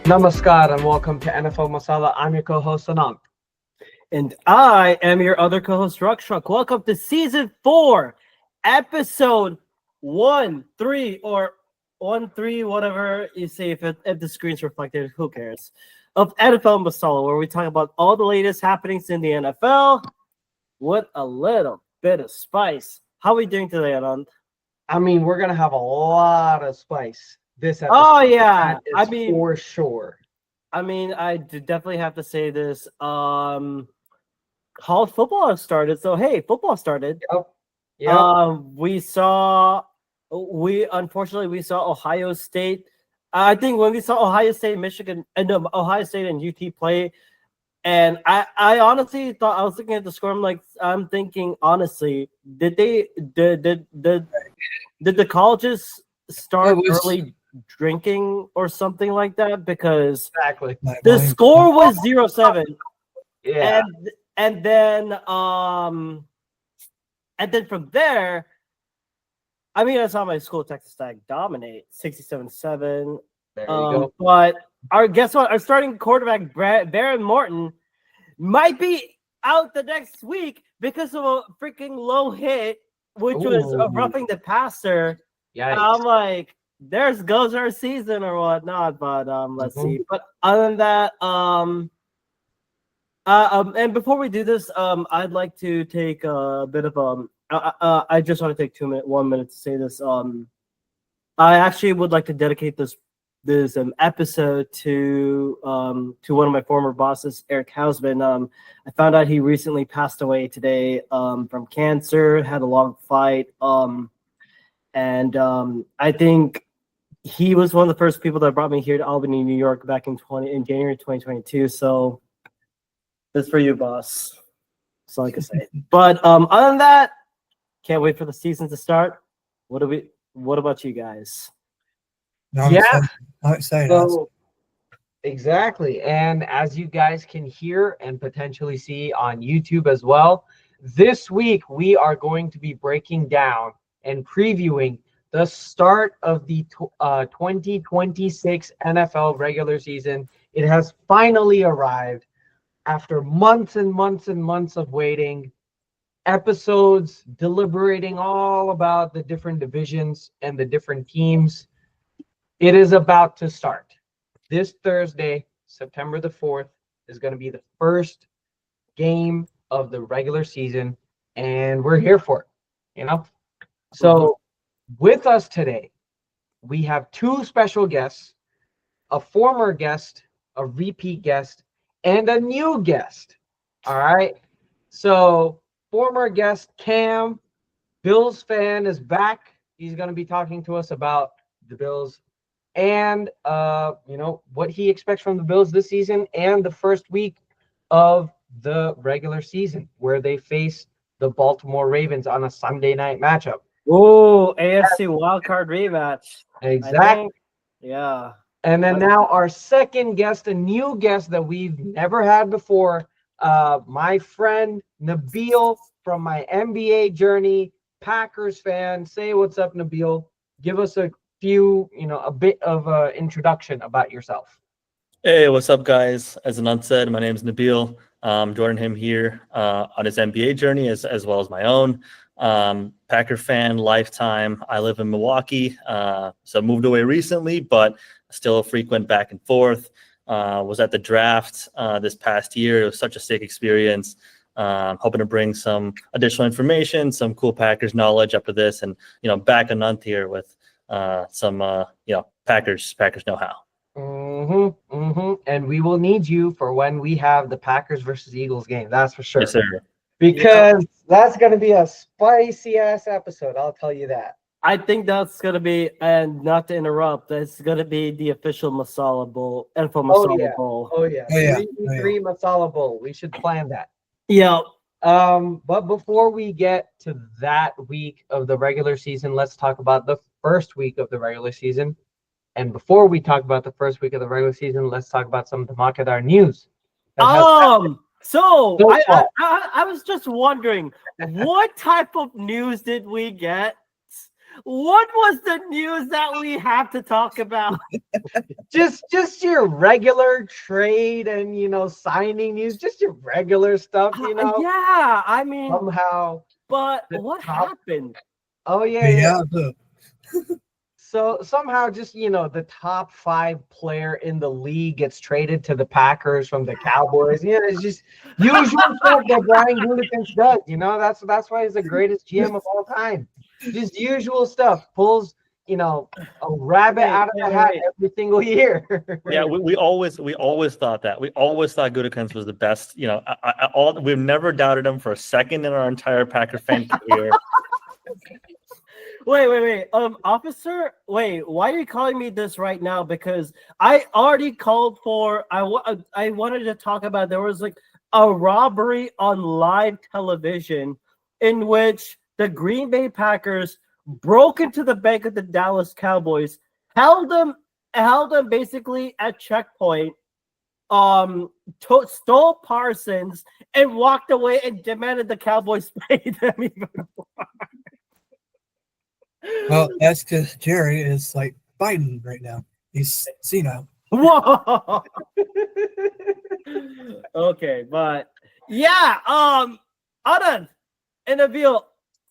Namaskar and welcome to NFL Masala. I'm your co-host Anand. And I am your other co-host, Ruckstruck. Welcome to Season 4, Episode 1-3, or 1-3, whatever you say. If the screen's reflected, who cares? Of NFL Masala, where we talk about all the latest happenings in the NFL with a little bit of spice. How are we doing today, Anand? I mean, we're gonna have a lot of spice this episode. Oh, yeah. That is for sure. I definitely have to say this. College football has started, so hey, football started. Yep. We unfortunately saw Ohio State. I think when we saw Ohio State, Michigan, and Ohio State and UT play, and I honestly thought I was looking at the score. I'm thinking honestly, did the colleges start early drinking or something like that? Because Exactly. the score was 0-7. Yeah. And then from there, I mean, I saw my school Texas Tech dominate 67-7. There you go. But guess what? Our starting quarterback, Baron Morton, might be out the next week because of a freaking low hit, which was roughing the passer. Yeah. I'm like, there's goes our season or whatnot. But let's see. But other than that, and before we do this, I'd like to take a bit of I just want to take 1 minute to say this. I actually would like to dedicate this episode to one of my former bosses, Eric Hausman. I found out he recently passed away today from cancer. Had a long fight, and I think he was one of the first people that brought me here to Albany, New York, back in January 2022. So this for you, boss. That's all I can say. But other than that, can't wait for the season to start. What about you guys? I'm excited. So, exactly. And as you guys can hear and potentially see on YouTube as well, this week we are going to be breaking down and previewing the start of the 2026 NFL regular season. It has finally arrived after months and months and months of waiting. Episodes deliberating all about the different divisions and the different teams. It is about to start. This Thursday, September the 4th, is going to be the first game of the regular season, and we're here for it, So with us today, we have two special guests, a former guest, a repeat guest, and a new guest. All right. So former guest Cam, Bills fan, is back. He's going to be talking to us about the Bills and what he expects from the Bills this season and the first week of the regular season, where they face the Baltimore Ravens on a Sunday night matchup. Oh, AFC wildcard rematch. Exactly. Yeah. And then now our second guest, a new guest that we've never had before, my friend Nabil from my NBA journey, Packers fan. Say what's up, Nabil. Give us a bit of an introduction about yourself. Hey, what's up, guys? As Anand said, my name is Nabil. Joining him here on his NBA journey as well as my own. Packer fan, lifetime. I live in Milwaukee, so moved away recently, but still a frequent back and forth. Was at the draft this past year. It was such a sick experience. Hoping to bring some additional information, some cool Packers knowledge after this, and back Anand here with some Packers know-how. And we will need you for when we have the Packers versus Eagles game. That's for sure. Yes, sir. Because that's going to be a spicy ass episode. I'll tell you that. I think that's going to be, and not to interrupt, that's going to be the official Masala Bowl, NFL Masala Bowl. Oh, yeah. 3 Masala Bowl. We should plan that. Yeah. But before we get to that week of the regular season, let's talk about the first week of the regular season. And before we talk about the first week of the regular season, let's talk about some Dhamakadar news. So I was just wondering, what type of news did we get What was the news that we have to talk about? Just your regular trade and signing news, just your regular stuff, Yeah, I mean, somehow but the what top. happened? Oh yeah, Yeah, So somehow just the top 5 player in the league gets traded to the Packers from the Cowboys. It's just usual stuff that Brian Gutekunst does. That's why he's the greatest GM of all time. Just usual stuff. Pulls a rabbit out of the hat every single year. Yeah, we always thought that. We always thought Gutekunst was the best. We've never doubted him for a second in our entire Packer fan career. Wait. Officer, why are you calling me this right now? Because I already called for. I wanted to talk about. There was like a robbery on live television in which the Green Bay Packers broke into the bank of the Dallas Cowboys, held them basically at checkpoint, stole Parsons, and walked away and demanded the Cowboys pay them even more. well, that's because Jerry is like Biden right now. He's senile. Whoa. Okay, but yeah, Anand and Nabil,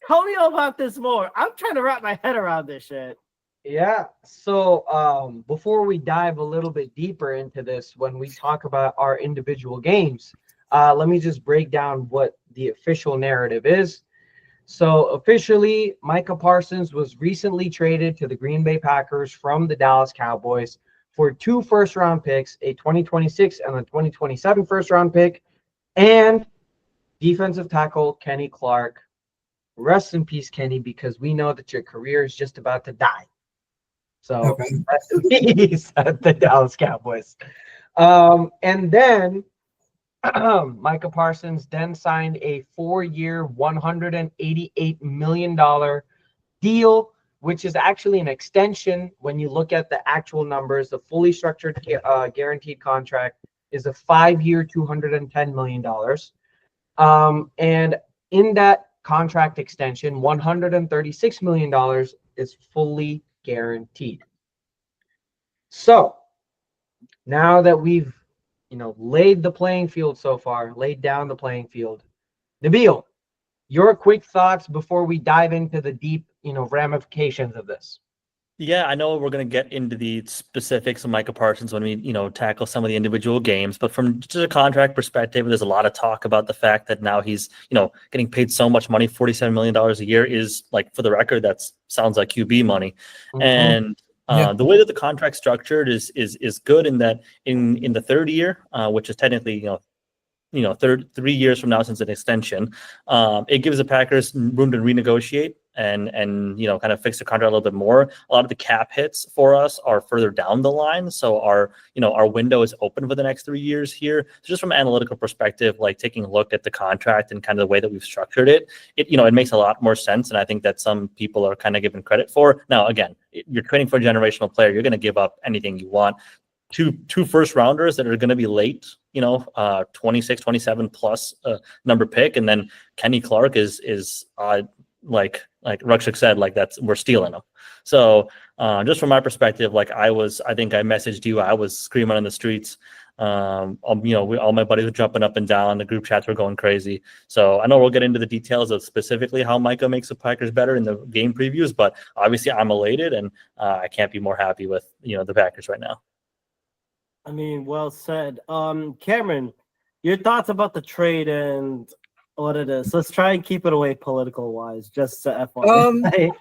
tell me about this more. I'm trying to wrap my head around this shit. Yeah. So before we dive a little bit deeper into this, when we talk about our individual games, let me just break down what the official narrative is. So officially, Micah Parsons was recently traded to the Green Bay Packers from the Dallas Cowboys for 2 first-round picks, a 2026 and a 2027 first-round pick, and defensive tackle Kenny Clark. Rest in peace, Kenny, because we know that your career is just about to die. So rest in peace at the Dallas Cowboys. And then Micah Parsons then signed a 4-year, $188 million deal, which is actually an extension. When you look at the actual numbers, the fully structured guaranteed contract is a 5-year, $210 million. And in that contract extension, $136 million is fully guaranteed. So now that we've laid the playing field so far, laid down the playing field. Nabil, your quick thoughts before we dive into the deep, ramifications of this. Yeah, I know we're going to get into the specifics of Micah Parsons when we, tackle some of the individual games. But from just a contract perspective, there's a lot of talk about the fact that now he's, getting paid so much money. $47 million a year is, like, for the record, that sounds like QB money. Mm-hmm. And the way that the contract structured is good in that in the third year, which is technically 3 years from now since an extension, it gives the Packers room to renegotiate and kind of fix the contract a little bit more. A lot of the cap hits for us are further down the line, so our window is open for the next 3 years here. So just from an analytical perspective, like taking a look at the contract and kind of the way that we've structured it, it makes a lot more sense, and I think that some people are kind of given credit for. Now, again, you're trading for a generational player. You're going to give up anything you want. Two first rounders that are going to be late, 26, 27 plus number pick, and then Kenny Clark is like Rukshik said, like we're stealing them. So just from my perspective, like I think I messaged you, I was screaming on the streets. All my buddies were jumping up and down. The group chats were going crazy. So I know we'll get into the details of specifically how Micah makes the Packers better in the game previews, but obviously I'm elated and I can't be more happy with the Packers right now. I mean, well said. Cameron, your thoughts about the trade and what it is. Let's try and keep it away political wise, just to FYI.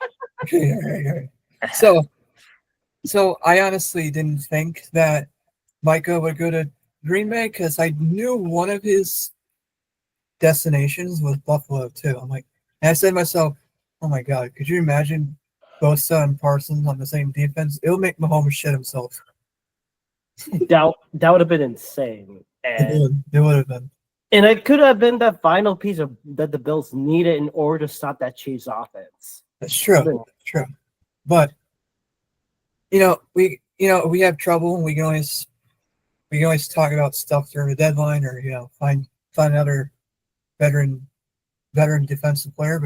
So I honestly didn't think that Micah would go to Green Bay because I knew one of his destinations was Buffalo too. And I said to myself, oh my God, could you imagine Bosa and Parsons on the same defense? It'll make Mahomes shit himself. That would have been insane. And it would have been. And it could have been the final piece that the Bills needed in order to stop that Chiefs offense. That's true. That's true. But we have trouble, and we can always talk about stuff during the deadline, or find another veteran defensive player.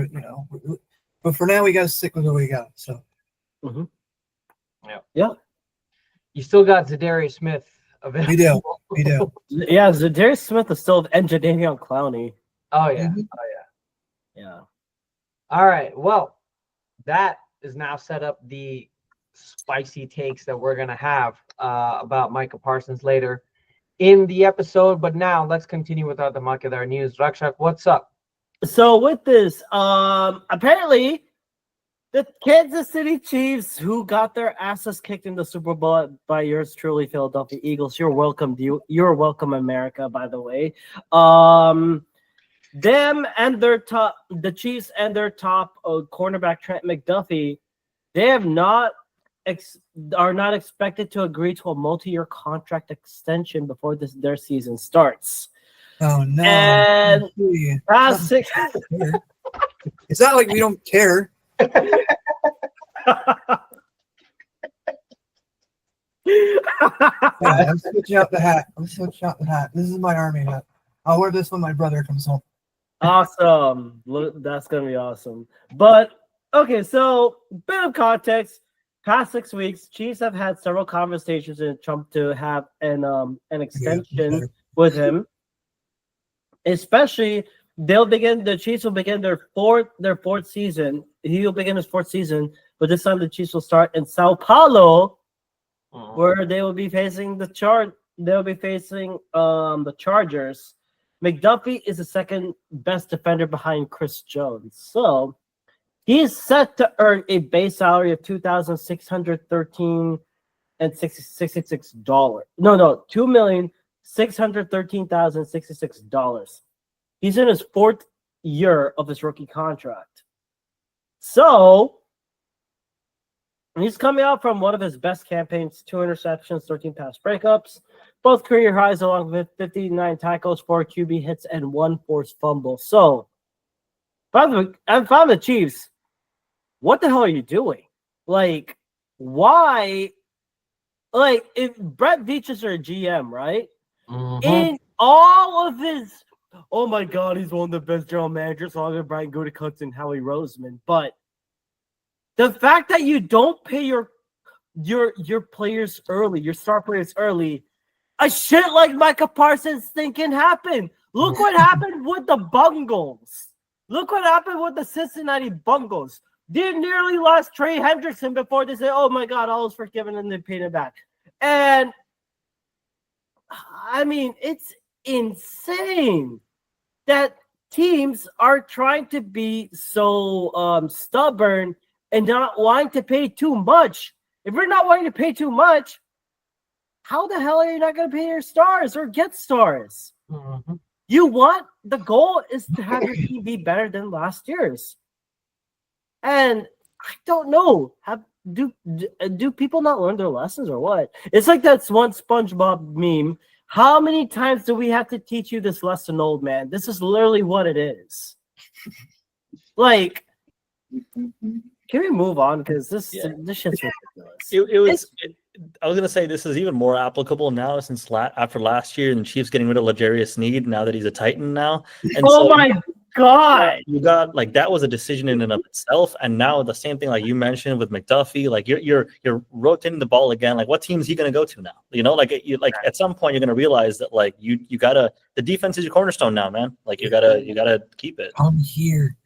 But But for now, we got to stick with what we got. So. Mm-hmm. Yeah. You still got Zadarius Smith available. We do. Yeah, Zadarius Smith is still and Jadeveon Clowney. Oh yeah. Mhm. Yeah. All right. Well, that is now set up the spicy takes that we're gonna have about Micah Parsons later in the episode. But now let's continue with our Damakadar news. Rakshak, what's up? So with this, apparently the Kansas City Chiefs, who got their asses kicked in the Super Bowl by yours truly, Philadelphia Eagles. You're welcome. You're welcome, America. By the way, them and the Chiefs and their top cornerback Trent McDuffie, they have are not expected to agree to a multi-year contract extension before their season starts. Oh no! And past six. It's not like we don't care. Yeah, I'm switching out the hat. This is my army hat. I'll wear this when my brother comes home. Awesome. That's gonna be awesome. But okay, so bit of context. Past 6 weeks, Chiefs have had several conversations in Trump to have an extension with him. Especially, the Chiefs will begin their fourth season. He will begin his fourth season, but this time the Chiefs will start in Sao Paulo, where they will be facing the Chargers. McDuffie is the second best defender behind Chris Jones. So he is set to earn a base salary of $2,613,066. No, $2,613,066. He's in his fourth year of his rookie contract. So he's coming out from one of his best campaigns: 2 interceptions, 13 pass breakups, both career highs, along with 59 tackles, 4 QB hits, and 1 forced fumble. So, I'm from the Chiefs. What the hell are you doing? Like, why? Like, if Brett Veach is your GM, right? In all of his, oh my God, he's one of the best general managers, longer than Brian Gutekunst and Howie Roseman. But the fact that you don't pay your players early, your star players early, a shit like Micah Parsons thing can happen. Look what happened with the Bungles. Look what happened with the Cincinnati Bungles. They nearly lost Trey Hendrickson before they said, oh my God, all is forgiven, and they paid it back. And I mean, it's insane that teams are trying to be so stubborn and not wanting to pay too much. If you're not wanting to pay too much, how the hell are you not going to pay your stars or get stars? The goal is to have your team be better than last year's. And I don't know, do people not learn their lessons or what? It's like that's one SpongeBob meme. How many times do we have to teach you this lesson, old man? This is literally what it is. Like, can we move on? Because this shit's ridiculous. I was gonna say this is even more applicable now since after last year and Chiefs getting rid of L'Jarius Sneed now that he's a Titan now. And my God! You got like that was a decision in and of itself, and now the same thing like you mentioned with McDuffie. Like you're rotating the ball again. Like what team is he gonna go to now? You know, like at some point you're gonna realize that like you gotta the defense is your cornerstone now, man. Like you gotta keep it. I'm here.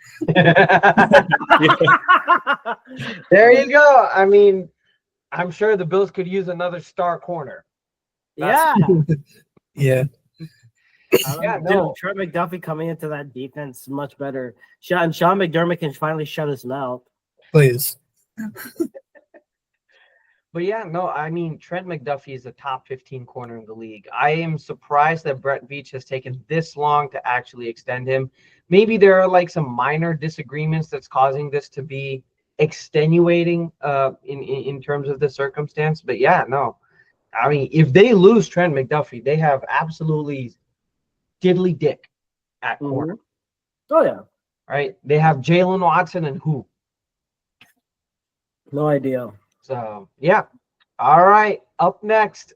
There you go. I mean, I'm sure the Bills could use another star corner. Yeah. Yeah. Trent McDuffie coming into that defense much better. Sean McDermott can finally shut his mouth. Please. But yeah, no, I mean, Trent McDuffie is a top 15 corner in the league. I am surprised that Brett Veach has taken this long to actually extend him. Maybe there are like some minor disagreements that's causing this to be extenuating in terms of the circumstance. But yeah, no. I mean, if they lose Trent McDuffie, they have absolutely diddly dick at corner. Oh yeah. Right? They have Jalen Watson and who? No idea. So yeah. All right. Up next,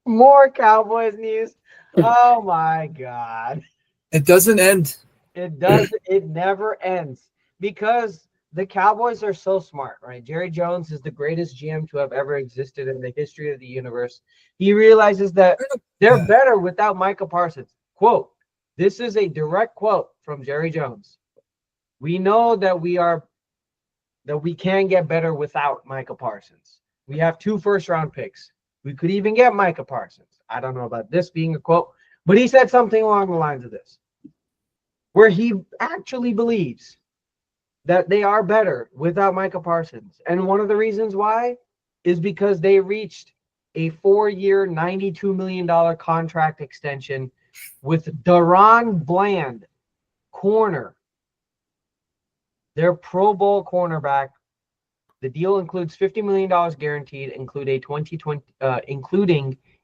more Cowboys news. Oh my God. It doesn't end. It does. It never ends because the Cowboys are so smart, right? Jerry Jones is the greatest GM to have ever existed in the history of the universe. He realizes that they're better without Micah Parsons. Quote, this is a direct quote from Jerry Jones. We know that we can get better without Micah Parsons. We have 2 first-round picks. We could even get Micah Parsons. I don't know about this being a quote, but he said something along the lines of this, where he actually believes that they are better without Micah Parsons. And one of the reasons why is because they reached a 4-year, $92 million contract extension with Deron Bland, corner, their Pro Bowl cornerback. The deal includes $50 million guaranteed, including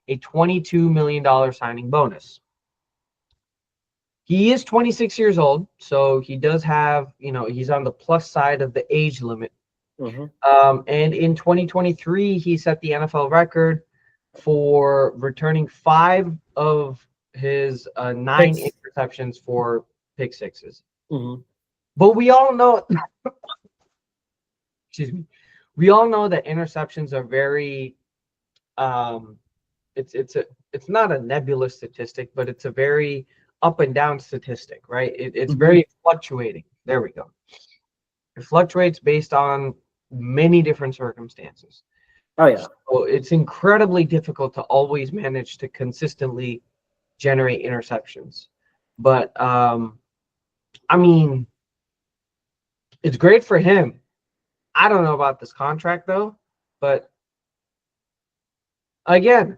a $22 million signing bonus. He is 26 years old, so he does have, he's on the plus side of the age limit. And in 2023, he set the NFL record for returning 5 of his 9 interceptions for pick sixes. But we all know, excuse me, we all know that interceptions are very, it's not a nebulous statistic, but it's a very up and down statistic, right? It's very fluctuating. There we go. It fluctuates based on many different circumstances. Oh yeah. So it's incredibly difficult to always manage to consistently generate interceptions. But I mean, it's great for him. I don't know about this contract though, but again,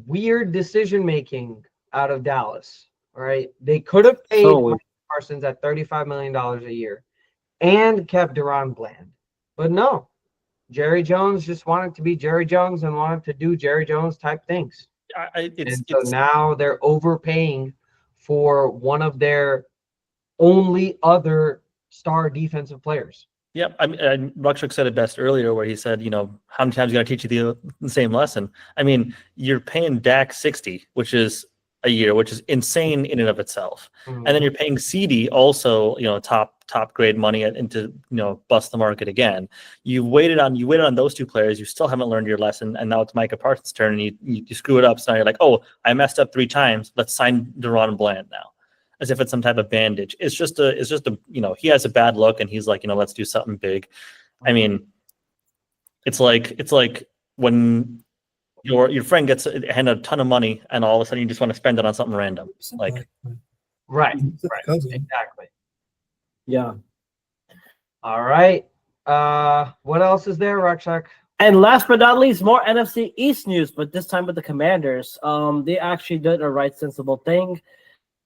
weird decision making out of Dallas. Right? They could have paid Parsons at $35 million a year and kept Deron Bland. But no, Jerry Jones just wanted to be Jerry Jones and wanted to do Jerry Jones type things. So now they're overpaying for one of their only other star defensive players. Yep. I mean, Ruckchuck said it best earlier where he said, how many times you got to teach you the same lesson? I mean, you're paying Dak 60, which is a year, which is insane in and of itself. And then you're paying CD also, top grade money into, bust the market again. You waited on those 2 players. You still haven't learned your lesson. And now it's Micah Parsons' turn and you screw it up. So now you're like, oh, I messed up 3 times. Let's sign Deron Bland now. As if it's some type of bandage. It's just a, he has a bad look and he's like, let's do something big. I mean, it's like when your friend gets handed a ton of money and all of a sudden you just want to spend it on something random. Like, right. Exactly. Yeah. All right. What else is there, Ruckchuck? And last but not least, more NFC East news, but this time with the Commanders. They actually did a right sensible thing.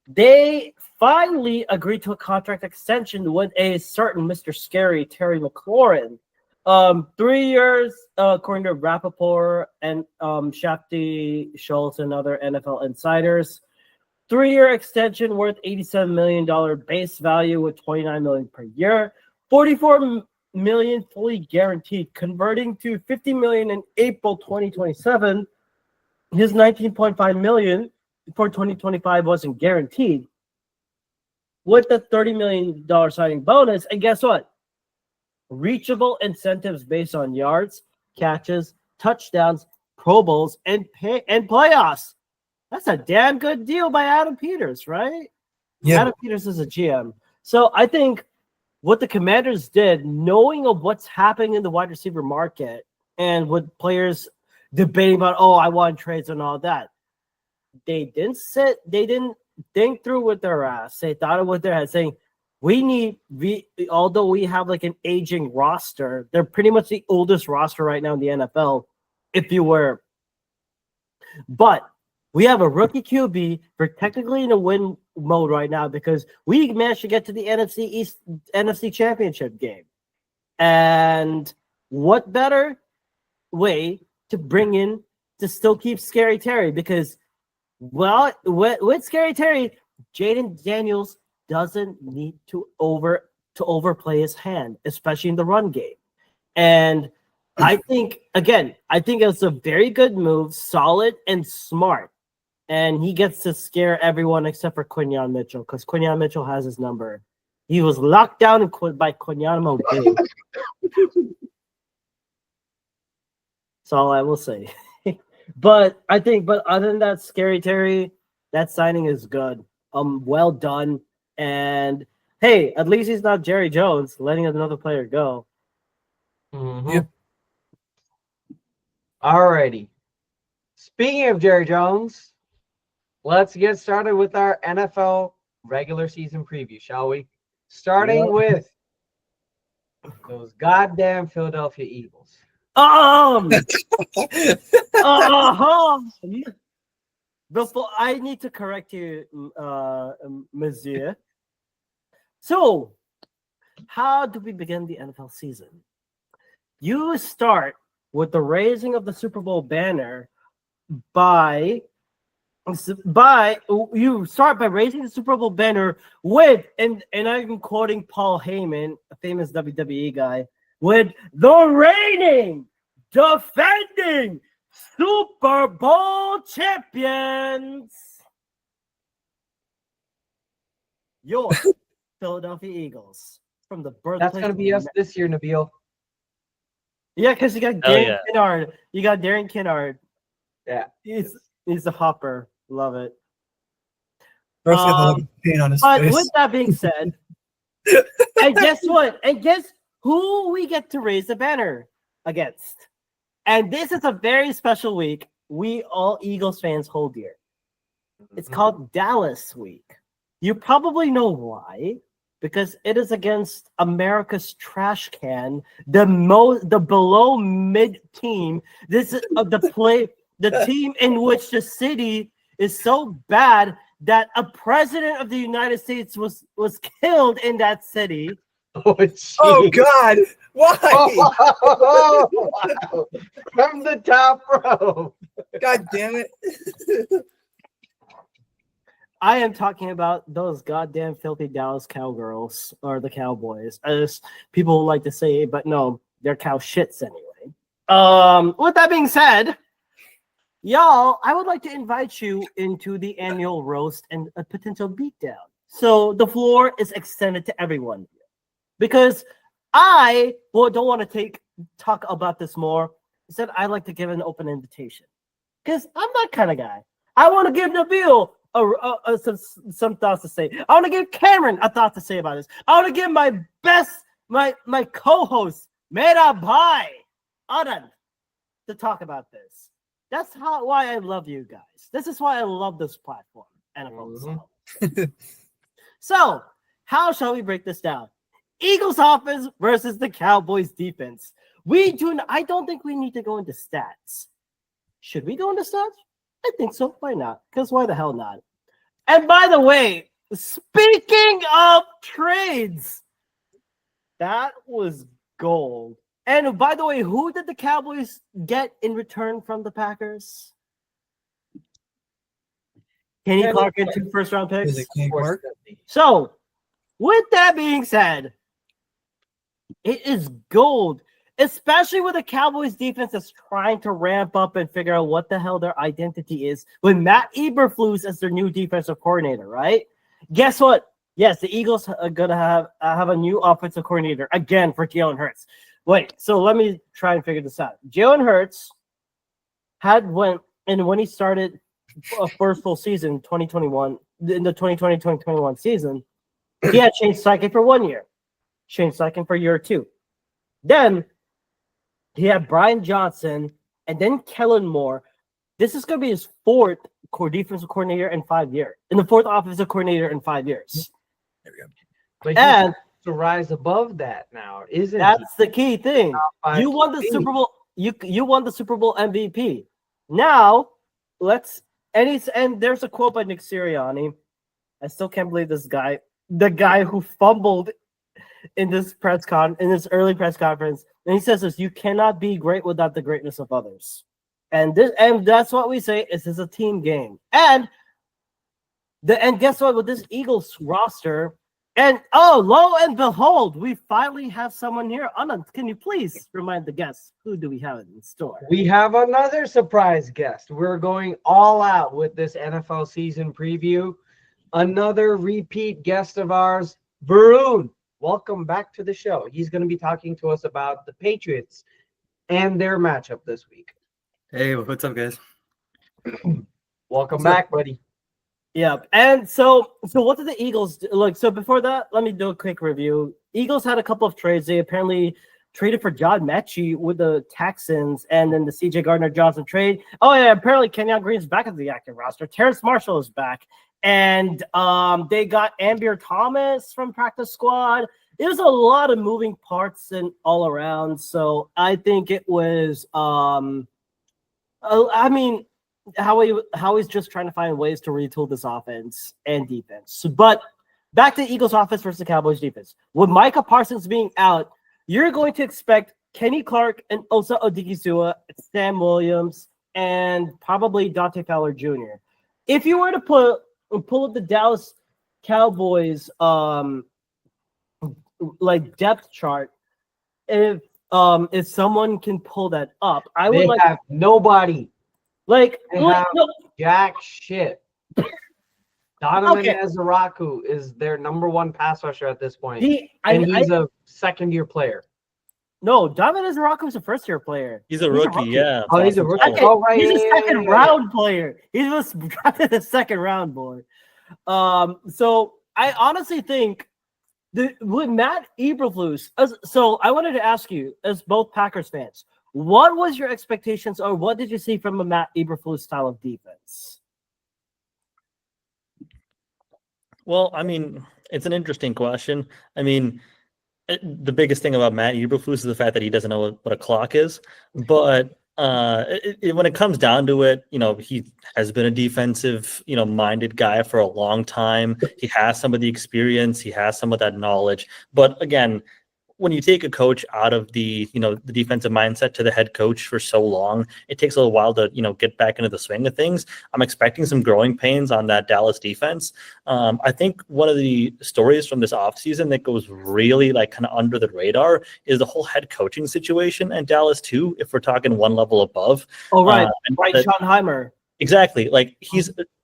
They finally agreed to a contract extension with a certain Mr. Scary Terry McLaurin. 3 years, according to Rappaport and Shafty Schultz and other NFL insiders. 3-year extension worth $87 million base value with $29 million per year. $44 million fully guaranteed, converting to $50 million in April 2027. His $19.5 million for 2025 wasn't guaranteed. With the $30 million signing bonus, and guess what? Reachable incentives based on yards, catches, touchdowns, Pro Bowls, and playoffs. That's a damn good deal by Adam Peters, right? Yeah. Adam Peters is a GM. So I think what the Commanders did, knowing of what's happening in the wide receiver market and with players debating about, I want trades and all that, they didn't think through with their ass. They thought of what their head, saying, although we have like an aging roster, they're pretty much the oldest roster right now in the NFL, if you were. But we have a rookie QB. We're technically in a win mode right now because we managed to get to the NFC Championship game. And what better way to bring in to still keep Scary Terry? Because, with Scary Terry, Jaden Daniels doesn't need to overplay his hand, especially in the run game. And I think it's a very good move, solid and smart. And he gets to scare everyone except for Quinyon Mitchell, because Quinyon Mitchell has his number. He was locked down by Guantanamo Bay. That's all I will say. But other than that, Scary Terry, that signing is good. Well done. And hey, at least he's not Jerry Jones letting another player go. Mm-hmm. Yep. Alrighty. Speaking of Jerry Jones, let's get started with our NFL regular season preview, shall we? Starting with those goddamn Philadelphia Eagles. Before I need to correct you, Monsieur. So, how do we begin the NFL season? You start with the raising of the Super Bowl banner by you start by raising the Super Bowl banner with and I'm quoting Paul Heyman, a famous WWE guy, with the reigning, defending Super Bowl champions, your Philadelphia Eagles, from the birthplace. That's gonna be us this year, Nabil. Yeah, because you got Darren Kinnard. You got Darren Kinnard. Yeah, he's a hopper. Love it. First, got the look of pain on his But face. with that being said, and guess what? And guess who we get to raise the banner against? And this is a very special week. We all Eagles fans hold dear. It's called Dallas Week. You probably know why. Because it is against America's trash can, the below mid team. This is the team in which the city is so bad that a president of the United States was killed in that city. Oh God! Why? Oh, wow. From the top row. God damn it! I am talking about those goddamn filthy Dallas Cowgirls, or the Cowboys, as people like to say, but no, they're cow shits anyway. With that being said, y'all, I would like to invite you into the annual roast and a potential beatdown. So the floor is extended to everyone because I don't want to talk about this more. Instead, I like to give an open invitation because I'm that kind of guy. I want to give Nabil some thoughts to say. I want to give Cameron a thought to say about this. I want to give my co-host Mera Bhai Anand to talk about this. That's why I love you guys. This is why I love this platform, NFL Masala. So, how shall we break this down? Eagles offense versus the Cowboys defense. I don't think we need to go into stats. Should we go into stats? I think so. Why not? Because why the hell not? And by the way, speaking of trades, that was gold. And by the way, who did the Cowboys get in return from the Packers? Kenny Clark and 2 first-round picks. Is it Kenny Clark? So, with that being said, it is gold. Especially with the Cowboys defense that's trying to ramp up and figure out what the hell their identity is with Matt Eberflus as their new defensive coordinator, right? Guess what? Yes, the Eagles are going to have a new offensive coordinator again for Jalen Hurts. Wait, so let me try and figure this out. Jalen Hurts when he started a first full season, 2021, in the 2020-2021 season, he had Shane Steichen for 1 year, Shane Steichen for year 2. Then he had Brian Johnson and then Kellen Moore. This is going to be his 4th defensive coordinator in 5 years. In the 4th offensive coordinator in 5 years. There we go. But and to rise above that now, isn't that's the key thing. You won the QB. Super Bowl. You won the Super Bowl MVP. Now and there's a quote by Nick Sirianni. I still can't believe this guy, the guy who fumbled in this early press conference, and he says this: "You cannot be great without the greatness of others." And that's what we say. This is a team game. And guess what? With this Eagles roster, and lo and behold, we finally have someone here. Anand, can you please remind the guests who do we have in store? We have another surprise guest. We're going all out with this NFL season preview. Another repeat guest of ours, Varun, welcome back to the show. He's going to be talking to us about the Patriots and their matchup this week. Hey, what's up, guys? Welcome What's back, up? buddy. Yeah, and so what did the Eagles do? Like? So before that, let me do a quick review. Eagles had a couple of trades. They apparently traded for John Mechie with the Texans, and then the C.J. Gardner-Johnson trade. Oh yeah, apparently Kenyon Green's back at the active roster. Terrence Marshall is back, and they got Ambier Thomas from practice squad. It was a lot of moving parts and all around. So I think it was. I mean, Howie's just trying to find ways to retool this offense and defense. But back to the Eagles offense versus the Cowboys defense. With Micah Parsons being out, you're going to expect Kenny Clark and Osa Odigizua, Sam Williams, and probably Dante Fowler Jr. If you were to pull up the Dallas Cowboys like depth chart, if someone can pull that up, I would They have nobody. like They like have no, jack shit. Donovan Okay. Ezeraku is their number one pass rusher at this point. he's a second-year player. no, Donovan Ezeraku was a first-year player. He's a rookie, yeah. Oh, he's a Awesome rookie. talent. Okay, Oh, right, he's a yeah, second yeah. round player. He was drafted in the second round, boy. So I honestly think with Matt Eberflus. So I wanted to ask you, as both Packers fans, what was your expectations, or what did you see from a Matt Eberflus style of defense? Well, I mean, it's an interesting question. I mean, the biggest thing about Matt Eberflus is the fact that he doesn't know what a clock is. But when it comes down to it, he has been a defensive, minded guy for a long time. He has some of the experience. He has some of that knowledge. But again, when you take a coach out of the defensive mindset to the head coach for so long, it takes a little while to, get back into the swing of things. I'm expecting some growing pains on that Dallas defense. I think one of the stories from this offseason that goes really kind of under the radar is the whole head coaching situation in Dallas too, if we're talking one level above. Oh, right. Schottenheimer. Exactly.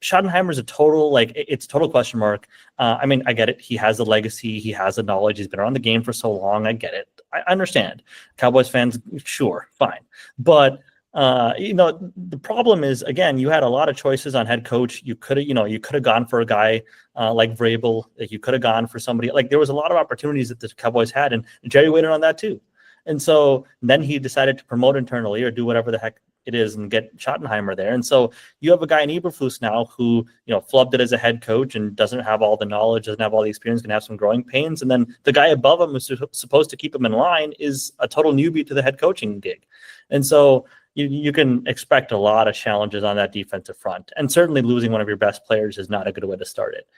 Schottenheimer's a total, it's a total question mark. I mean, I get it. He has the legacy. He has the knowledge. He's been around the game for so long. I get it. I understand. Cowboys fans, sure, fine. But, the problem is, again, you had a lot of choices on head coach. You could have gone for a guy like Vrabel. You could have gone for somebody. There was a lot of opportunities that the Cowboys had, and Jerry waited on that too. And so then he decided to promote internally or do whatever the heck it is and get Schottenheimer there. And so you have a guy in Eberflus now who, flubbed it as a head coach and doesn't have all the knowledge, doesn't have all the experience, can have some growing pains. And then the guy above him who's supposed to keep him in line is a total newbie to the head coaching gig. And so you can expect a lot of challenges on that defensive front. And certainly losing one of your best players is not a good way to start it.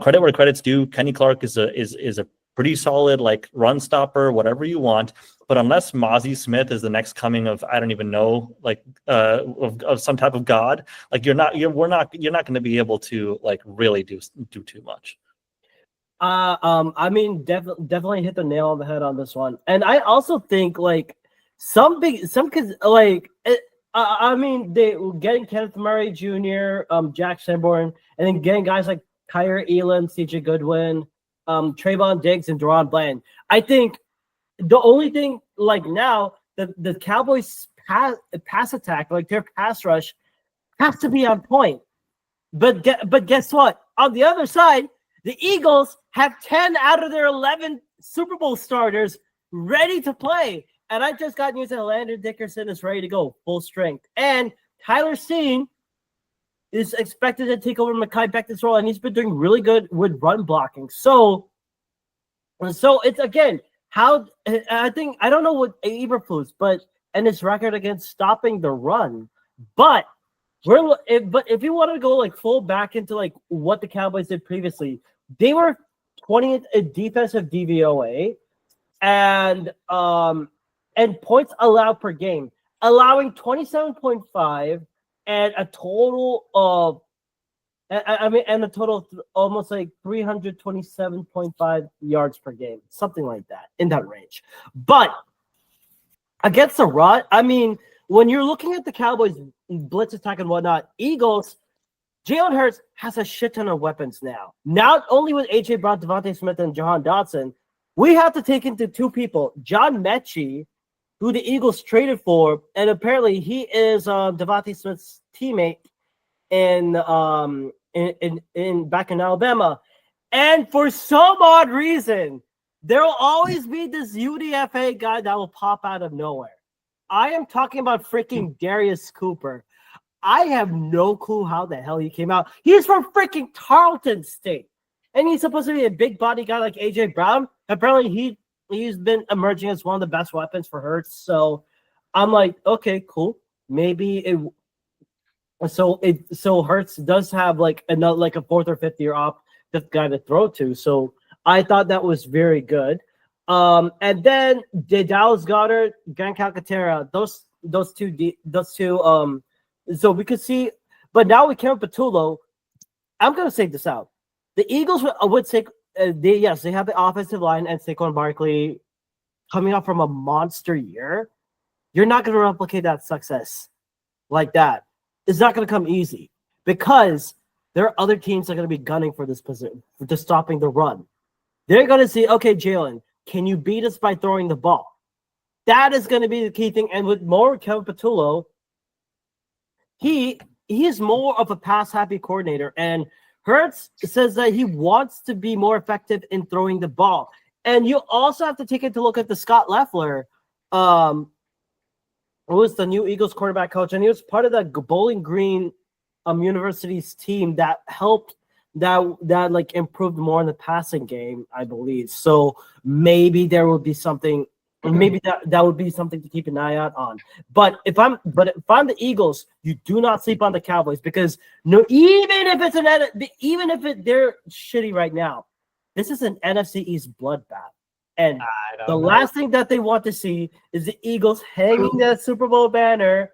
Credit where credit's due. Kenny Clark is a pretty solid run stopper, whatever you want. But unless Mozzie Smith is the next coming of, I don't even know, of some type of god, you're not going to be able to really do too much. I mean, definitely hit the nail on the head on this one. And I also think I mean, they getting Kenneth Murray Jr., Jack Sanborn, and then getting guys like Kyer Elam, CJ Goodwin, Trayvon Diggs, and Deron Bland. I think the only thing now the Cowboys pass attack, their pass rush, has to be on point. But guess what? On the other side, the Eagles have 10 out of their 11 Super Bowl starters ready to play. And I just got news that Landon Dickerson is ready to go full strength. And Tyler Steen is expected to take over Mekhi Becton's role, and he's been doing really good with run blocking. So it's, again, I don't know what Eberflus, and his record against stopping the run, but if you want to go full back into what the Cowboys did previously, they were 20th in defensive DVOA and points allowed per game, allowing 27.5 and a total of almost 327.5 yards per game, something like that, in that range. But against the run, I mean, when you're looking at the Cowboys blitz attack and whatnot, Eagles, Jalen Hurts has a shit ton of weapons now. Not only with A.J. Brown, Devontae Smith, and Jahan Dotson, we have to take into two people. John Mechie, who the Eagles traded for, and apparently he is Devontae Smith's teammate in back in Alabama. And for some odd reason, there will always be this UDFA guy that will pop out of nowhere. I am talking about freaking Darius Cooper. I have no clue how the hell he came out. He's from freaking Tarleton State. And he's supposed to be a big body guy like A.J. Brown. Apparently, he's been emerging as one of the best weapons for Hurts. So I'm like, okay, cool. Maybe it. So Hurts does have like another like a fourth or fifth guy to throw to. So I thought that was very good. And then the Dallas Goedert, Grant Calcaterra, those two. So we could see, but now with Kevin Patullo, I'm going to say this out. The Eagles would say, they have the offensive line and Saquon Barkley coming up from a monster year. You're not going to replicate that success like that. It's not going to come easy because there are other teams that are going to be gunning for this position, for just stopping the run. They're going to see, okay, Jalen, can you beat us by throwing the ball? That is going to be the key thing. And with more Kevin Patullo, he is more of a pass-happy coordinator, and Hurts says that he wants to be more effective in throwing the ball. And you also have to take into look at the Scott Loeffler, who was the new Eagles quarterback coach, and he was part of the Bowling Green University's team that helped that like improved more in the passing game, I believe. So maybe there will be something. Maybe that would be something to keep an eye out on. But if I'm the Eagles, you do not sleep on the Cowboys because even if they're shitty right now, this is an NFC East bloodbath. And the last thing that they want to see is the Eagles hanging that Super Bowl banner,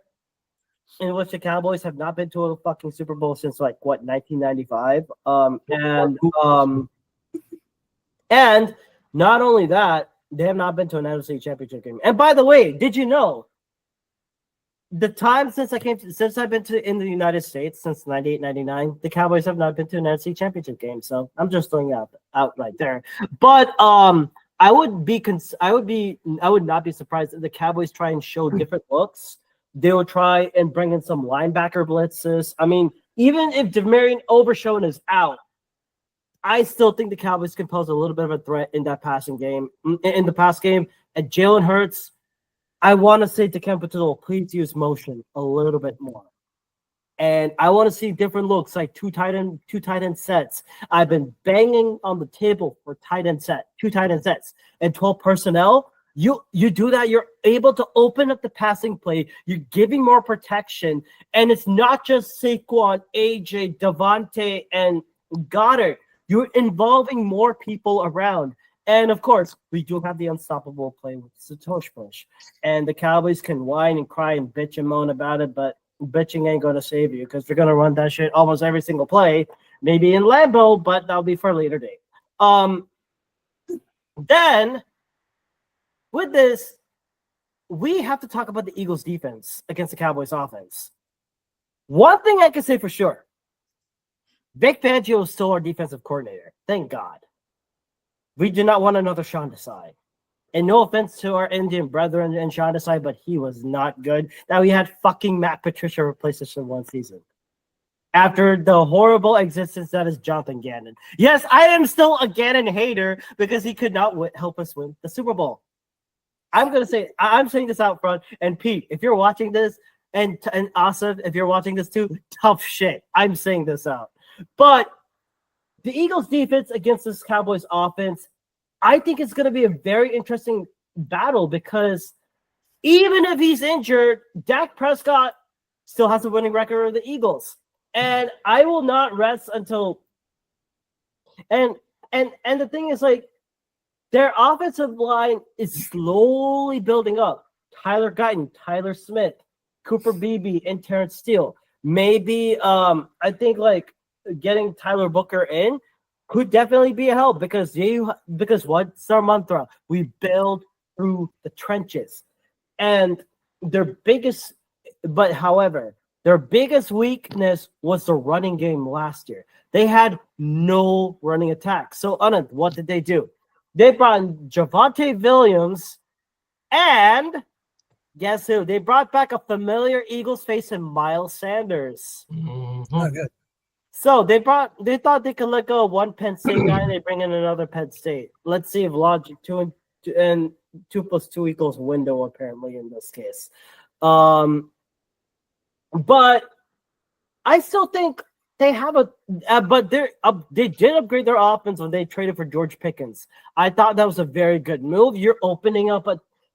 in which the Cowboys have not been to a fucking Super Bowl since 1995. And not only that, they have not been to an NFC Championship game. And by the way, did you know the time since I've been in the United States since 98, 99, the Cowboys have not been to an NFC Championship game. So I'm just throwing it out right there. But I would not be surprised if the Cowboys try and show different looks. They will try and bring in some linebacker blitzes. I mean, even if Demarion Overshown is out, I still think the Cowboys can pose a little bit of a threat in that passing game, in the pass game. And Jalen Hurts, I want to say to Kevin Patullo, please use motion a little bit more. And I want to see different looks, like two tight end sets. I've been banging on the table for two tight end sets, and 12 personnel. You do that, you're able to open up the passing play. You're giving more protection, and it's not just Saquon, AJ, Devontae, and Goddard. You're involving more people around. And, of course, we do have the unstoppable play with Satoshi Push. And the Cowboys can whine and cry and bitch and moan about it, but bitching ain't going to save you because they're going to run that shit almost every single play, maybe in Lambeau, but that'll be for a later date. Then, with this, we have to talk about the Eagles' defense against the Cowboys' offense. One thing I can say for sure, Vic Fangio is still our defensive coordinator. Thank God. We do not want another Sean Desai. And no offense to our Indian brethren and Sean Desai, but he was not good. Now we had fucking Matt Patricia replace us for one season. After the horrible existence that is Jonathan Gannon. Yes, I am still a Gannon hater because he could not help us win the Super Bowl. I'm saying this out front. And Pete, if you're watching this, and Asif, if you're watching this too, tough shit. I'm saying this out. But the Eagles' defense against this Cowboys offense, I think it's going to be a very interesting battle because even if he's injured, Dak Prescott still has a winning record with the Eagles. And I will not rest until and the thing is, like, their offensive line is slowly building up. Tyler Guyton, Tyler Smith, Cooper Beebe, and Terrence Steele. Maybe I think like getting Tyler Booker in could definitely be a help because what's our mantra? We build through the trenches. And their biggest, but however, Their biggest weakness was the running game last year. They had no running attack. So, Anand, what did they do? They brought in Javonte Williams and guess who? They brought back a familiar Eagles face in Miles Sanders. Mhm. Oh, good. So they thought they could let go of one Penn State guy and they bring in another Penn State. Let's see if logic 2 and 2 + 2 equals window apparently in this case. But I still think they have but they did upgrade their offense when they traded for George Pickens. I thought that was a very good move. You're opening up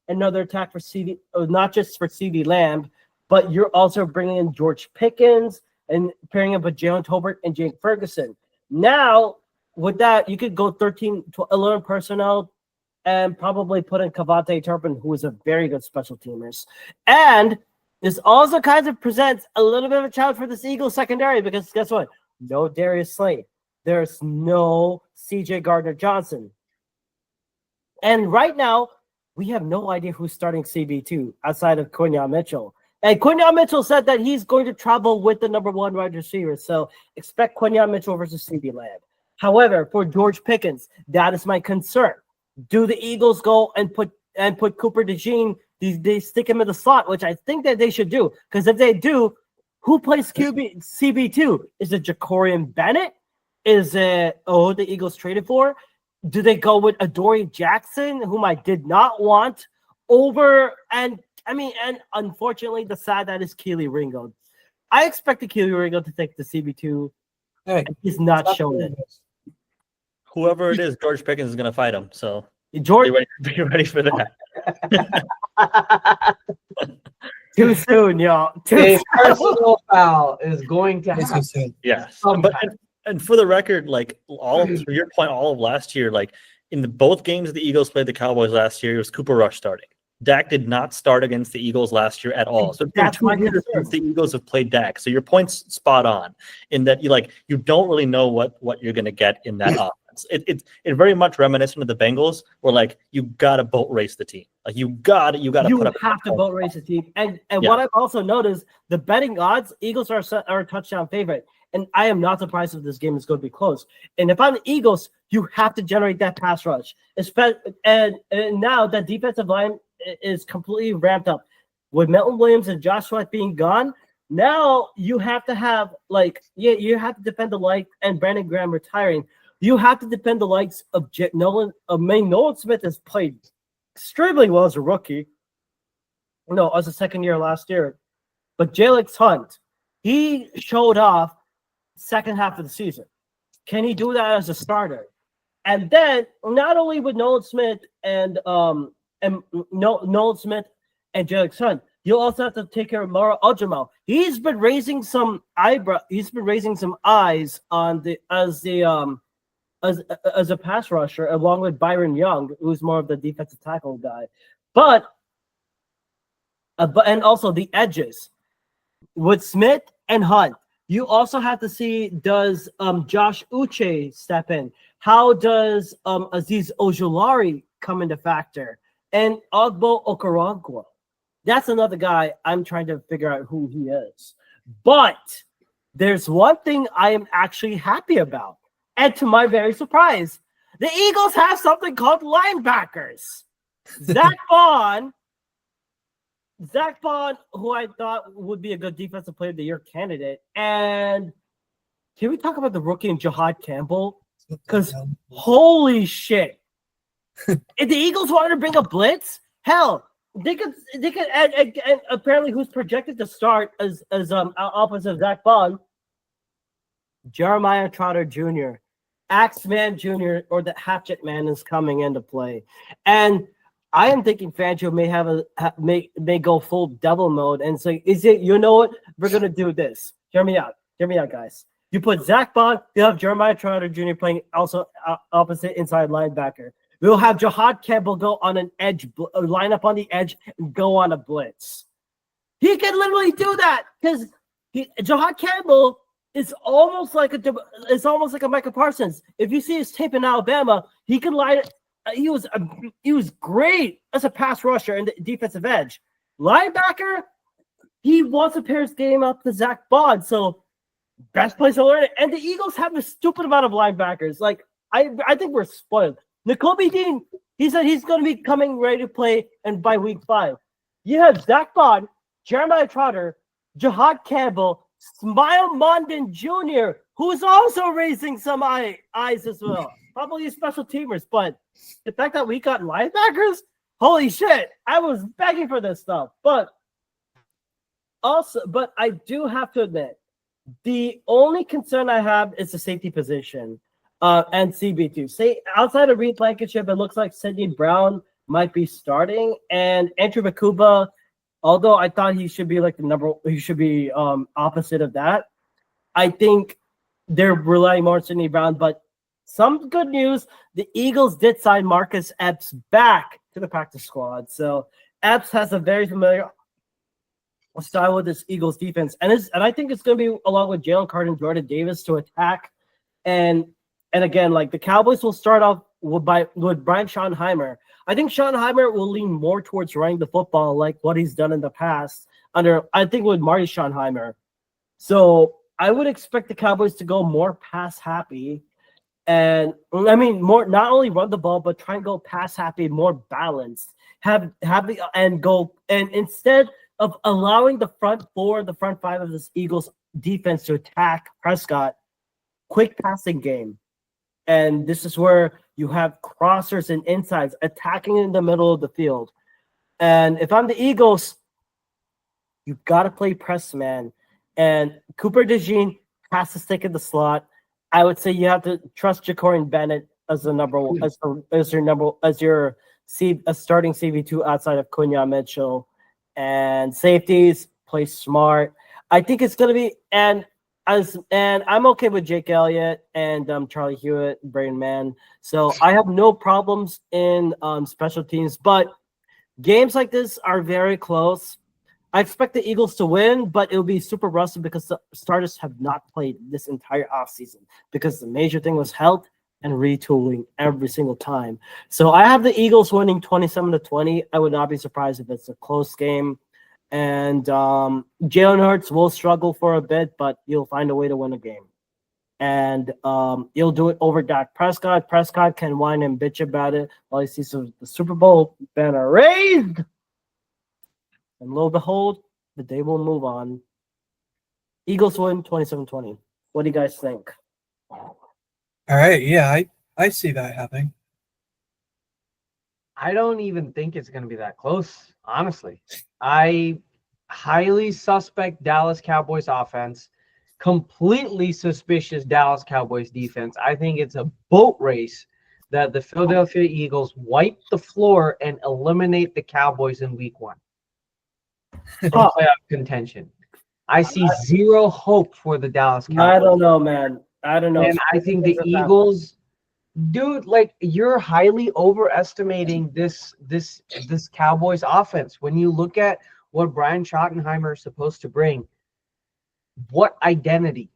another attack for CD, not just for CD Lamb, but you're also bringing in George Pickens and pairing up with Jalen Tolbert and Jake Ferguson. Now, with that, you could go 13 to 11 personnel and probably put in Cavante Turpin, who is a very good special teamers. And this also kind of presents a little bit of a challenge for this Eagles secondary because guess what? No Darius Slade. There's no CJ Gardner-Johnson. And right now, we have no idea who's starting CB2 outside of Quinyon Mitchell. And Quinyon Mitchell said that he's going to travel with the number 1 wide receiver. So expect Quinyon Mitchell versus CB Lamb. However, for George Pickens, that is my concern. Do the Eagles go and put Cooper DeJean? They stick him in the slot, which I think that they should do. Because if they do, who plays CB2? Is it Jacorian Bennett? Is it the Eagles traded for? Do they go with Adoree Jackson, whom I did not want over? And unfortunately, the side that is Keely Ringo. I expected Keely Ringo to take the CB2. Hey, he's not shown it. Whoever it is, George Pickens is going to fight him. So George, be ready for that. Too soon, y'all. A personal foul is going to it's happen. too soon. Yes. Sometime. And for the record, like to your point, all of last year, like in both games the Eagles played the Cowboys last year, it was Cooper Rush starting. Dak did not start against the Eagles last year at all. So it's been 2 years since the Eagles have played Dak. So your point's spot on in that you don't really know what you're going to get in that offense. It's very much reminiscent of the Bengals, where like you got to boat race the team. Like you got to put up. You have to boat race the team. And Yeah. what I've also noticed, the betting odds, Eagles are a touchdown favorite. And I am not surprised if this game is going to be close. And if I'm the Eagles, you have to generate that pass rush. And now that defensive line is completely ramped up. With Milton Williams and Josh Sweat being gone, now you have to have you have to defend the light and Brandon Graham retiring. You have to defend the likes of Nolan. Nolan Smith has played extremely well as a rookie. No, as a second year last year. But Jalen Hunt, he showed off second half of the season. Can he do that as a starter? And then not only with Nolan Smith and Nolan Smith and Jalen Hunt, you also have to take care of Mara Aljamal. He's been raising some eyes on as a pass rusher, along with Byron Young, who's more of the defensive tackle guy. But and also the edges with Smith and Hunt. You also have to see, does Josh Uche step in? How does Azeez Ojulari come into factor? And Ogbo Okoronkwo. That's another guy I'm trying to figure out who he is. But there's one thing I am actually happy about. And to my very surprise, the Eagles have something called linebackers. Zach Bond, who I thought would be a good defensive player of the year candidate. And can we talk about the rookie and Jihad Campbell? Because holy shit. If the Eagles wanted to bring a blitz, hell, they could and apparently who's projected to start as opposite of Zach Bond, Jeremiah Trotter Jr., Axeman Jr., or the Hatchet Man is coming into play. And I am thinking Fangio may go full devil mode and say, you know what? We're going to do this. Hear me out, guys. You put Zach Bond, you have Jeremiah Trotter Jr. playing also opposite inside linebacker. We'll have Jihad Campbell go on an edge, line up on the edge, and go on a blitz. He can literally do that because Jihad Campbell is almost like a Micah Parsons. If you see his tape in Alabama, he can line it. He was great as a pass rusher and defensive edge. Linebacker, he wants to pair his game up to Zach Bond. So best place to learn it. And the Eagles have a stupid amount of linebackers. Like, I think we're spoiled. N'Kobe Dean, he said he's going to be coming ready to play and by week 5. You have Zach Bond, Jeremiah Trotter, Jahad Campbell, Smile Mondin Jr., who's also raising some eyes as well. Probably special teamers, but the fact that we got linebackers, holy shit, I was begging for this stuff. But I do have to admit, the only concern I have is the safety position and CB2. Say outside of Reed Blankenship, it looks like Sidney Brown might be starting, and Andrew Bakuba, although I thought he should be like he should be opposite of that. I think they're relying more on Sidney Brown, but some good news, the Eagles did sign Marcus Epps back to the practice squad. So Epps has a very familiar style with this Eagles defense. And I think it's going to be along with Jalen Carter and Jordan Davis to attack. And again, like the Cowboys will start off with Brian Schottenheimer. I think Schottenheimer will lean more towards running the football like what he's done in the past with Marty Schottenheimer. So I would expect the Cowboys to go more pass happy. And I mean, more not only run the ball, but try and go pass happy, more balanced. Instead of allowing the front 5 of this Eagles defense to attack Prescott, quick passing game. And this is where you have crossers and insides attacking in the middle of the field. And if I'm the Eagles, you've got to play press man. And Cooper DeJean has to stick in the slot. I would say you have to trust Jacorian Bennett as the number one, as your starting CV2 outside of Kunya Mitchell. And safeties, play smart. I think it's gonna be and I'm okay with Jake Elliott and Charlie Hewitt, Brain Man. So I have no problems in special teams, but games like this are very close. I expect the Eagles to win, but it'll be super rusty because the starters have not played this entire offseason because the major thing was health and retooling every single time. So I have the Eagles winning 27-20. I would not be surprised if it's a close game. And Jalen Hurts will struggle for a bit, but he'll find a way to win a game. And he'll do it over Dak Prescott. Prescott can whine and bitch about it while he sees the Super Bowl banner raised. And lo and behold, the day will move on. Eagles win 27-20. What do you guys think? All right, yeah, I see that happening. I don't even think it's going to be that close, honestly. I highly suspect Dallas Cowboys offense, completely suspicious Dallas Cowboys defense. I think it's a boat race that the Philadelphia Eagles wipe the floor and eliminate the Cowboys in week 1. Playoff contention. I see zero hope for the Dallas Cowboys. I don't know, man. I don't know. And I think the Eagles, dude, like you're highly overestimating this Cowboys offense. When you look at what Brian Schottenheimer is supposed to bring, what identity?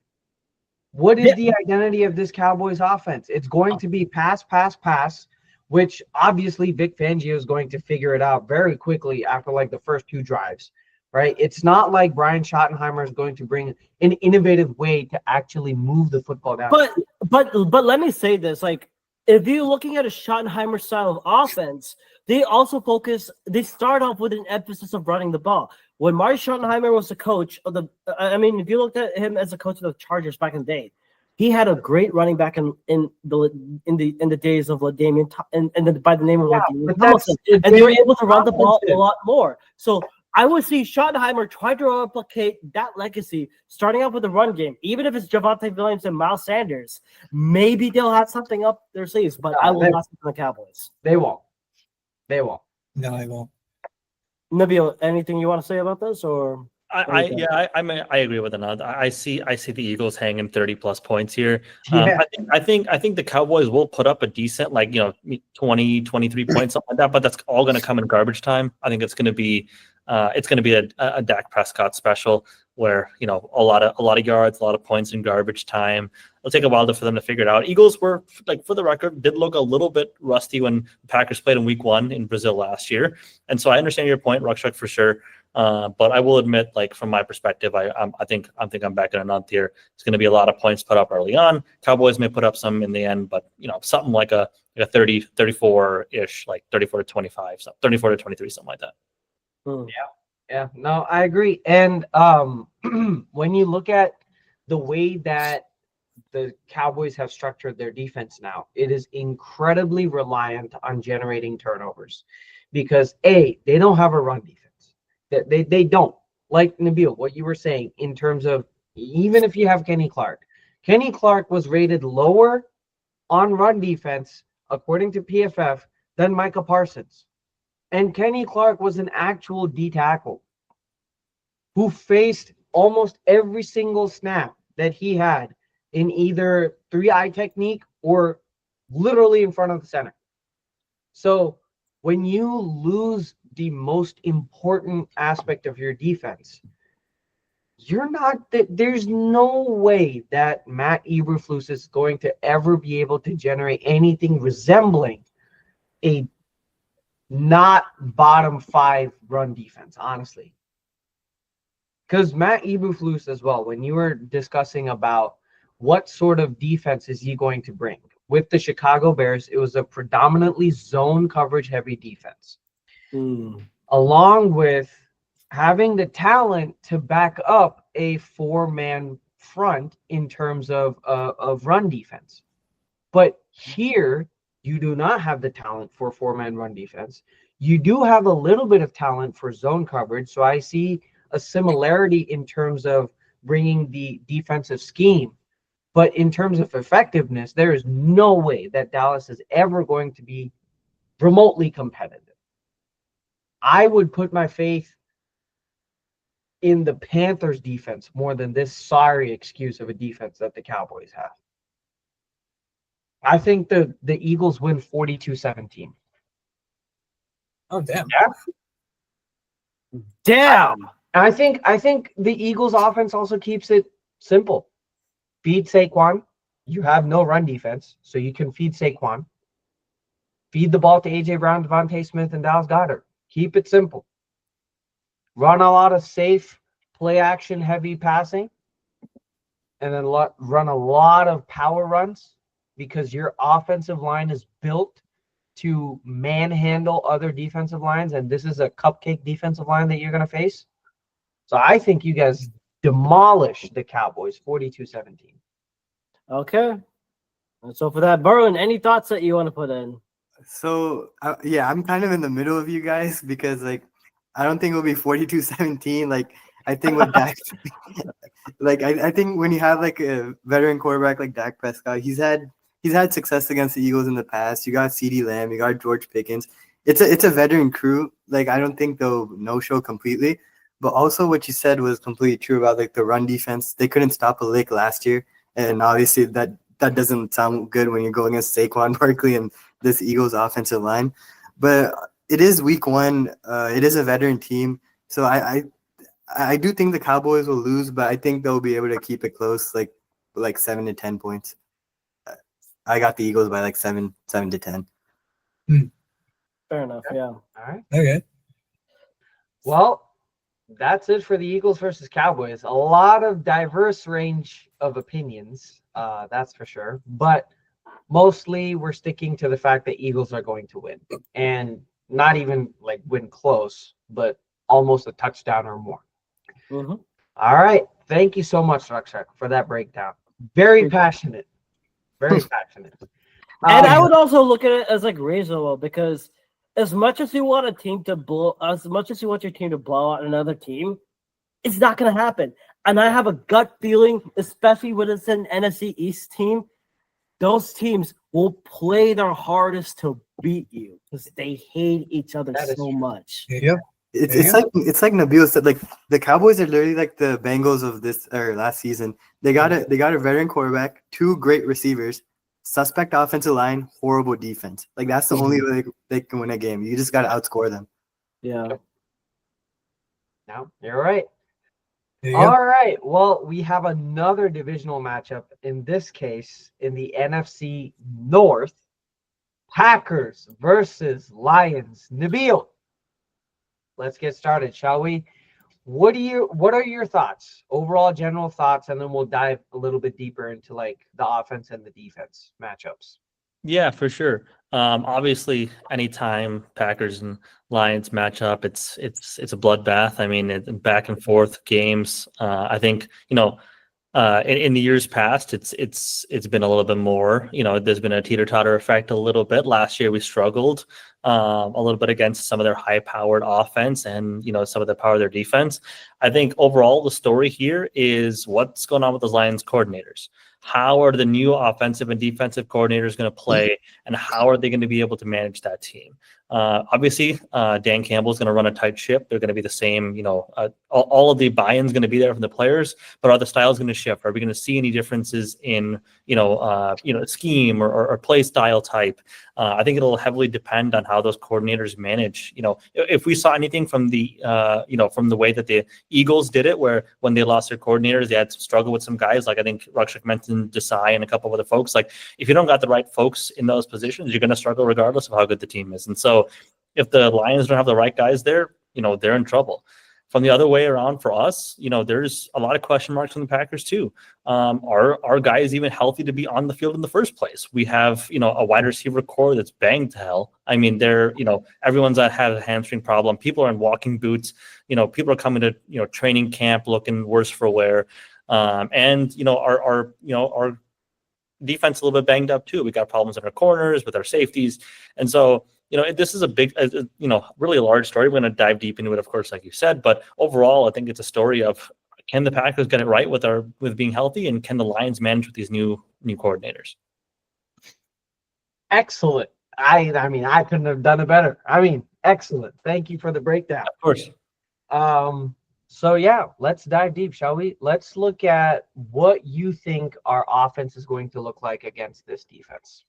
What is the identity of this Cowboys offense? It's going to be pass, pass, pass, which obviously Vic Fangio is going to figure it out very quickly after like the first 2 drives, right? It's not like Brian Schottenheimer is going to bring an innovative way to actually move the football down. But let me say this, like if you're looking at a Schottenheimer style of offense, they start off with an emphasis of running the ball. When Marty Schottenheimer was the coach of if you looked at him as a coach of the Chargers back in the day, he had a great running back in the days of LaDainian by the name of LaDainian Tomlinson, and they were able to run the ball a lot more. So I would see Schottenheimer try to replicate that legacy, starting off with a run game, even if it's Javonte Williams and Miles Sanders. Maybe they'll have something up their sleeves, but I will not see the Cowboys. They won't. They won't. No, I won't. Nabil, anything you want to say about this, or? I agree with Anand. I see the Eagles hanging 30+ points here. Yeah. I think the Cowboys will put up a decent 20, 23 points, something like that, but that's all going to come in garbage time. I think it's going to be a Dak Prescott special where a lot of yards, a lot of points in garbage time. It'll take a while for them to figure it out. Eagles were, for the record, did look a little bit rusty when the Packers played in week 1 in Brazil last year, and so I understand your point, Ruckchuck, for sure. But I will admit, like from my perspective, I think I'm back in a nut here. It's going to be a lot of points put up early on. Cowboys may put up some in the end, but something like a 30, 34-ish, like 34 to 25, 34 to 23, something like that. Yeah, no, I agree. And when you look at the way that the Cowboys have structured their defense now, it is incredibly reliant on generating turnovers because they don't have a run defense. They don't. Like Nabil, what you were saying in terms of even if you have Kenny Clark was rated lower on run defense according to PFF than Micah Parsons. And Kenny Clark was an actual D tackle who faced almost every single snap that he had in either 3-eye technique or literally in front of the center. So when you lose the most important aspect of your defense, there's no way that Matt Eberflus is going to ever be able to generate anything resembling a not bottom 5 run defense, honestly. Because Matt Eberflus as well, when you were discussing about what sort of defense is he going to bring, with the Chicago Bears, it was a predominantly zone coverage heavy defense. Along with having the talent to back up a 4-man front in terms of run defense. But here, you do not have the talent for 4-man run defense. You do have a little bit of talent for zone coverage. So I see a similarity in terms of bringing the defensive scheme. But in terms of effectiveness, there is no way that Dallas is ever going to be remotely competitive. I would put my faith in the Panthers defense more than this sorry excuse of a defense that the Cowboys have. I think the Eagles win 42-17. Oh, damn. Damn. I think the Eagles offense also keeps it simple. Feed Saquon. You have no run defense, so you can feed Saquon. Feed the ball to A.J. Brown, Devontae Smith, and Dallas Goedert. Keep it simple. Run a lot of safe, play-action, heavy passing, and then run a lot of power runs because your offensive line is built to manhandle other defensive lines, and this is a cupcake defensive line that you're going to face. So I think you guys demolish the Cowboys 42-17. Okay. And so for that, Berlin, any thoughts that you want to put in? So, yeah, I'm kind of in the middle of you guys because, like, I don't think it'll be 42-17. Like, I think with Dak, I think when you have, like, a veteran quarterback like Dak Prescott, he's had success against the Eagles in the past. You got CeeDee Lamb, you got George Pickens. It's a veteran crew. Like, I don't think they'll no-show completely. But also what you said was completely true about, like, the run defense. They couldn't stop a lick last year. And obviously that doesn't sound good when you're going against Saquon Barkley and this Eagles offensive line. But it is week 1. It is a veteran team. So I do think the Cowboys will lose, but I think they'll be able to keep it close, like 7 to 10 points. I got the Eagles by like 7 to 10. Fair enough, yeah. All right. Okay. Well, that's it for the Eagles versus Cowboys. A lot of diverse range of opinions, that's for sure. But mostly we're sticking to the fact that Eagles are going to win. And not even like win close, but almost a touchdown or more. Mm-hmm. All right. Thank you so much, Rucksack, for that breakdown. Very passionate. Very passionate. And I would also look at it as like reasonable because as much as you want your team to blow out another team, it's not going to happen. And I have a gut feeling, especially when it's an NFC East team, those teams will play their hardest to beat you because they hate each other so much. Yeah. It's like Nabil said, like the Cowboys are literally like the Bengals of this or last season. They got a veteran quarterback, 2 great receivers, suspect offensive line, horrible defense. Like that's the only way they can win a game. You just got to outscore them. Yeah. No, you're right. Yeah. All right. Well, we have another divisional matchup. In this case, in the NFC North, Packers versus Lions. Nabil, let's get started, shall we? what are your thoughts, overall general thoughts, and then we'll dive a little bit deeper into like the offense and the defense matchups. Yeah, for sure. Obviously, anytime Packers and Lions match up, it's a bloodbath. I mean, back and forth games. I think in the years past, it's been a little bit more. There's been a teeter-totter effect a little bit. Last year we struggled a little bit against some of their high-powered offense and some of the power of their defense. I think overall the story here is what's going on with those Lions coordinators. How are the new offensive and defensive coordinators going to play, and how are they going to be able to manage that team? Obviously, Dan Campbell's going to run a tight ship. They're going to be the same. All of the buy-in's going to be there from the players, but are the styles going to shift? Are we going to see any differences in scheme or play style type? I think it'll heavily depend on how those coordinators manage. If we saw anything from the from the way that the Eagles did it, where when they lost their coordinators, they had to struggle with some guys. Like I think Rukshik mentioned Desai and a couple of other folks. Like if you don't got the right folks in those positions, you're going to struggle regardless of how good the team is. And so if the Lions don't have the right guys there, they're in trouble. From the other way around for us, there's a lot of question marks from the Packers too. Are our guys even healthy to be on the field in the first place? We have, a wide receiver core that's banged to hell. I mean, everyone's had a hamstring problem. People are in walking boots. People are coming to, training camp looking worse for wear. And our defense a little bit banged up too. We got problems in our corners with our safeties. And so, this is a big, really a large story. We're going to dive deep into it, of course, like you said. But overall, I think it's a story of can the Packers get it right with being healthy, and can the Lions manage with these new coordinators? Excellent. I mean, I couldn't have done it better. I mean, excellent. Thank you for the breakdown. Of course. So yeah, let's dive deep, shall we? Let's look at what you think our offense is going to look like against this defense,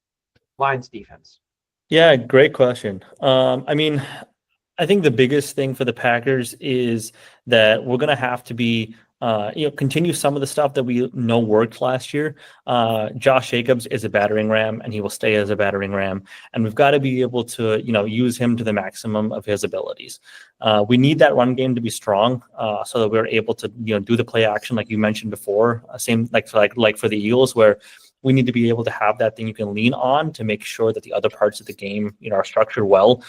Lions defense. Yeah, great question. I mean, I think the biggest thing for the Packers is that we're going to have to be, continue some of the stuff that we know worked last year. Josh Jacobs is a battering ram, and he will stay as a battering ram. And we've got to be able to, use him to the maximum of his abilities. We need that run game to be strong, so that we're able to, do the play action like you mentioned before. Same like for the Eagles, where we need to be able to have that thing you can lean on to make sure that the other parts of the game, are structured well.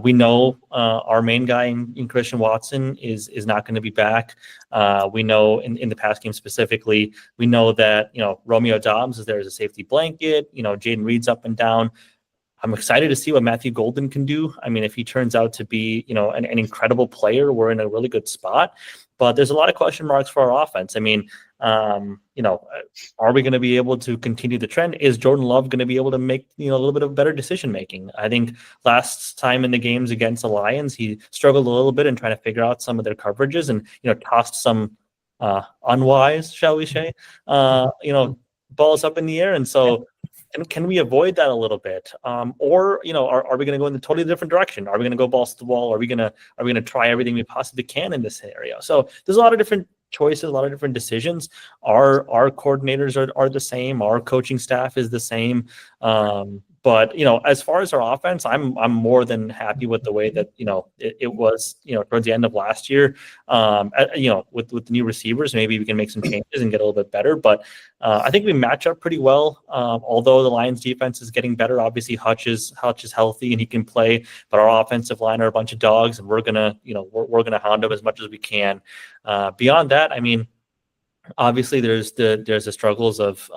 We know our main guy in Christian Watson is not going to be back. We know in the past game specifically, we know that, Romeo Doubs is there as a safety blanket. Jaden Reed's up and down. I'm excited to see what Matthew Golden can do. I mean, if he turns out to be, an incredible player, we're in a really good spot. But there's a lot of question marks for our offense. I mean, are we going to be able to continue the trend? Is Jordan Love going to be able to make, a little bit of better decision making? I think last time in the games against the Lions, he struggled a little bit in trying to figure out some of their coverages and, tossed some unwise, shall we say, balls up in the air. And so can we avoid that a little bit? Or, are we going to go in a totally different direction? Are we going to go balls to the wall? Are we going to try everything we possibly can in this scenario? So there's a lot of different choices, a lot of different decisions. Our coordinators are the same. Our coaching staff is the same. But as far as our offense, I'm more than happy with the way that it was towards the end of last year. With the new receivers, maybe we can make some changes and get a little bit better. But I think we match up pretty well. Although the Lions defense is getting better, obviously Hutch is healthy and he can play. But our offensive line are a bunch of dogs, and we're gonna hound them as much as we can. Beyond that, I mean, obviously there's the struggles of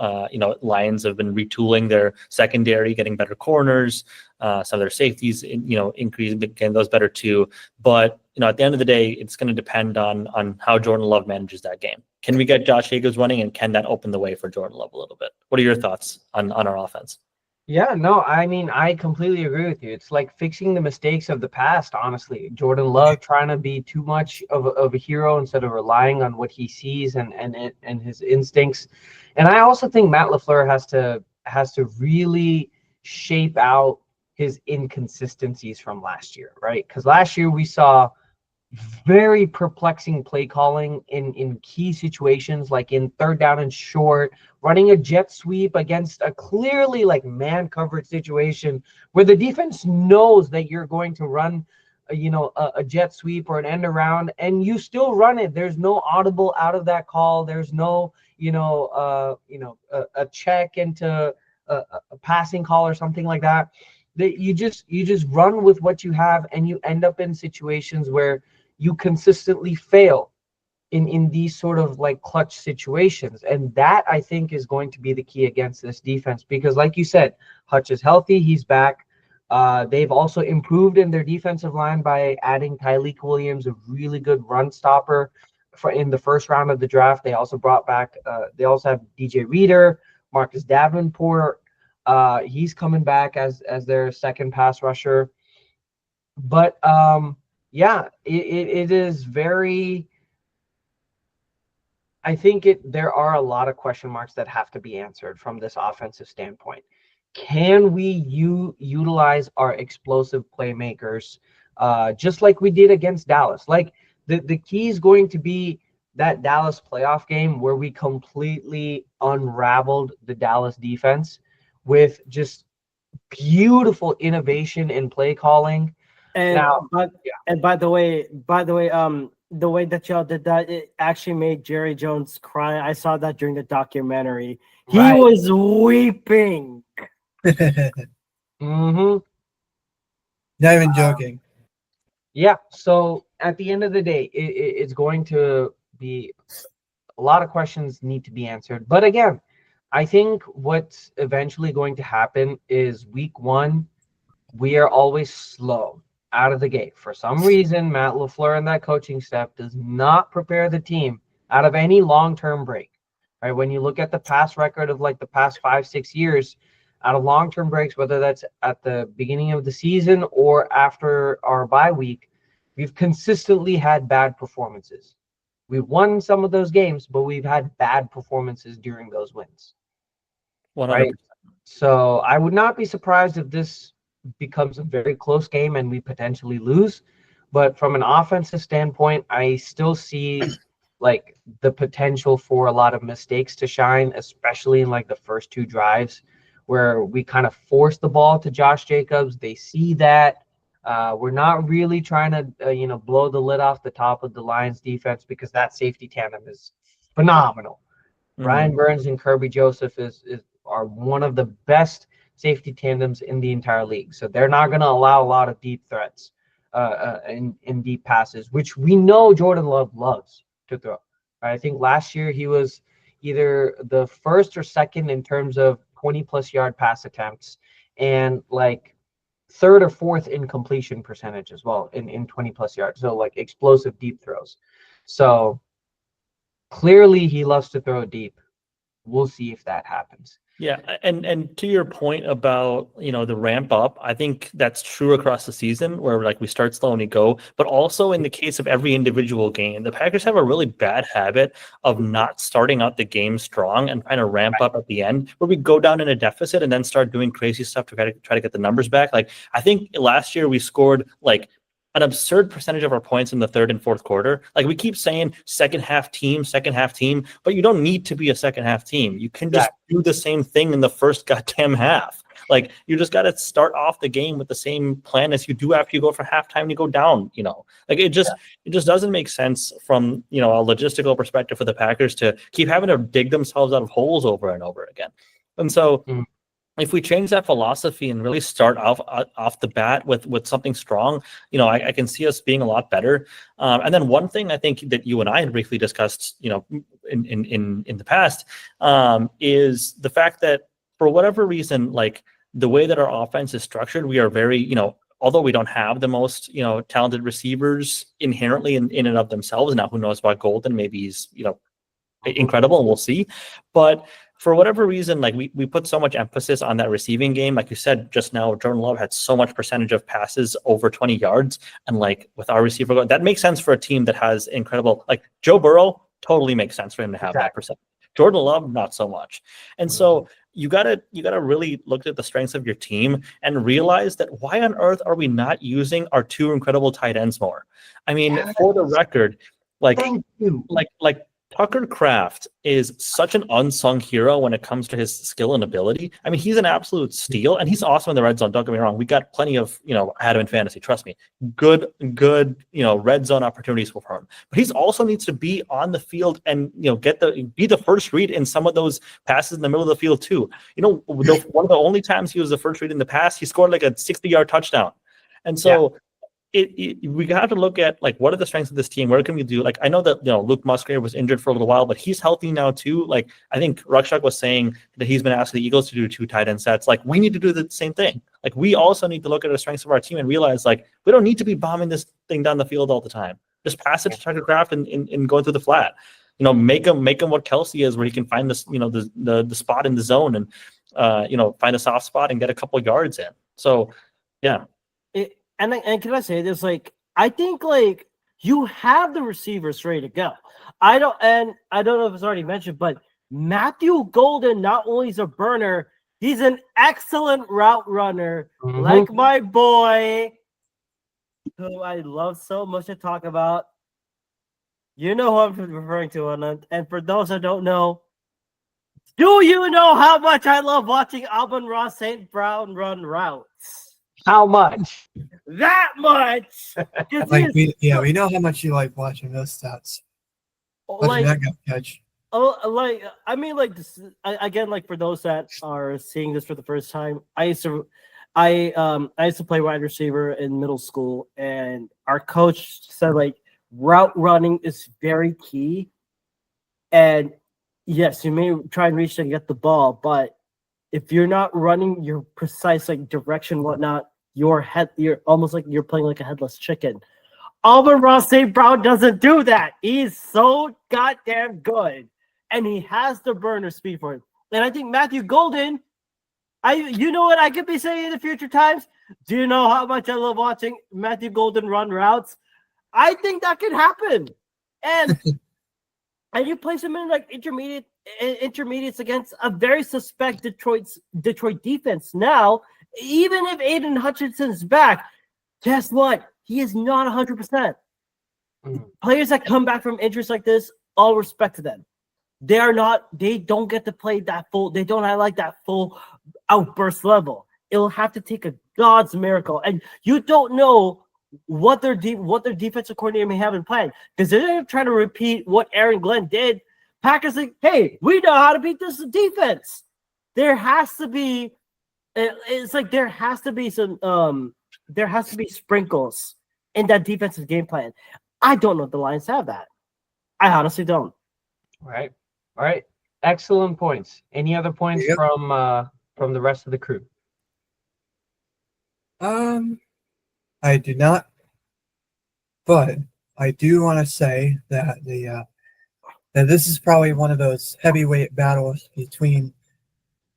Lions have been retooling their secondary, getting better corners, some of their safeties increasing, getting those better too. But at the end of the day, it's going to depend on how Jordan Love manages that game. Can we get Josh Jacobs running, and can that open the way for Jordan Love a little bit? What are your thoughts on our offense? Yeah, no, I mean, I completely agree with you. It's like fixing the mistakes of the past, honestly. Jordan Love trying to be too much of a hero instead of relying on what he sees and his instincts. And I also think Matt LaFleur has to really shape out his inconsistencies from last year, right? Because last year we saw very perplexing play calling in key situations, like in third down and short, running a jet sweep against a clearly like man coverage situation where the defense knows that you're going to run a jet sweep or an end around, and you still run it. There's no audible out of that call. There's no, a check into a passing call or something like that. That you just run with what you have, and you end up in situations where you consistently fail in these sort of like clutch situations. And that, I think, is going to be the key against this defense, because like you said, Hutch is healthy, he's back. They've also improved in their defensive line by adding Tyleik Williams, a really good run stopper in the first round of the draft. They also brought back they also have DJ Reader, Marcus Davenport. He's coming back as their second pass rusher. But yeah, it is very, I think there are a lot of question marks that have to be answered from this offensive standpoint. Can we utilize our explosive playmakers just like we did against Dallas? Like the key is going to be that Dallas playoff game where we completely unraveled the Dallas defense with just beautiful innovation in play calling. And Now, by the way, the way that y'all did that, it actually made Jerry Jones cry. I saw that during the documentary. He Right. was weeping. Mm-hmm. Not even joking. Yeah. So at the end of the day, it's going to be a lot of questions need to be answered. But again, I think what's eventually going to happen is week one, we are always slow out of the gate. For some reason, Matt LaFleur and that coaching staff does not prepare the team out of any long-term break. Right? When you look at the past record of like the past 5-6 years, out of long-term breaks, whether that's at the beginning of the season or after our bye week, we've consistently had bad performances. We've won some of those games, but we've had bad performances during those wins. 100%. Right? So I would not be surprised if this becomes a very close game and we potentially lose. But from an offensive standpoint, I still see like the potential for a lot of mistakes to shine, especially in like the first two drives where we kind of force the ball to Josh Jacobs. They see that. We're not really trying to, blow the lid off the top of the Lions defense, because that safety tandem is phenomenal. Ryan Burns and Kirby Joseph are one of the best safety tandems in the entire league. So they're not going to allow a lot of deep threats in deep passes, which we know Jordan Love loves to throw. I think last year he was either the first or second in terms of 20-plus yard pass attempts, and like third or fourth in completion percentage as well in 20-plus yards. So like explosive deep throws. So clearly he loves to throw deep. We'll see if that happens. Yeah, and to your point about, the ramp up, I think that's true across the season, where like we start slow and we go, but also in the case of every individual game, the Packers have a really bad habit of not starting out the game strong and trying to ramp up at the end, where we go down in a deficit and then start doing crazy stuff to try to get the numbers back. Like I think last year we scored like an absurd percentage of our points in the third and fourth quarter. Like we keep saying second half team, but you don't need to be a second half team. You can just do the same thing in the first goddamn half. Like you just got to start off the game with the same plan as you do after you go for halftime and you go down, like it just doesn't make sense from, a logistical perspective for the Packers to keep having to dig themselves out of holes over and over again. And so if we change that philosophy and really start off the bat with something strong, I can see us being a lot better. And then one thing I think that you and I had briefly discussed, in the past, is the fact that for whatever reason, like the way that our offense is structured, we are very, although we don't have the most, talented receivers inherently in and of themselves. Now, who knows about Golden? Maybe he's, incredible, and we'll see. But for whatever reason, like we put so much emphasis on that receiving game. Like you said just now, Jordan Love had so much percentage of passes over 20 yards. And like with our receiver, that makes sense for a team that has incredible, like Joe Burrow, totally makes sense for him to have that percent. Jordan Love, not so much. And so you gotta really look at the strengths of your team and realize that why on earth are we not using our two incredible tight ends more? I mean, for the record, like Tucker Kraft is such an unsung hero when it comes to his skill and ability. I mean, he's an absolute steal, and he's awesome in the red zone. Don't get me wrong. We got plenty of, I had him in fantasy. Trust me. Good, red zone opportunities for him. But he also needs to be on the field and, be the first read in some of those passes in the middle of the field too. One of the only times he was the first read in the pass, he scored like a 60-yard touchdown. And so we have to look at like what are the strengths of this team? What can we do? Like I know that Luke Musgrave was injured for a little while, but he's healthy now too. Like I think Rakshak was saying that he's been asking the Eagles to do 2 tight end sets. Like we need to do the same thing. Like we also need to look at the strengths of our team and realize like we don't need to be bombing this thing down the field all the time. Just pass it to Tucker Kraft and going through the flat. Make him what Kelsey is, where he can find this the spot in the zone and find a soft spot and get a couple yards in. So yeah. And can I say this? Like, I think like you have the receivers ready to go. I don't know if it's already mentioned, but Matthew Golden not only is a burner, he's an excellent route runner, like my boy, who I love so much to talk about. You know who I'm referring to, and for those that don't know, do you know how much I love watching Amon-Ra St. Brown run routes? How much? That much. We know how much you like watching those stats. Watching that guy catch. This again. Like for those that are seeing this for the first time, I used to play wide receiver in middle school, and our coach said like route running is very key. And yes, you may try and reach and get the ball, but if you're not running your precise like direction, whatnot, you're almost like you're playing like a headless chicken. Amon-Ra St. Brown doesn't do that. He's so goddamn good, and he has the burner speed for it. And I think Matthew Golden, you know what I could be saying in the future times? Do you know how much I love watching Matthew Golden run routes? I think that could happen, and and you place him in like intermediates against a very suspect Detroit defense. Now, even if Aiden Hutchinson's back, guess what? He is not 100%. Players that come back from injuries like this, all respect to them. They don't get to play that full, they don't have like that full outburst level. It'll have to take a God's miracle. And you don't know what their defensive coordinator may have in plan. Because they're trying to repeat what Aaron Glenn did. Packers like, hey, we know how to beat this defense. There has to be sprinkles in that defensive game plan. I don't know if the Lions have that. I honestly don't. All right. Excellent points. Any other points from the rest of the crew? I do not, but I do want to say that that this is probably one of those heavyweight battles between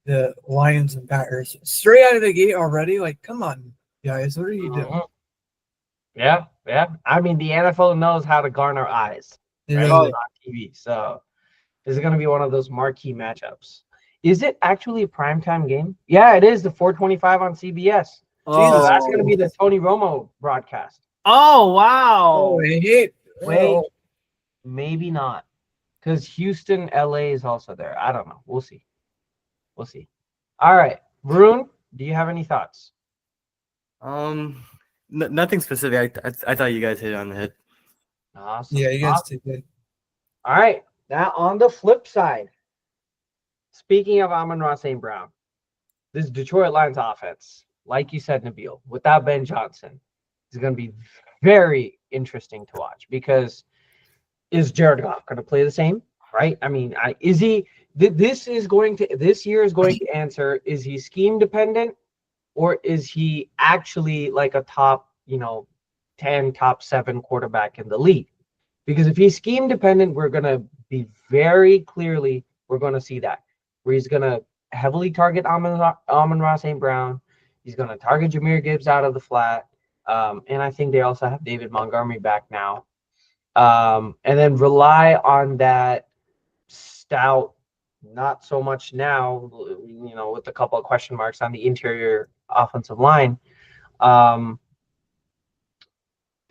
the Lions and Packers. Straight out of the gate already, like, come on, guys, what are you doing? Yeah. I mean, the NFL knows how to garner eyes on TV, so this is going to be one of those marquee matchups. Is it actually a primetime game? Yeah, it is. The 4:25 on CBS. Jesus, that's going to be the Tony Romo broadcast. Oh, wow. Wait, maybe not. Because Houston, LA is also there. I don't know. We'll see. All right. Varun, do you have any thoughts? Nothing specific. I thought you guys hit it on the head. Awesome. Yeah, you guys did good. All right. Now, on the flip side, speaking of Amon-Ra St. Brown, this Detroit Lions offense, like you said, Nabil, without Ben Johnson, is going to be very interesting to watch because is Jared Goff going to play the same? Right? I mean, is he? This year is going to answer: is he scheme dependent, or is he actually like a top, 10, top 7 quarterback in the league? Because if he's scheme dependent, we're going to be we're going to see that where he's going to heavily target Amon-Ra St. Brown. He's going to target Jahmyr Gibbs out of the flat. And I think they also have David Montgomery back now. And then rely on that stout, not so much now, with a couple of question marks on the interior offensive line. And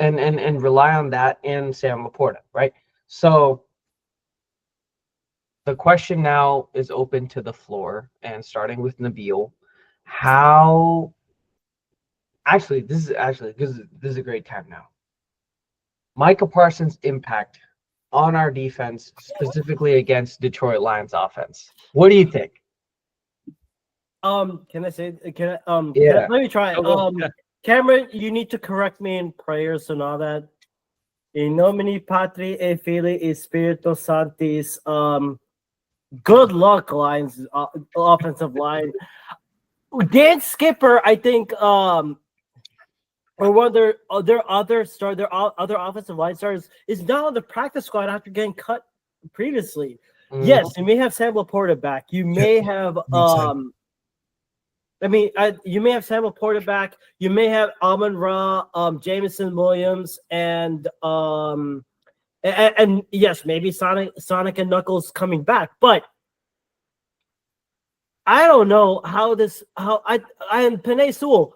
rely on that and Sam Laporta, right? So the question now is open to the floor, and starting with Nabil, how actually this is a great time now. Micah Parsons' impact on our defense, specifically against Detroit Lions offense. What do you think? Can I say? Can I? Yeah. Let me try. Yeah. Cameron, you need to correct me in prayers and all that. In nomine Patri et Filii et Spiritus Sanctis. Good luck, Lions offensive line. Dan Skipper, I think, or one of their other offensive line stars is now on the practice squad after getting cut previously. Mhm. Yes, you may have Sam Laporta back. You may have you may have Sam Laporta back. You may have Amon Ra, Jameson Williams, and yes, maybe Sonic and Knuckles coming back. But I don't know how I am Penei Sewell.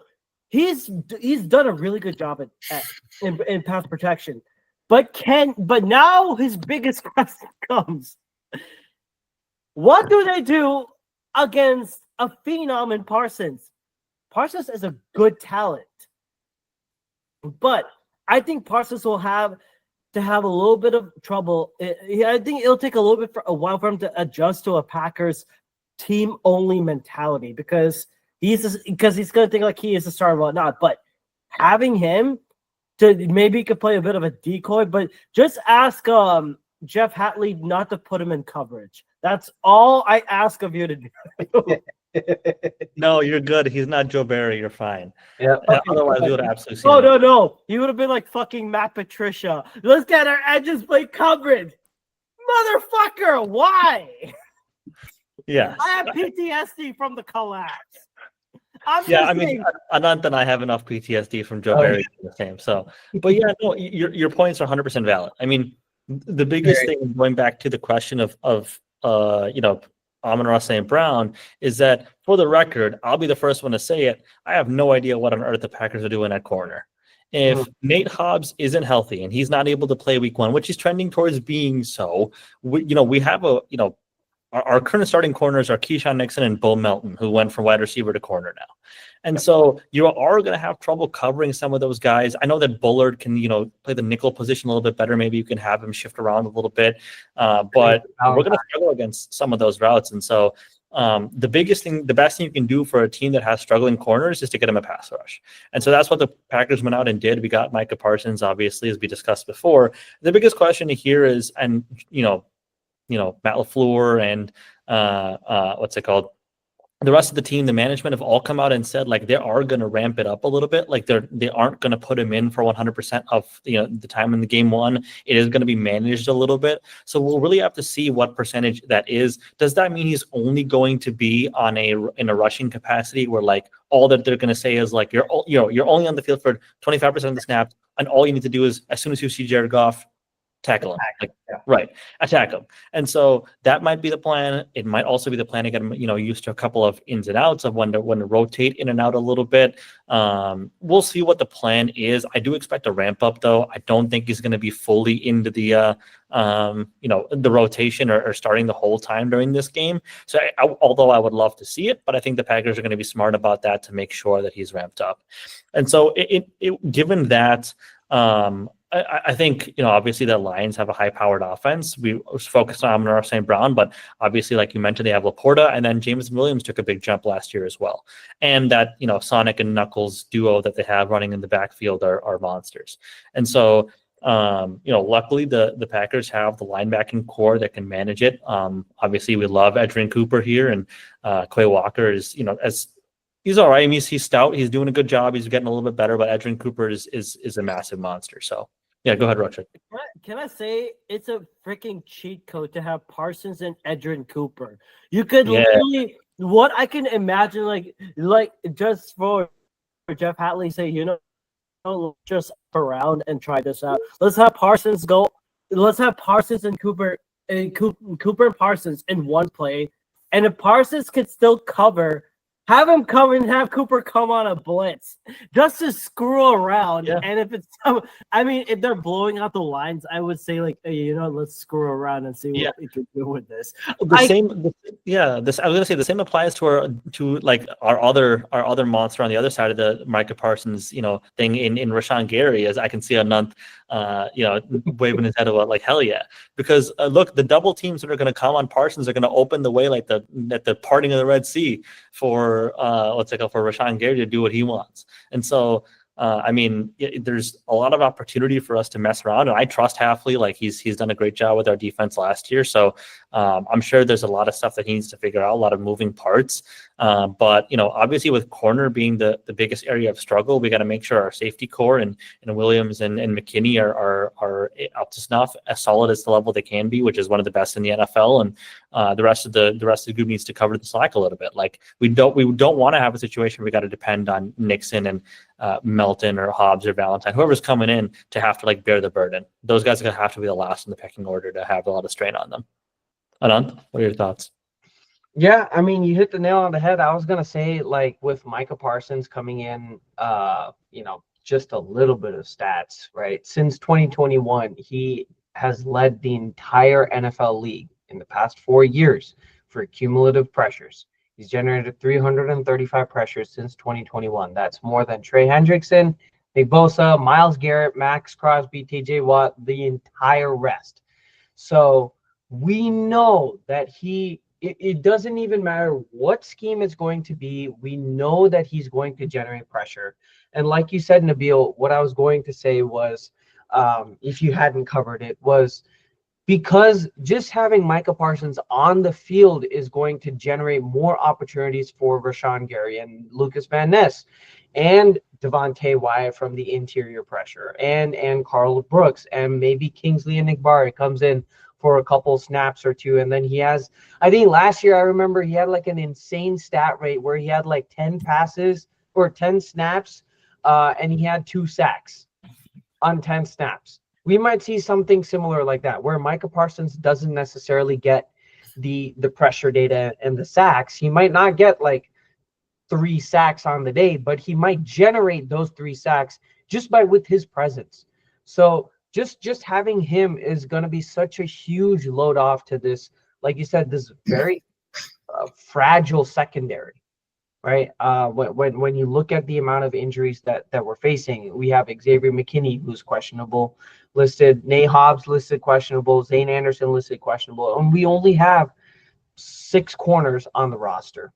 He's done a really good job in pass protection. But now his biggest question comes. What do they do against a phenom in Parsons? Parsons is a good talent. But I think Parsons will have to have a little bit of trouble. I think it'll take a while for him to adjust to a Packers team-only mentality because he's going to think like he is a star and whatnot. But having him to maybe he could play a bit of a decoy, but just ask Jeff Hatley not to put him in coverage. That's all I ask of you to do. No, you're good. He's not Joe Barry. You're fine. Yeah. Otherwise, we would have absolutely seen Oh, him. no. He would have been like fucking Matt Patricia. Let's get our edges play coverage. Motherfucker, why? Yeah. I have PTSD from the collapse. I mean, Anant and I have enough PTSD from Joe Barry the same. So, but yeah, no, your points are 100% valid. I mean, the biggest thing going back to the question of Amon-Ra St. Brown is that, for the record, I'll be the first one to say it. I have no idea what on earth the Packers are doing at corner. If Nate Hobbs isn't healthy and he's not able to play week 1, which he's trending towards being so, we have our current starting corners are Keyshawn Nixon and Bull Melton, who went from wide receiver to corner now. And so you are going to have trouble covering some of those guys. I know that Bullard can, play the nickel position a little bit better. Maybe you can have him shift around a little bit. But we're going to struggle against some of those routes. And so the best thing you can do for a team that has struggling corners is to get them a pass rush. And so that's what the Packers went out and did. We got Micah Parsons, obviously, as we discussed before. The biggest question here is, and, Matt LaFleur and the rest of the team, the management have all come out and said like they are going to ramp it up a little bit. Like they aren't going to put him in for 100% of the time in the game 1. It is going to be managed a little bit. So we'll really have to see what percentage that is. Does that mean he's only going to be in a rushing capacity where like all that they're going to say is like you're only on the field for 25% of the snaps, and all you need to do is as soon as you see Jared Goff, tackle him, right? Attack him. And so that might be the plan. It might also be the plan to get him, used to a couple of ins and outs of when to rotate in and out a little bit. We'll see what the plan is. I do expect a ramp up, though. I don't think he's going to be fully into the the rotation or starting the whole time during this game. So although I would love to see it, but I think the Packers are going to be smart about that to make sure that he's ramped up. And so given that. I think, obviously the Lions have a high-powered offense. We focused on Amon-Ra St. Brown, but obviously, like you mentioned, they have Laporta, and then Jameson Williams took a big jump last year as well. And that, Sonic and Knuckles duo that they have running in the backfield are monsters. And so, luckily the Packers have the linebacking core that can manage it. Obviously, we love Edgerrin Cooper here, and Quay Walker is, he's all right. I mean, he's stout. He's doing a good job. He's getting a little bit better, but Edgerrin Cooper is a massive monster. So, yeah, go ahead, Raksha. Can I say it's a freaking cheat code to have Parsons and Edgerrin Cooper? You could literally, what I can imagine, like just for Jeff Hatley say, just around and try this out. Let's have Parsons go. Let's have Parsons and Cooper and Parsons in one play, and if Parsons can still cover Have him come and have Cooper come on a blitz just to screw around. Yeah. And if it's, I mean, if they're blowing out the lines, I would say like, hey, you know, let's screw around and see what we can do with this. I was gonna say the same applies to our other monster on the other side of the Micah Parsons, thing in Rashawn Gary, as I can see Anant, waving his head about like hell yeah, because look, the double teams that are going to come on Parsons are going to open the way like the parting of the Red Sea for for Rashawn Gary to do what he wants, and so. There's a lot of opportunity for us to mess around, and I trust Hafley. Like he's done a great job with our defense last year, so I'm sure there's a lot of stuff that he needs to figure out, a lot of moving parts. But obviously, with corner being the biggest area of struggle, we got to make sure our safety core and Williams and McKinney are up to snuff, as solid as the level they can be, which is one of the best in the NFL. And the rest of the group needs to cover the slack a little bit. Like we don't want to have a situation where we got to depend on Nixon and Melton or Hobbs or Valentine, whoever's coming in, to have to like bear the burden. Those guys are going to have to be the last in the pecking order to have a lot of strain on them. Anant, what are your thoughts? Yeah, I mean, you hit the nail on the head. I was going to say, like, with Micah Parsons coming in, just a little bit of stats, right? Since 2021, he has led the entire NFL league in the past 4 years for cumulative pressures. He's generated 335 pressures since 2021. That's more than Trey Hendrickson, Nick Bosa, Myles Garrett, Max Crosby, TJ Watt, the entire rest. So we know that it doesn't even matter what scheme it's going to be. We know that he's going to generate pressure. And like you said, Nabil, what I was going to say was, if you hadn't covered it, was because just having Micah Parsons on the field is going to generate more opportunities for Rashawn Gary and Lucas Van Ness and Devontae Wyatt from the interior pressure and Carl Brooks, and maybe Kingsley Enagbare comes in for a couple snaps or two. And then he has, I think last year, I remember he had like an insane stat rate where he had like 10 passes or 10 snaps and he had 2 sacks on 10 snaps. We might see something similar like that, where Micah Parsons doesn't necessarily get the pressure data and the sacks. He might not get like 3 sacks on the day, but he might generate those 3 sacks just with his presence. So just having him is going to be such a huge load off to this, like you said, this very fragile secondary. Right. When you look at the amount of injuries that we're facing, we have Xavier McKinney, who's questionable, listed, Nate Hobbs listed questionable, Zane Anderson listed questionable, and we only have 6 corners on the roster.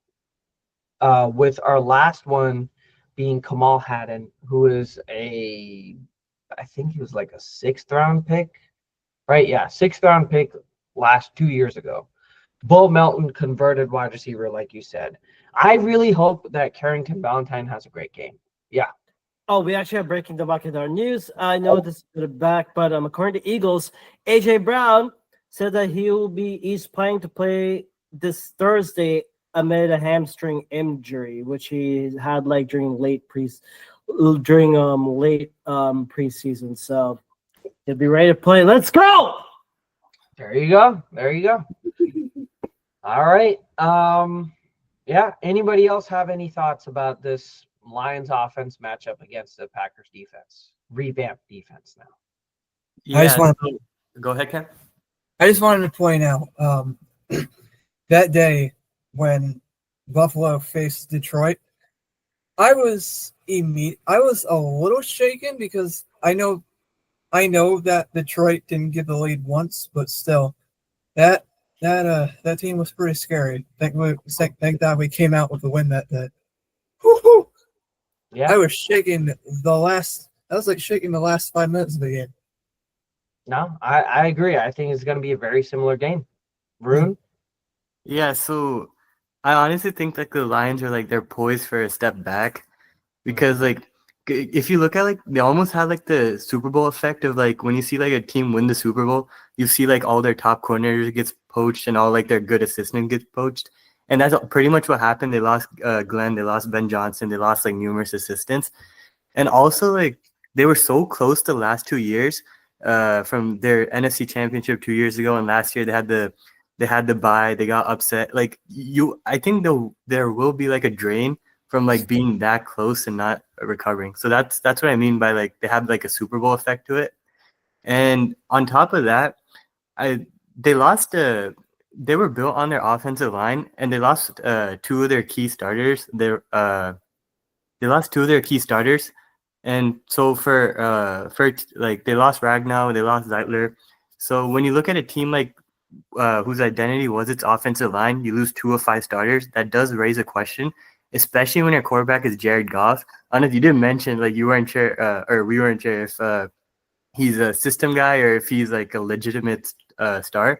With our last one being Kamal Haddon, who is I think he was like a 6th round pick, right? Yeah, 6th round pick 2 years ago. Bull Melton, converted wide receiver, like you said. I really hope that Carrington Valentine has a great game. Yeah. Oh, we actually have breaking the bucket our news. I know this is the back, but according to Eagles, AJ Brown said that he's planning to play this Thursday amid a hamstring injury, which he had like during late preseason. So he'll be ready to play. Let's go. There you go. All right. Yeah. Anybody else have any thoughts about this Lions offense matchup against the Packers defense? Revamped defense now. Yeah. Go ahead, Ken. I just wanted to point out that day when Buffalo faced Detroit, I was a little shaken because I know that Detroit didn't give the lead once, but still, that team was pretty scary. Thank God we came out with the win that day. Woo-hoo! Yeah. I was shaking the last 5 minutes of the game. No, I agree. I think it's going to be a very similar game. Rune? Yeah, so I honestly think like the Lions are like they're poised for a step back because like if you look at like they almost had like the Super Bowl effect of like when you see like a team win the Super Bowl, you see like all their top corners gets poached and all like their good assistants get poached. And that's pretty much what happened. They lost Glenn, they lost Ben Johnson, they lost like numerous assistants. And also like they were so close the last 2 years from their NFC championship 2 years ago, and last year they had the they had the bye, they got upset. Like I think there will be like a drain from like being that close and not recovering. So that's what I mean by like they have like a Super Bowl effect to it. And on top of that, they lost they were built on their offensive line, and they lost two of their key starters. They lost two of their key starters, and so for like they lost Ragnow, they lost Zeitler. So when you look at a team like whose identity was its offensive line, you lose 2 of 5 starters. That does raise a question, especially when your quarterback is Jared Goff. I don't know if you didn't mention, like you weren't sure, or we weren't sure if he's a system guy or if he's like a legitimate star.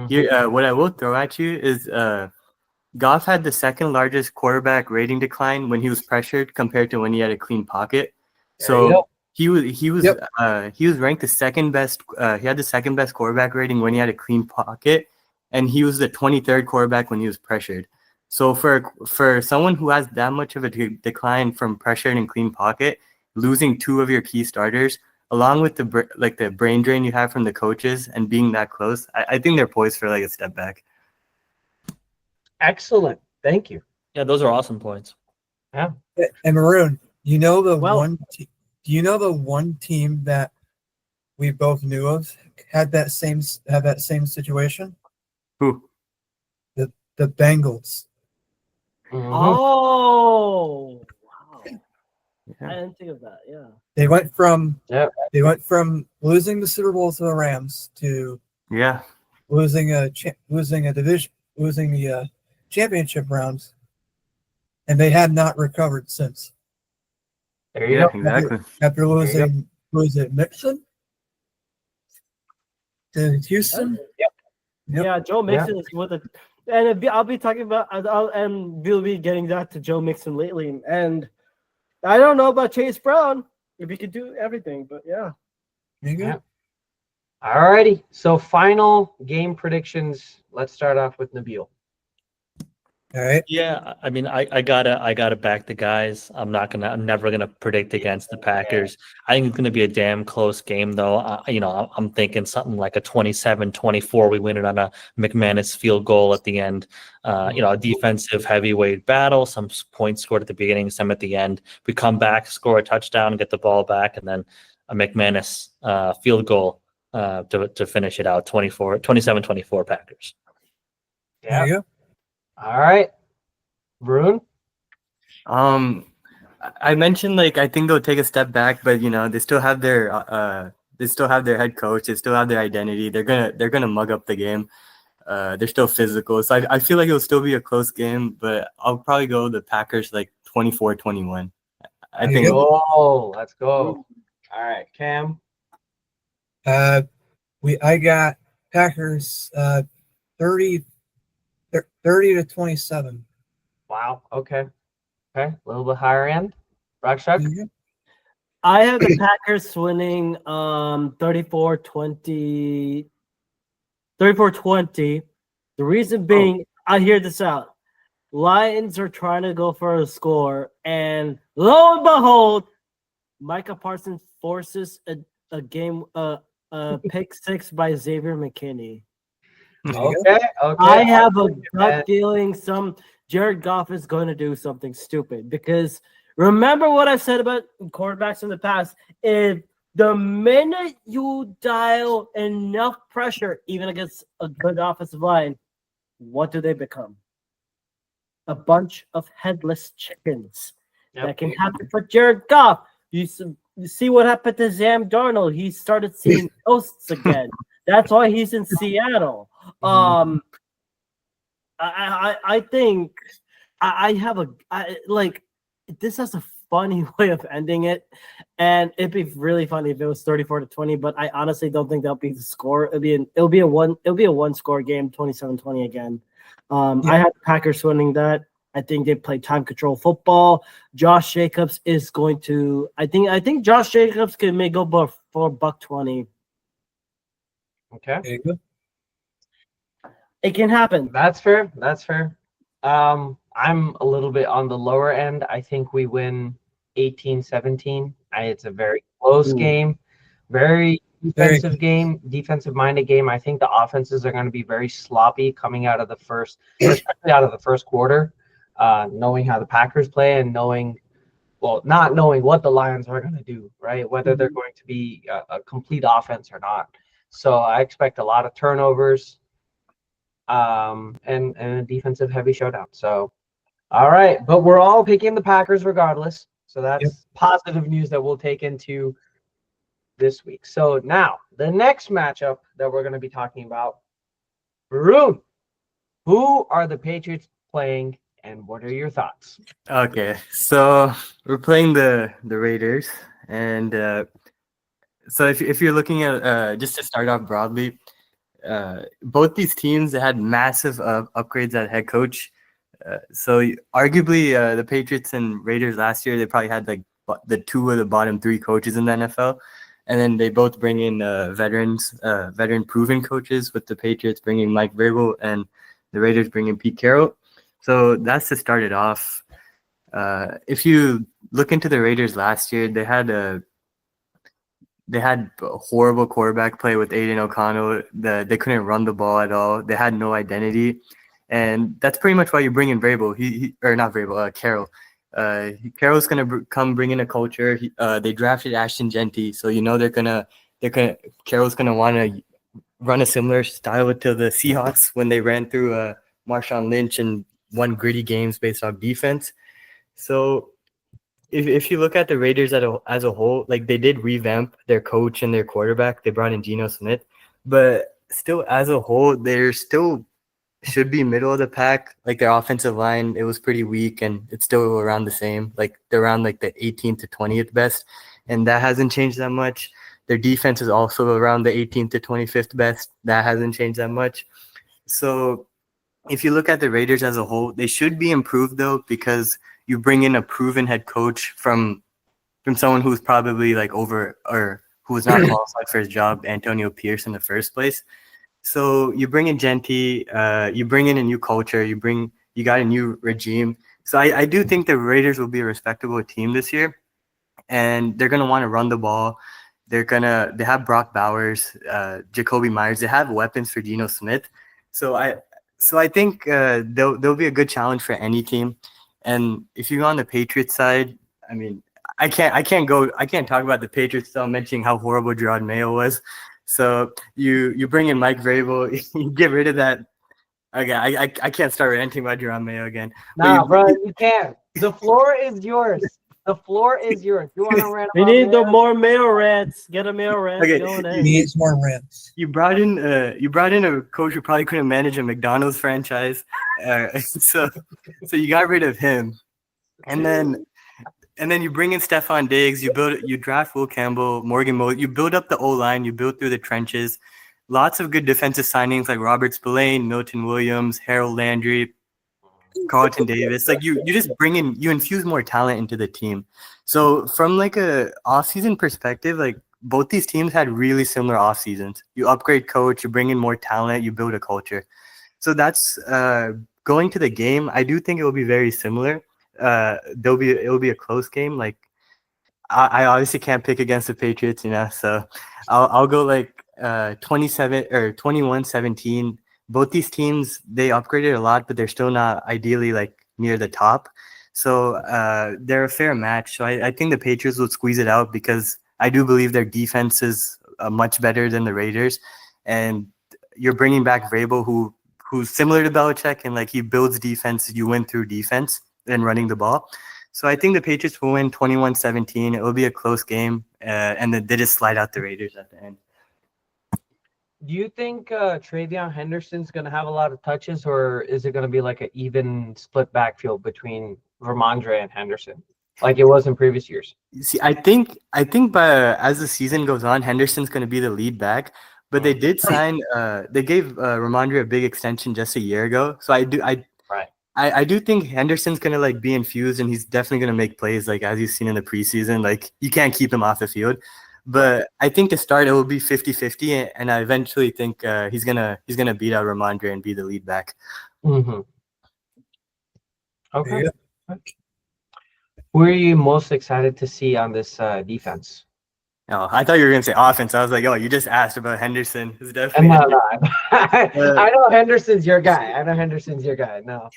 Here, what I will throw at you is Goff had the second largest quarterback rating decline when he was pressured compared to when he had a clean pocket. So he was ranked the second best. He had the second best quarterback rating when he had a clean pocket, and he was the 23rd quarterback when he was pressured. So for someone who has that much of a decline from pressured and clean pocket, losing 2 of your key starters, along with the brain drain you have from the coaches and being that close, I think they're poised for like a step back. Excellent. Thank you. Yeah, those are awesome points. Yeah. And Maroon, you know the one team that we both knew of had that same situation? Who? The Bengals. Mhm. Oh, wow. Yeah. I didn't think of that. Yeah. They went from Yep. losing the Super Bowl to the Rams to Yeah. losing the championship rounds, and they had not recovered since. There you Yeah, go. exactly. After losing, was it Mixon to Houston? Yep. Yep. Yeah, Joe Mixon is with it. And I'll be talking about, and we'll be getting that to Joe Mixon lately. And I don't know about Chase Brown, if he could do everything, but yeah. There you go. Yeah. Alrighty. So final game predictions. Let's start off with Nabil. All right. Yeah, I mean, I gotta back the guys. I'm never gonna predict against the Packers. I think it's gonna be a damn close game, though. I'm thinking something like a 27-24. We win it on a McManus field goal at the end. A defensive heavyweight battle. Some points scored at the beginning, some at the end. We come back, score a touchdown, get the ball back, and then a McManus field goal to finish it out. 27-24 Packers. There you go. All right. Varun? I mentioned like I think they'll take a step back, but they still have their head coach, they still have their identity. They're gonna mug up the game. They're still physical, so I feel like it'll still be a close game, but I'll probably go the Packers like 24-21. I think. Oh, let's go. All right, Cam. I got Packers 30-27. Wow. Okay. A little bit higher end. Rakshak? I have the Packers winning 34-20. 34-20. The reason being, I hear this out. Lions are trying to go for a score, and lo and behold, Micah Parsons forces a game a pick 6 by Xavier McKinney. Okay. I have a gut feeling Jared Goff is going to do something stupid, because remember what I've said about quarterbacks in the past. If the minute you dial enough pressure, even against a good offensive line, what do they become? A bunch of headless chickens. That can happen for Jared Goff. You see what happened to Sam Darnold. He started seeing ghosts again. That's why he's in Seattle. I think I have this has a funny way of ending it, and it'd be really funny if it was 34-20. But I honestly don't think that'll be the score. It'll be a one score game, 27-20 again. I have the Packers winning that. I think they play time control football. Josh Jacobs is going to. I think Josh Jacobs may go for $120. Okay. There you go. It can happen. That's fair. I'm a little bit on the lower end. I think we win 18-17. It's a very close game. Very defensive-minded game. I think the offenses are going to be very sloppy coming out of the first, especially out of the first quarter, knowing how the Packers play and not knowing what the Lions are going to do, right? Whether they're going to be a complete offense or not. So I expect a lot of turnovers, and a defensive heavy showdown. So, all right, but we're all picking the Packers regardless. So that's positive news that we'll take into this week. So now the next matchup that we're going to be talking about, Varun, who are the Patriots playing and what are your thoughts? Okay, so we're playing the Raiders, and so if you're looking at just to start off broadly, both these teams had massive upgrades at head coach. So arguably, the Patriots and Raiders last year, they probably had like the two of the bottom three coaches in the NFL, and then they both bring in veteran proven coaches. With the Patriots bringing Mike Vrabel and the Raiders bringing Pete Carroll. So that's to start it off. If you look into the Raiders last year, they had a horrible quarterback play with Aiden O'Connell. They couldn't run the ball at all. They had no identity. And that's pretty much why you bring in Vrabel. Carroll. Carroll's gonna come bring in a culture. They drafted Ashton Genty, so you know Carroll's gonna want to run a similar style to the Seahawks when they ran through Marshawn Lynch and won gritty games based off defense. So if you look at the Raiders as a whole, like they did revamp their coach and their quarterback. They brought in Geno Smith, but still as a whole, they're still should be middle of the pack. Like their offensive line, it was pretty weak, and it's still around the same. Like they're around like the 18th to 20th best, and that hasn't changed that much. Their defense is also around the 18th to 25th best. That hasn't changed that much. So if you look at the Raiders as a whole, they should be improved though, because you bring in a proven head coach from someone who's probably like over or who was not qualified for his job, Antonio Pierce, in the first place. So you bring in Genty, you bring in a new culture, you got a new regime. So I do think the Raiders will be a respectable team this year, and they're gonna want to run the ball. They have Brock Bowers, Jacoby Myers. They have weapons for Geno Smith. So I think they'll be a good challenge for any team. And if you go on the Patriots side, I mean, I can't talk about the Patriots without mentioning how horrible Gerard Mayo was. So you bring in Mike Vrabel, you get rid of that. Okay, I can't start ranting about Gerard Mayo again. No, bro, you can't. The floor is yours. The floor is yours. You want to rant? We need the more Mayo rants. Get a Mayo rant going. He needs more rants. You brought in a coach who probably couldn't manage a McDonald's franchise, so you got rid of him, and then you bring in Stephon Diggs. You draft Will Campbell, Morgan Moses. You build up the O line. You build through the trenches. Lots of good defensive signings like Robert Spillane, Milton Williams, Harold Landry, Carlton Davis. Like you just you infuse more talent into the team. So from like a off-season perspective, like both these teams had really similar off seasons. You upgrade coach, you bring in more talent, you build a culture. So that's going to the game. I do think it will be very similar. It'll be a close game. Like I obviously can't pick against the Patriots, so I'll go like 27 or 21-17. Both these teams, they upgraded a lot, but they're still not ideally like near the top. So they're a fair match. So I think the Patriots will squeeze it out because I do believe their defense is much better than the Raiders. And you're bringing back Vrabel, who's similar to Belichick, and like he builds defense. You win through defense and running the ball. So I think the Patriots will win 21-17. It will be a close game, and then they just slide out the Raiders at the end. Do you think Travion Henderson's going to have a lot of touches, or is it going to be like an even split backfield between Vermondre and Henderson, like it was in previous years? See, I think as the season goes on, Henderson's going to be the lead back. But they did sign. They gave Ramondre a big extension just a year ago. So I do think Henderson's going to like be infused, and he's definitely going to make plays like as you've seen in the preseason. Like you can't keep him off the field. But I think to start, it will be 50-50, and I eventually think he's gonna beat out Ramondre and be the lead back. Mm-hmm. Okay. Yeah. Who are you most excited to see on this defense? Oh, I thought you were gonna say offense. I was like, oh, you just asked about Henderson. It's And definitely no, I know Henderson's your guy. I know Henderson's your guy. No.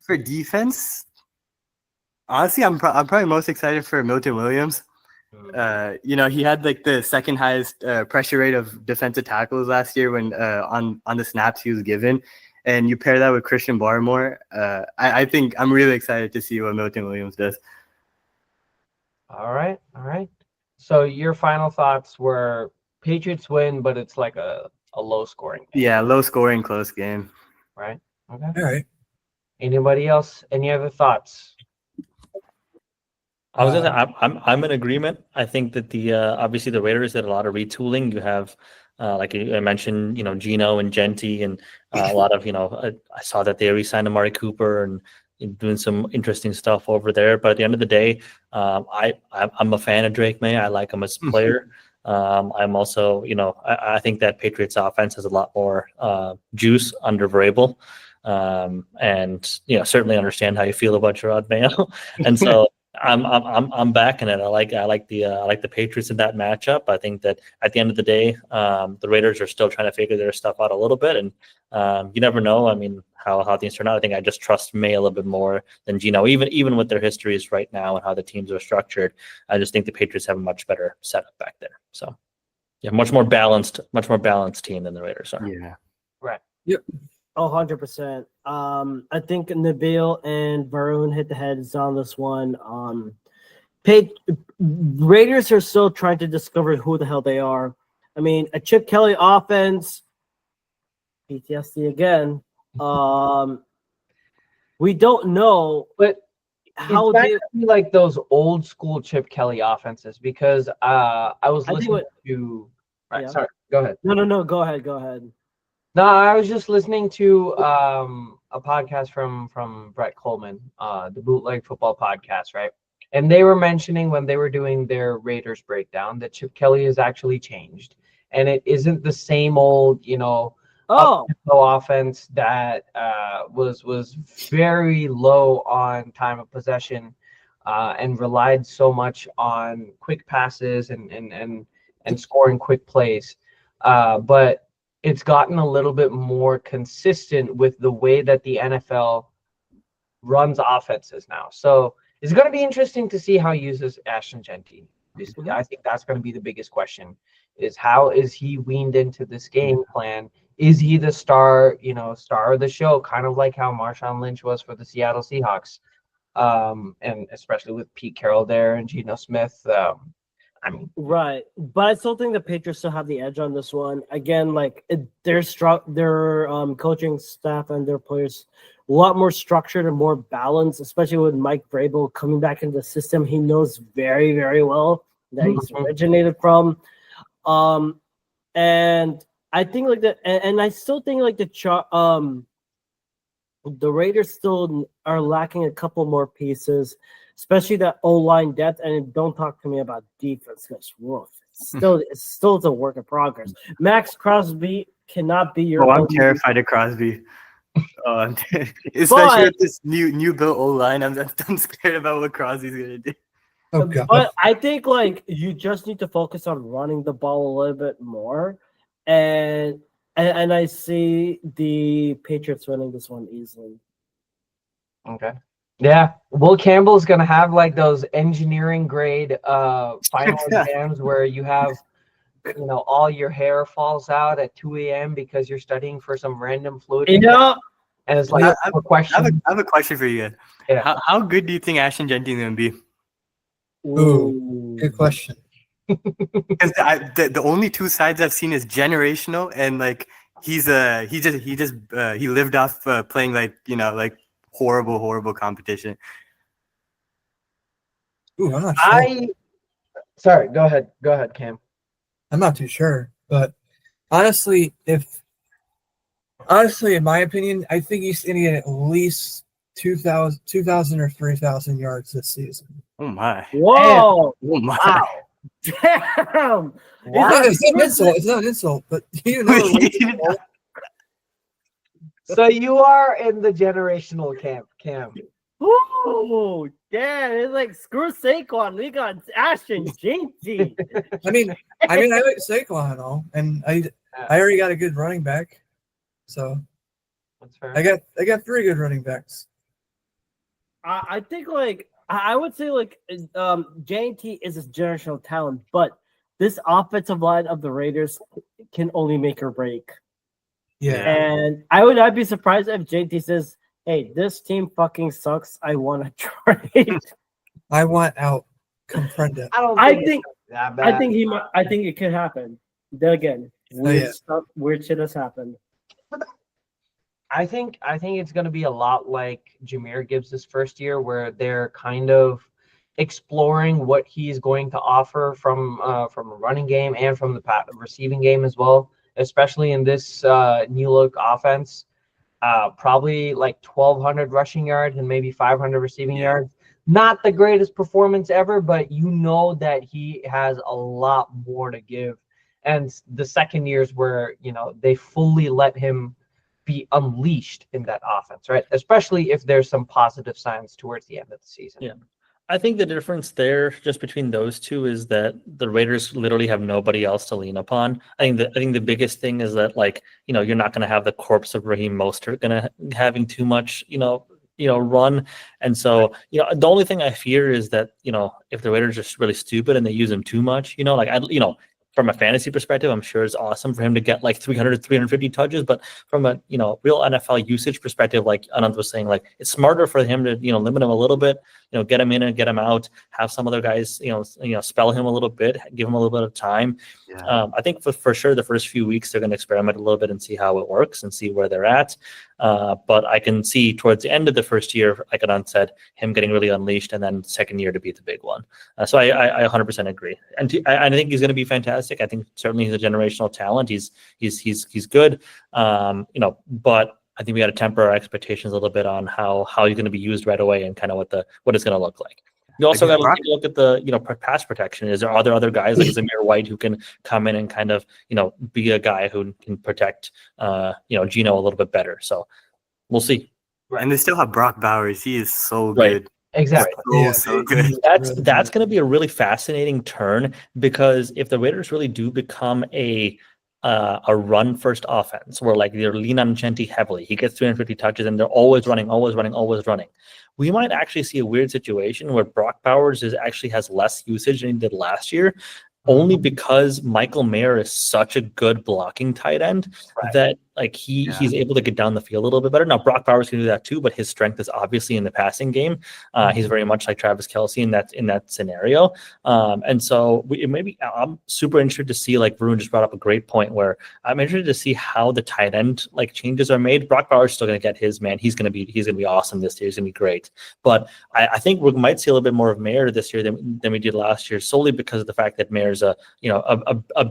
For defense, honestly, I'm probably most excited for Milton Williams. He had like the second highest pressure rate of defensive tackles last year when on the snaps he was given, and you pair that with Christian Barmore. I think I'm really excited to see what Milton Williams does. All right. So your final thoughts were Patriots win, but it's like a low scoring game. Yeah, low scoring, close game. Right. Okay. All right. Anybody else? Any other thoughts? I was gonna say, I'm in agreement. I think that the obviously the Raiders did a lot of retooling. You have like I mentioned, Geno and Genty, and a lot of I saw that they re-signed Amari Cooper and doing some interesting stuff over there. But at the end of the day, I'm a fan of Drake May. I like him as a player. I'm also, I think that Patriots offense has a lot more juice under Vrabel, and certainly understand how you feel about Gerard Mayo, and so. I'm backing it. I like the Patriots in that matchup. I think that at the end of the day, the Raiders are still trying to figure their stuff out a little bit, and you never know. I mean, how things turn out. I think I just trust May a little bit more than Geno, even with their histories right now and how the teams are structured. I just think the Patriots have a much better setup back there. So, yeah, much more balanced team than the Raiders are. Yeah. Right. Yep. 100%. I think Nabil and Varun hit the heads on this one. Raiders are still trying to discover who the hell they are. I mean, a Chip Kelly offense, PTSD again. We don't know, but how it's not be like those old school Chip Kelly offenses because I was listening to. Right, yeah. Sorry, go ahead. No. Go ahead. No, I was just listening to a podcast from Brett Coleman, the Bootleg Football Podcast, right? And they were mentioning when they were doing their Raiders breakdown that Chip Kelly has actually changed, and it isn't the same old, offense that was very low on time of possession and relied so much on quick passes and scoring quick plays, but it's gotten a little bit more consistent with the way that the NFL runs offenses now. So it's going to be interesting to see how he uses Ashton Genty. I think that's going to be the biggest question, is how is he weaned into this game plan? Is he the star of the show, kind of like how Marshawn Lynch was for the Seattle Seahawks, and especially with Pete Carroll there and Geno Smith. Right, but I still think the Patriots still have the edge on this one. Again, their coaching staff and their players a lot more structured and more balanced, especially with Mike Vrabel coming back into the system. He knows very, very well that he's originated from. And I think and I still think the Raiders still are lacking a couple more pieces, especially that O-line depth. And don't talk to me about defense because it's still a work in progress. Max Crosby cannot be your. Oh, I'm terrified of Crosby. Especially with this new built O-line. I'm scared about what Crosby's gonna do. Oh, God. But I think you just need to focus on running the ball a little bit more, and I see the Patriots winning this one easily. Okay. Yeah, Will Campbell's gonna have those engineering grade final exams where you have all your hair falls out at 2 a.m. because you're studying for some random fluid. Yeah. And it's like a question. I have a question for you guys. Yeah. How good do you think Ashton Genty is gonna be? Ooh, good question. Because the only two sides I've seen is generational and he lived off playing horrible competition. Ooh, I'm not sure. Sorry, go ahead, Cam. I'm not too sure, but honestly, in my opinion, I think he's going to get at least 2,000 or 3,000 yards this season. Oh my! Whoa! Oh my! Wow. Damn! Wow. It's not an insult, but you know. So you are in the generational camp, Cam. Ooh, yeah, it's like screw Saquon. We got Ashton JT. I mean, I like Saquon and all, and I already got a good running back, so That's fair. I got 3 good running backs. I think like I would say like JT is a generational talent, but this offensive line of the Raiders can only make or break. Yeah. And I'd be surprised if JT says, "Hey, this team fucking sucks. I want to trade." I want out. Comprende. I think it's that bad. I think it could happen. Then again, weird stuff, weird shit has happened. I think it's going to be a lot like Jahmyr Gibbs' first year, where they're kind of exploring what he's going to offer from a running game and from the receiving game as well, especially in this new look offense. Probably like 1,200 rushing yards and maybe 500 receiving yards. Not the greatest performance ever, but you know that he has a lot more to give. And the second years where, they fully let him be unleashed in that offense, right? Especially if there's some positive signs towards the end of the season. Yeah. I think the difference there just between those two is that the Raiders literally have nobody else to lean upon. I think the biggest thing is that, like, you're not going to have the corpse of Raheem Mostert having too much, run. And so, the only thing I fear is that, if the Raiders are just really stupid and they use him too much, from a fantasy perspective, I'm sure it's awesome for him to get like 300 350 touches, but from a real NFL usage perspective, like Anand was saying, like, it's smarter for him to limit him a little bit, get him in and get him out, have some other guys spell him a little bit, give him a little bit of time. I think for sure the first few weeks they're going to experiment a little bit and see how it works and see where they're at. But I can see towards the end of the first year, like Anand said, him getting really unleashed, and then second year to be the big one. So I 100% agree, and I think he's going to be fantastic. I think certainly he's a generational talent. He's good, but I think we got to temper our expectations a little bit on how he's going to be used right away and kind of what it's going to look like. You also got to take a look at the pass protection. Are there other guys like Zamir White who can come in and kind of be a guy who can protect Geno a little bit better? So we'll see. And they still have Brock Bowers. He is so Right. good. Exactly. So good. That's going to be a really fascinating turn, because if the Raiders really do become a run first offense where like they're lean on Genti heavily, he gets 350 touches and they're always running. We might actually see a weird situation where Brock Bowers actually has less usage than he did last year, only because Michael Mayer is such a good blocking tight end that like he's able to get down the field a little bit better. Now Brock Bowers can do that too, but his strength is obviously in the passing game. He's very much like Travis Kelce in that scenario. And so I'm super interested to see, like Varun just brought up a great point, where I'm interested to see how the tight end like changes are made. Brock Bowers is still going to get his man. He's going to be awesome this year. He's going to be great. But I think we might see a little bit more of Mayer this year than we did last year, solely because of the fact that Mayer's a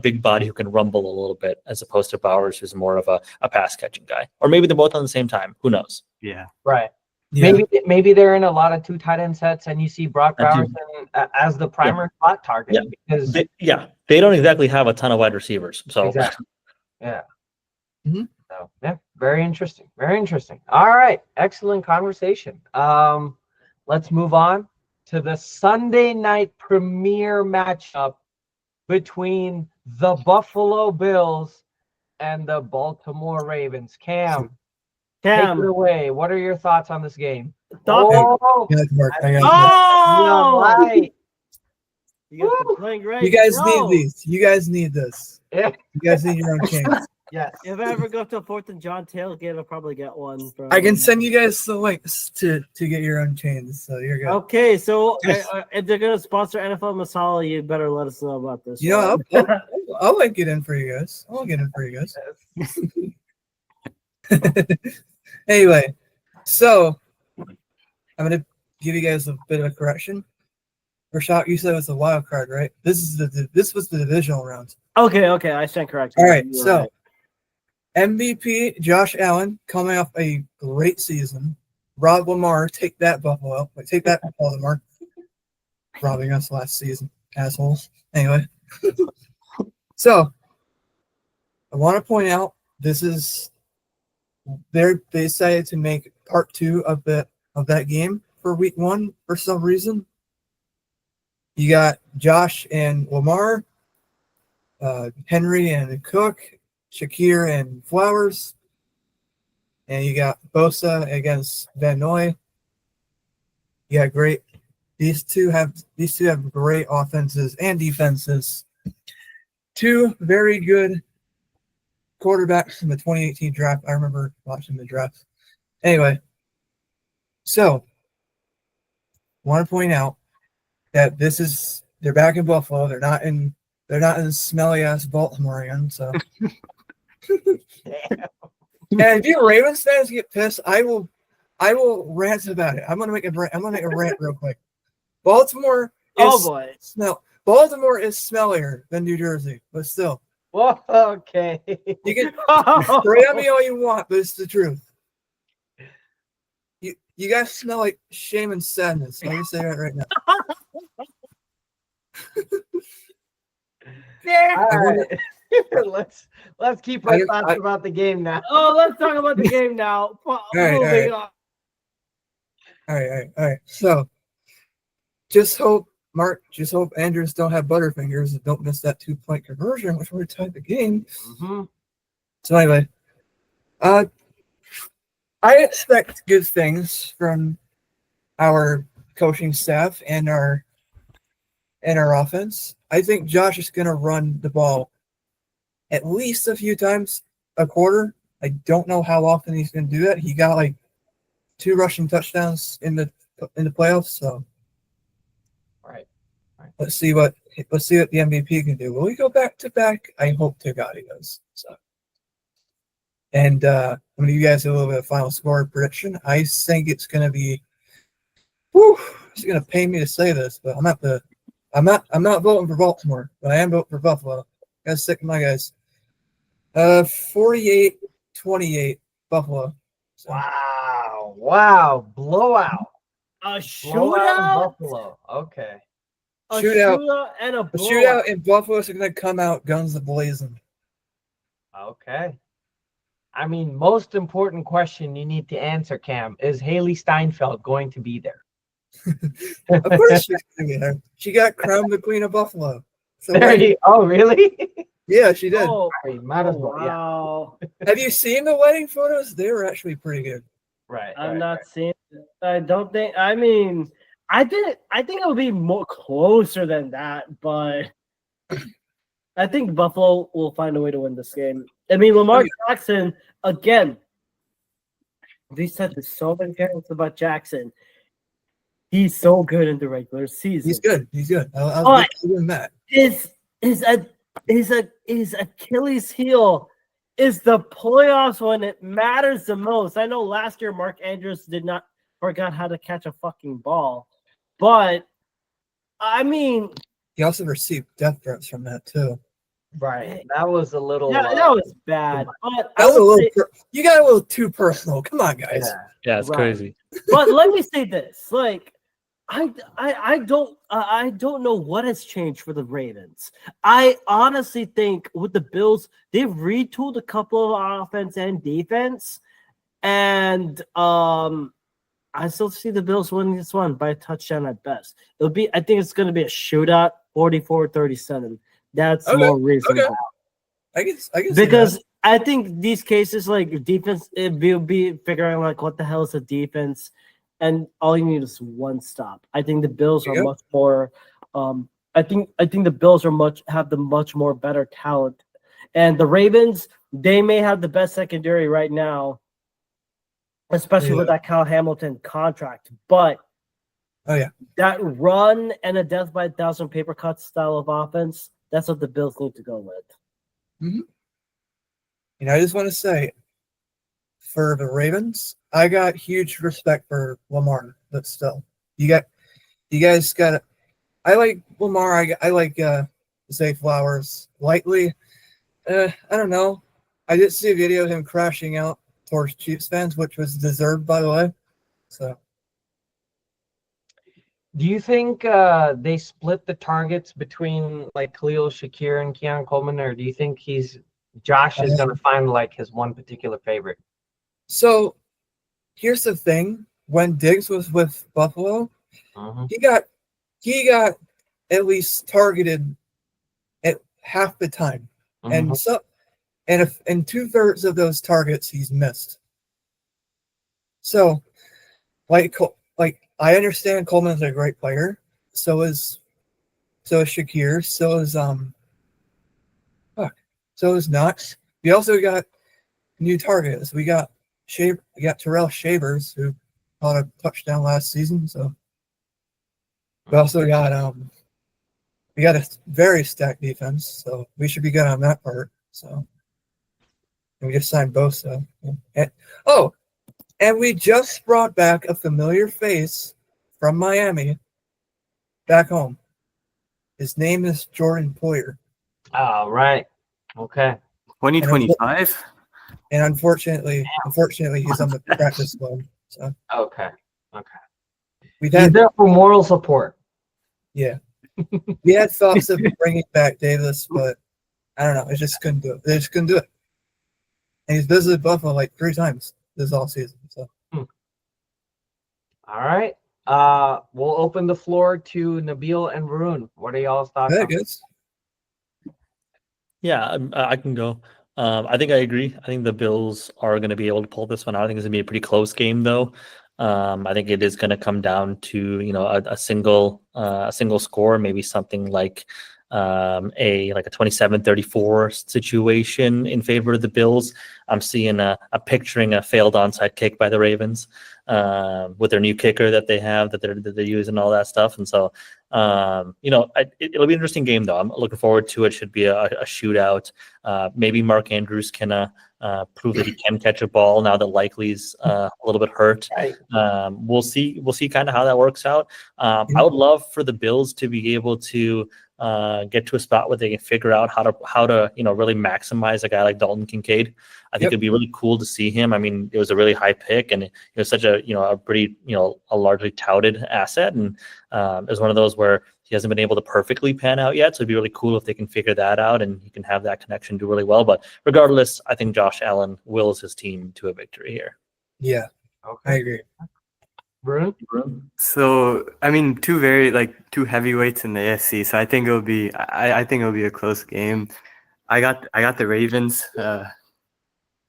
big body who can rumble a little bit, as opposed to Bowers, who's more of a pass catching guy. Or maybe they're both on the same time. Who knows? Yeah. Right. Yeah. Maybe they're in a lot of 2 tight end sets, and you see Brock Bowers as the primary spot target. Because they don't exactly have a ton of wide receivers. So exactly. Yeah. Mhm. So yeah, very interesting. Very interesting. All right, excellent conversation. Let's move on to the Sunday night premiere matchup between the Buffalo Bills and the Baltimore Ravens. Cam, take it away. What are your thoughts on this game? Stop it. Oh, I got Mark. yeah, right. You got the playing right. You guys Bro. need these. You guys need this. Yeah. You guys need your own chance. Yes. If I ever go to a 4th and John tailgate, I'll probably get one. From... I can send you guys the links to get your own chains. So you're good. Okay, so if they're gonna sponsor NFL Masala, you better let us know about this. You know, I'll like get in for you guys. I'll get in for you guys. Anyway, so I'm gonna give you guys a bit of a correction. Rashad, you said it was a wild card, right? This was the divisional round. Okay, I stand corrected. All right, You're so right. MVP Josh Allen coming off a great season. Rob Lamar, take that Buffalo. Take that Baltimore. Robbing us last season, assholes. Anyway, so I want to point out they decided to make part 2 of that game for week 1 for some reason. You got Josh and Lamar, Henry and Cook, Shakir and Flowers, and you got Bosa against Van Noy. You got great. These two have great offenses and defenses. 2 very good quarterbacks from the 2018 draft. I remember watching the draft. Anyway, so want to point out that they're back in Buffalo. They're not in smelly ass Baltimore again. So, and if you Ravens fans get pissed, I will rant about it. I'm gonna make a rant real quick. Baltimore is Baltimore is smellier than New Jersey, but still. Well, okay. You can spray on me all you want, but it's the truth. You guys smell like shame and sadness. Let me say that right now. All right. let's keep our thoughts about the game now. Oh, let's talk about the game now. Moving on. All right. So, just hope Andrews don't have butterfingers and don't miss that 2-point conversion, which would have tied the game. Mm-hmm. So anyway, I expect good things from our coaching staff and our offense. I think Josh is going to run the ball at least a few times a quarter. I don't know how often he's going to do that. He got like 2 rushing touchdowns in the playoffs. So, right. Let's see what the MVP can do. Will he go back to back? I hope to God he does. So, and I'm going to give you guys a little bit of final score prediction. I think it's going to be. It's going to pain me to say this, but I'm not voting for Baltimore, but I am voting for Buffalo. Gotta stick with my guys. 48-28 Buffalo. So. Wow. Blowout. A shootout? Blowout Buffalo. Okay. A shootout and a blowout. The shootout in Buffalo is going to come out guns a-blazing. Okay. I mean, most important question you need to answer, Cam, is Haley Steinfeld going to be there? Of course she's going to be there. She got crowned the Queen of Buffalo. So oh, really? Yeah, she did. Oh, might as well. Wow. Yeah. Have you seen the wedding photos? They were actually pretty good. Right. I'm not seeing it. I don't think. I mean, I think it would be more closer than that, but I think Buffalo will find a way to win this game. I mean, Lamar Jackson again. We said this so many times about Jackson. He's so good in the regular season. He's good. I'll give him that. His Achilles heel is the playoffs when it matters the most. I know last year Mark Andrews forgot how to catch a fucking ball, but I mean, he also received death threats from that too. Right. That was a little. Yeah, that was bad. But you got a little too personal. Come on, guys. Yeah, it's crazy. But let me say this: like, I don't know what has changed for the Ravens. I honestly think with the Bills, they've retooled a couple of offense and defense, and I still see the Bills winning this one by a touchdown at best. I think it's going to be a shootout, 44-37. That's more reasonable. Okay. I guess because I think these cases like defense, will be figuring like what the hell is a defense, and all you need is one stop. I think the Bills are much more. I think the Bills have the much more better talent, and the Ravens, they may have the best secondary right now, especially with that Kyle Hamilton contract. But that run and a death by 1,000 paper cuts style of offense, that's what the Bills need to go with. Mm-hmm. And I just want to say, for the Ravens, I got huge respect for Lamar, but still, you guys got. I like Lamar. I like Zay Flowers lightly. I don't know. I did see a video of him crashing out towards Chiefs fans, which was deserved, by the way. So, do you think they split the targets between like Khalil Shakir and Keon Coleman, or do you think Josh is going to find like his one particular favorite? So, here's the thing. when Diggs was with Buffalo, Mhm. he got at least targeted at half the time, and Mhm. so and 2/3 of those targets he's missed. So, like I understand Coleman's a great player. So is Shakir. So is Knox. We also got new targets. We got Terrell Shavers, who caught a touchdown last season. So we also got a very stacked defense. So we should be good on that part. So and we just signed Bosa. And we just brought back a familiar face from Miami back home. His name is Jordan Poyer. All right. Okay. 2025. And unfortunately, he's on the practice squad. So Okay. Okay. we've He's had there for moral support. yeah, we had thoughts of bringing back Davis, but I don't know. I just couldn't do it. They just couldn't do it. And he's visited Buffalo like 3 times this all season. So All right. We'll open the floor to Nabil and Varun. What are y'all's thoughts I on guess. Yeah, I can go. I think I agree. I think the Bills are going to be able to pull this one out. I think it's going to be a pretty close game, though. I think it is going to come down to a single score, maybe something like a 27-34 situation in favor of the Bills. I'm seeing picturing a failed onside kick by the Ravens with their new kicker that they have that they're using, all that stuff. And so it'll be an interesting game, though. I'm looking forward to it. Should be a shootout. Maybe Mark Andrews can prove that he can catch a ball now that Likely's a little bit hurt. Right. We'll see kind of how that works out. I would love for the Bills to be able to get to a spot where they can figure out how to really maximize a guy like Dalton Kincaid. I think it'd be really cool to see him. I mean, it was a really high pick, and it was such a pretty a largely touted asset, and it was one of those where he hasn't been able to perfectly pan out yet. So it'd be really cool if they can figure that out and he can have that connection do really well. But regardless, I think Josh Allen wills his team to a victory here. Yeah, Okay. I agree. Varun? So I mean, two heavyweights in the AFC. So I think it'll be a close game. I got the Ravens.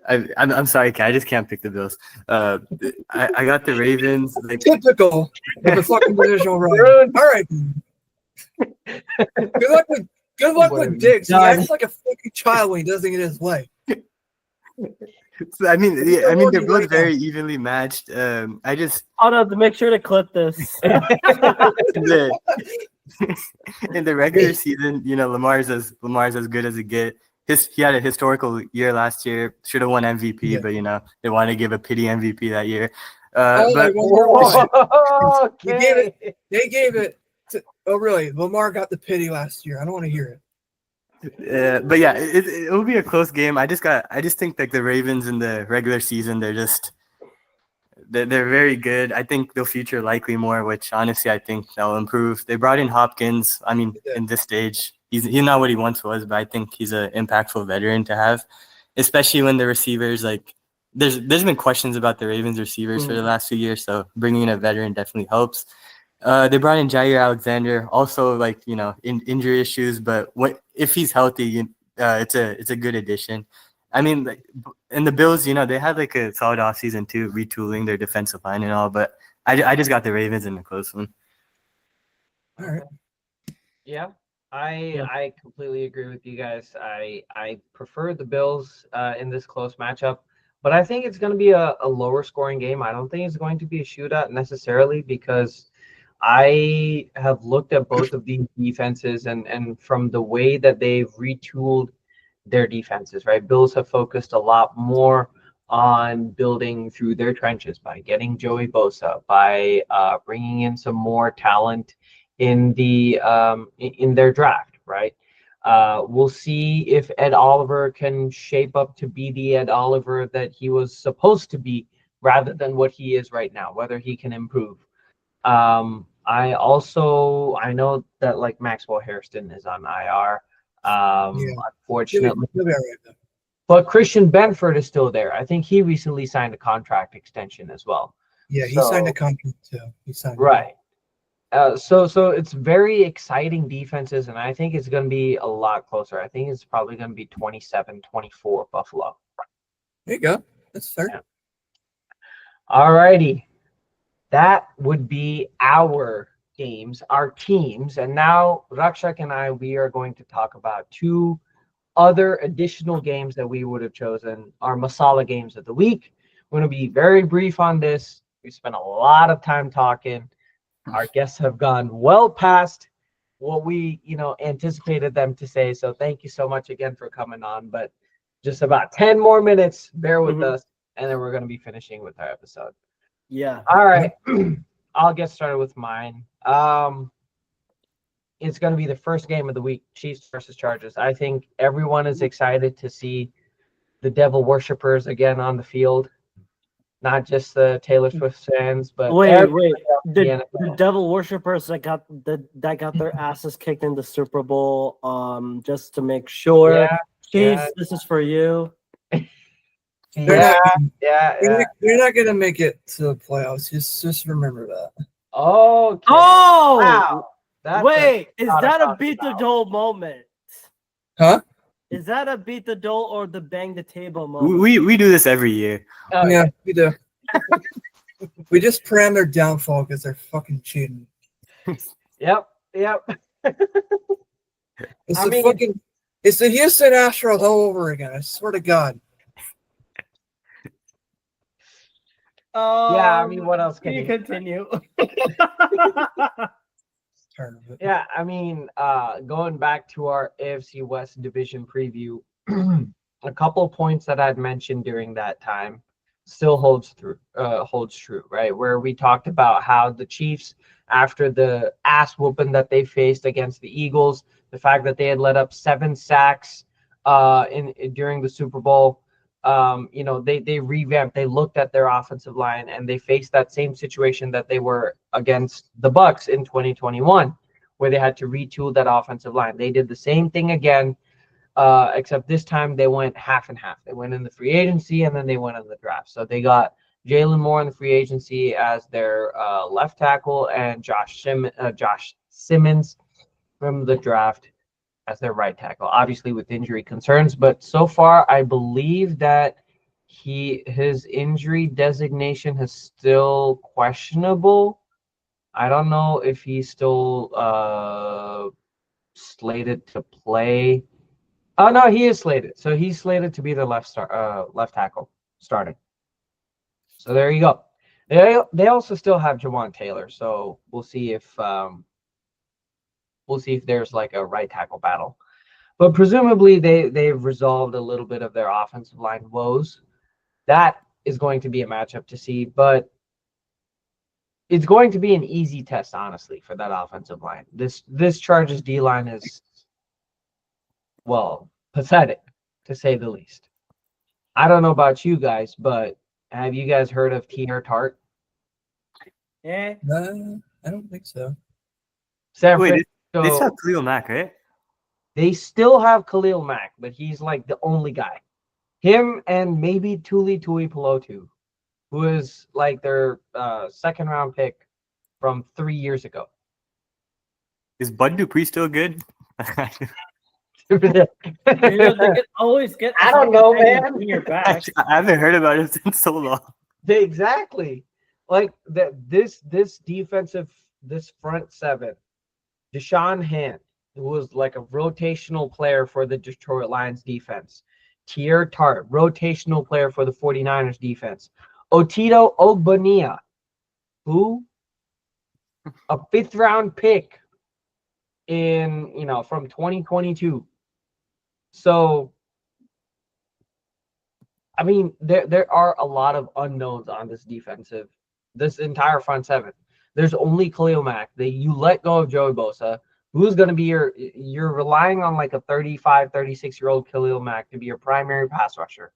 I'm sorry, I just can't pick the Bills. I got the Ravens. Typical of the fucking divisional round. All right. Good luck with Diggs. He acts like a fucking child when he doesn't get his way. I mean, they're both very evenly matched. I just Hold on, to make sure to clip this. in the regular season, Lamar's as good as it get. He had a historical year last year. Should have won MVP, but they wanted to give a pity MVP that year. They gave it. Oh, really? Lamar got the pity last year. I don't want to hear it. But yeah, it will be a close game. I just think like the Ravens in the regular season, they're very good. I think they'll feature Likely more, which honestly I think they'll improve. They brought in Hopkins. I mean, in this stage, he's not what he once was, but I think he's an impactful veteran to have, especially when the receivers there's been questions about the Ravens receivers for the last few years, so bringing in a veteran definitely helps. They brought in Jair Alexander, also in injury issues, but if he's healthy, it's a good addition. I mean, and the Bills, they had a solid offseason too, retooling their defensive line and all, but I just got the Ravens in a close one. All right. Yeah, I completely agree with you guys. I prefer the Bills in this close matchup, but I think it's going to be a lower scoring game. I don't think it's going to be a shootout necessarily because I have looked at both of these defenses and from the way that they've retooled their defenses, right? Bills have focused a lot more on building through their trenches by getting Joey Bosa, by bringing in some more talent in their draft, right? We'll see if Ed Oliver can shape up to be the Ed Oliver that he was supposed to be rather than what he is right now, whether he can improve. I know that Maxwell Hairston is on IR. Unfortunately, He'll be all right, though. but Christian Benford is still there. I think he recently signed a contract extension as well. Yeah, he signed a So, contract too. He signed one. right. So it's very exciting defenses, and I think it's going to be a lot closer. I think it's probably going to be 27-24 Buffalo. There you go. That's fair. Yeah. All righty. That would be our games, our teams. And now Rakshak and I, we are going to talk about two other additional games that we would have chosen, our Masala games of the week. We're going to be very brief on this. We spent a lot of time talking. Our guests have gone well past what we, anticipated them to say. So thank you so much again for coming on. But just about 10 more minutes. Bear with us, and then we're going to be finishing with our episode. Yeah. All right. I'll get started with mine. It's going to be the first game of the week, Chiefs versus Chargers. I think everyone is excited to see the devil worshippers again on the field. Not just the Taylor Swift fans, but wait. the The devil worshippers that got their asses kicked in the Super Bowl. Just to make sure, Chiefs, this is for you. They're Yeah. not gonna make it to the playoffs. Just remember that. Okay. Oh, Wow. Wait, is not that a a beat the dole moment? Huh? Is that a beat the dole or the bang the table moment? We do this every year. Oh, Yeah, we do. We just pray on their downfall because they're fucking cheating. Yep. It's the Houston Astros all over again. I swear to God. Yeah, I mean, what else can you continue? Yeah, I mean, going back to our AFC West division preview, a couple of points that I'd mentioned during that time still holds true, right? Where we talked about how the Chiefs, after the ass whooping that they faced against the Eagles, the fact that they had let up 7 sacks during the Super Bowl, they revamped, they looked at their offensive line, and they faced that same situation that they were against the Bucs in 2021, where they had to retool that offensive line. They did the same thing again, except this time they went half and half. They went in the free agency and then they went in the draft. So they got Jalen Moore in the free agency as their left tackle, and Josh Simmons from the draft as their right tackle, obviously with injury concerns. But so far, I believe that his injury designation is still questionable. I don't know if he's still slated to play. Oh no, he is slated. So he's slated to be the left tackle starting. So there you go. They also still have Jawan Taylor, so we'll see if there's like a right tackle battle. But presumably they've resolved a little bit of their offensive line woes. That is going to be a matchup to see, but it's going to be an easy test, honestly, for that offensive line. This Chargers D line is, well, pathetic, to say the least. I don't know about you guys, but have you guys heard of T.R. Tart? Yeah. No, I don't think so. San Wait, they Francisco, still have Khalil Mack, right? they still have Khalil Mack, but he's like the only guy. Him and maybe Tuli Tuipulotu, who is like their second round pick from 3 years ago. Is Bud Dupree still good? They can always get. I don't know, man. In your back. I haven't heard about it in so long. Exactly. Like this front seven, Deshaun Hand, who was like a rotational player for the Detroit Lions defense. Tier Tart, rotational player for the 49ers defense. Otito Ogbonnia, who a 5th round pick in, from 2022. So I mean, there are a lot of unknowns on this entire front seven. There's only Khalil Mack. You let go of Joey Bosa. Who's going to be you're relying on like a 35, 36-year-old Khalil Mack to be your primary pass rusher.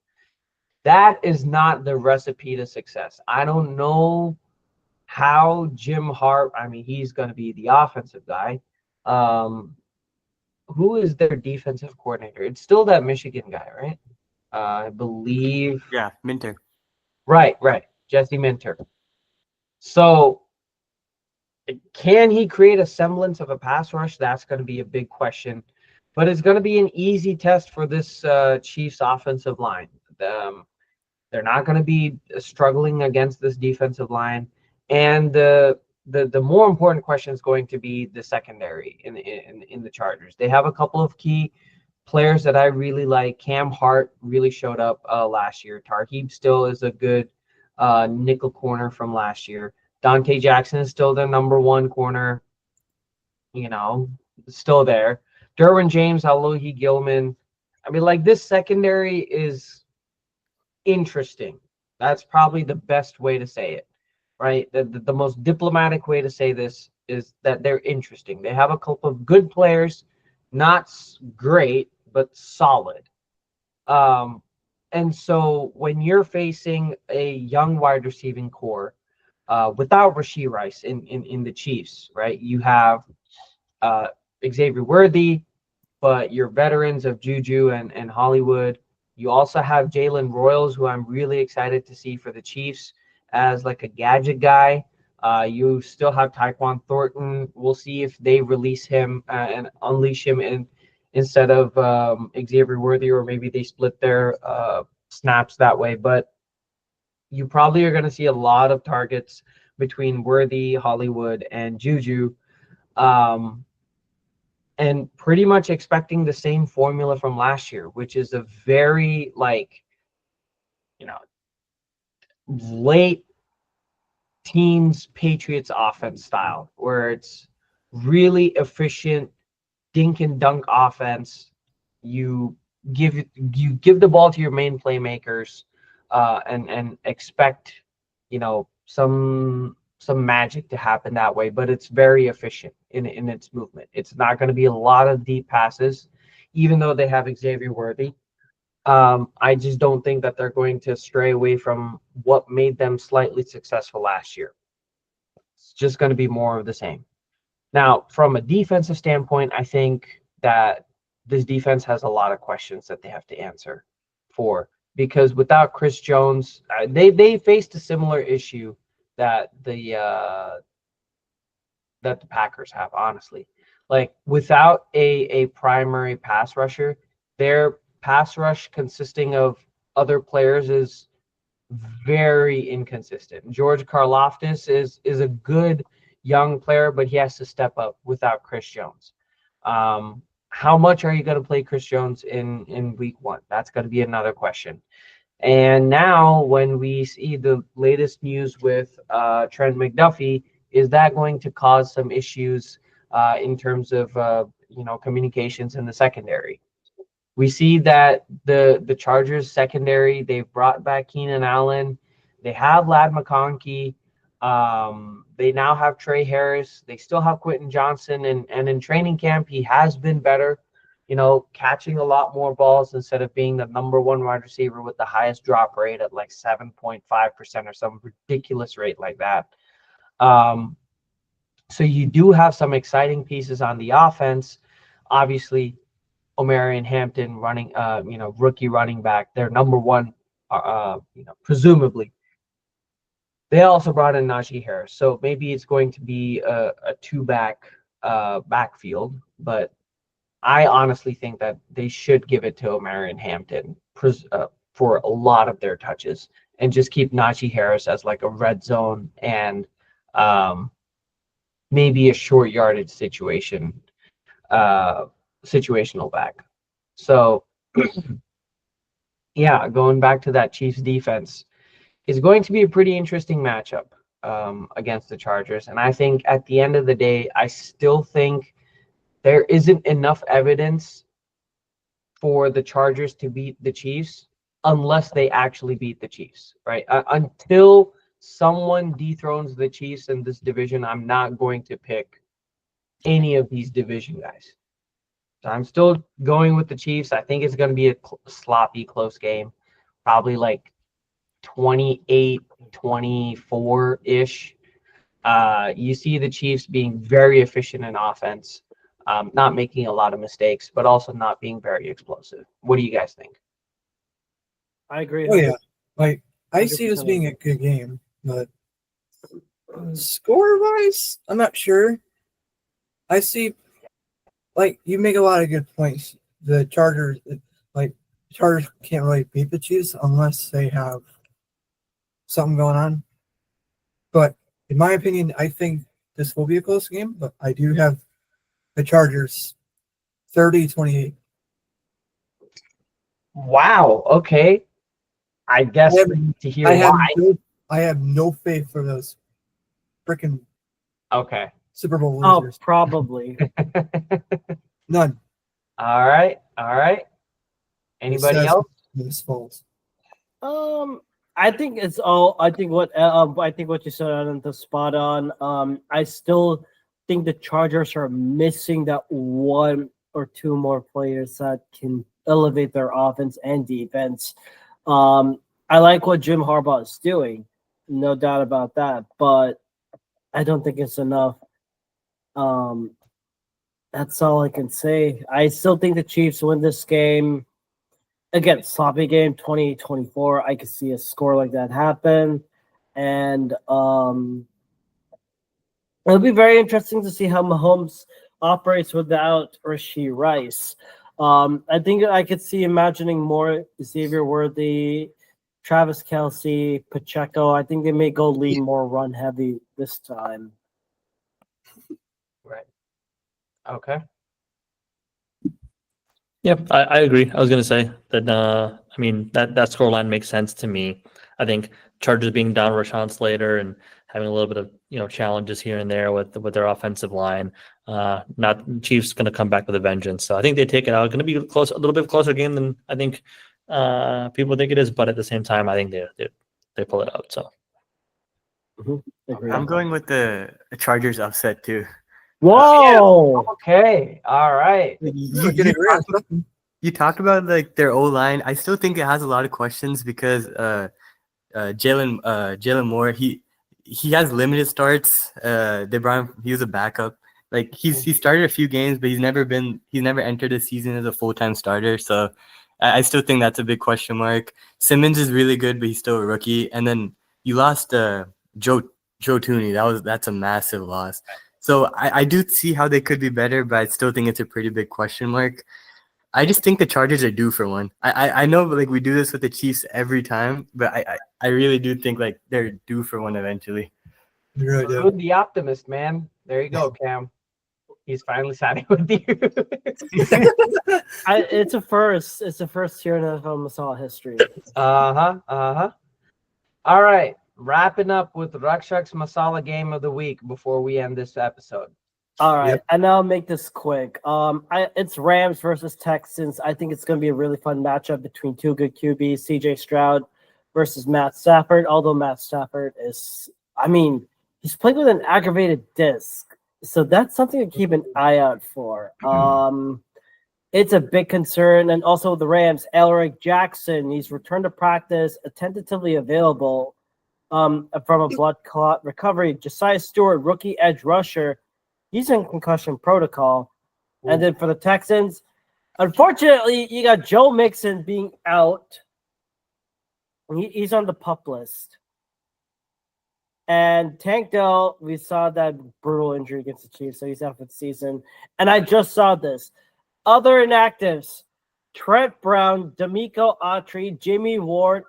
That is not the recipe to success. I don't know how Jim Hart, I mean, he's going to be the offensive guy. Who is their defensive coordinator? It's still that Michigan guy, right? I believe. Yeah, Minter. Right. Jesse Minter. So can he create a semblance of a pass rush? That's going to be a big question. But it's going to be an easy test for this Chiefs offensive line. They're not going to be struggling against this defensive line. And the more important question is going to be the secondary in the Chargers. They have a couple of key players that I really like. Cam Hart really showed up last year. Tarheeb still is a good nickel corner from last year. Dante Jackson is still their number one corner, still there. Derwin James, Alohi Gilman. I mean, like, this secondary is interesting. That's probably the best way to say it, right? The most diplomatic way to say this is that they're interesting. They have a couple of good players, not great, but solid. And so when you're facing a young wide receiving core without Rashee Rice in the Chiefs, right? You have Xavier Worthy, but your veterans of Juju and Hollywood. You also have Jalen Royals, who I'm really excited to see for the Chiefs as like a gadget guy. You still have Tyquan Thornton. We'll see if they release him and unleash him instead of Xavier Worthy, or maybe they split their snaps that way. But you probably are going to see a lot of targets between Worthy, Hollywood, and Juju. And pretty much expecting the same formula from last year, which is a very late teams Patriots offense style, where it's really efficient dink and dunk offense. You give the ball to your main playmakers and expect some magic to happen that way, but it's very efficient in its movement. It's not going to be a lot of deep passes, even though they have Xavier Worthy. I just don't think that they're going to stray away from what made them slightly successful last year. It's just going to be more of the same. Now, from a defensive standpoint, I think that this defense has a lot of questions that they have to answer for, because without Chris Jones, they faced a similar issue that the Packers have, honestly. Like, without a primary pass rusher, their pass rush consisting of other players is very inconsistent. George Karlaftis is a good young player, but he has to step up without Chris Jones. How much are you going to play Chris Jones in week one? That's going to be another question. And now when we see the latest news with Trent McDuffie, is that going to cause some issues in terms of communications in the secondary? We see that the Chargers secondary, they've brought back Keenan Allen. They have Ladd McConkey. They now have Trey Harris. They still have Quentin Johnson. And in training camp, he has been better, catching a lot more balls instead of being the number one wide receiver with the highest drop rate at like 7.5% or some ridiculous rate like that. So you do have some exciting pieces on the offense. Obviously, Omarion Hampton running, rookie running back, their number one, presumably. They also brought in Najee Harris, so maybe it's going to be a two-back backfield. But I honestly think that they should give it to Omarion Hampton for a lot of their touches, and just keep Najee Harris as like a red zone and maybe a short yardage situational back. So yeah, going back to that Chiefs defense, is going to be a pretty interesting matchup against the Chargers. And I think at the end of the day, I still think there isn't enough evidence for the Chargers to beat the Chiefs unless they actually beat the Chiefs, right? Until someone dethrones the Chiefs in this division, I'm not going to pick any of these division guys. So I'm still going with the Chiefs. I think it's going to be a sloppy, close game, probably like 28-24-ish. You see the Chiefs being very efficient in offense, not making a lot of mistakes, but also not being very explosive. What do you guys think? I agree. Oh yeah, like I see this 100% being a good game, but Score-wise, I'm not sure. I see, like, you make a lot of good points. The Chargers, Chargers can't really beat the Chiefs unless they have something going on. But in my opinion, I think this will be a close game, but I do have the Chargers 30-28. Wow. Okay. I guess I have- we need to hear I have why. I have no faith for those freaking Okay. Super Bowl Oh, losers. probably. None. All right. All right. Anybody else? This fault. I think it's all. I think what you said on the spot on. I still think the Chargers are missing that one or two more players that can elevate their offense and defense. I like what Jim Harbaugh is doing, no doubt about that, but I don't think it's enough. That's all I can say. I still think the Chiefs win this game. Again, sloppy game, 20-24. I could see a score like that happen. And it'll be very interesting to see how Mahomes operates without Rashee Rice. I think I could see imagining more Xavier Worthy, Travis Kelce, Pacheco. I think they may go lean more run heavy this time. Right. Okay. Yep, I agree. I was gonna say that. I mean that scoreline makes sense to me. I think Chargers being down Rashawn Slater and having a little bit of challenges here and there with their offensive line. Not Chiefs going to come back with a vengeance. So I think they take it out. Going to be close, a little bit closer game than I think people think it is. But at the same time, I think they pull it out. So Agree. I'm going with the Chargers upset too. Whoa! Okay. All right. You talked about like their O line. I still think it has a lot of questions because Jalen Moore he has limited starts. They brought him. He was a backup. Like he started a few games, but he's never entered a season as a full-time starter. So I still think that's a big question mark. Simmons is really good, but he's still a rookie. And then you lost Joe Tooney. That's a massive loss. So I do see how they could be better, but I still think it's a pretty big question mark. I just think the Chargers are due for one. I know like we do this with the Chiefs every time, but I really do think like they're due for one eventually. You're right, Good, the optimist, man. There you go, Cam. He's finally siding with you. It's a first. It's the first here in NFL Masala history. All right. Wrapping up with Rakshak's Masala game of the week before we end this episode. All right, Yep. and I'll make this quick. It's Rams versus Texans. I think it's going to be a really fun matchup between two good QBs, CJ Stroud versus Matt Stafford. Although Matt Stafford he's playing with an aggravated disc, so that's something to keep an eye out for. It's a big concern, and also the Rams. Elric Jackson, he's returned to practice, tentatively available from a blood clot recovery. Josiah Stewart, rookie edge rusher. He's in concussion protocol. Ooh. And then for the Texans, unfortunately, you got Joe Mixon being out. He's on the PUP list. And Tank Dell, we saw that brutal injury against the Chiefs, so he's out for the season. And I just saw this. Other inactives, Trent Brown, D'Amico Autry, Jimmy Ward,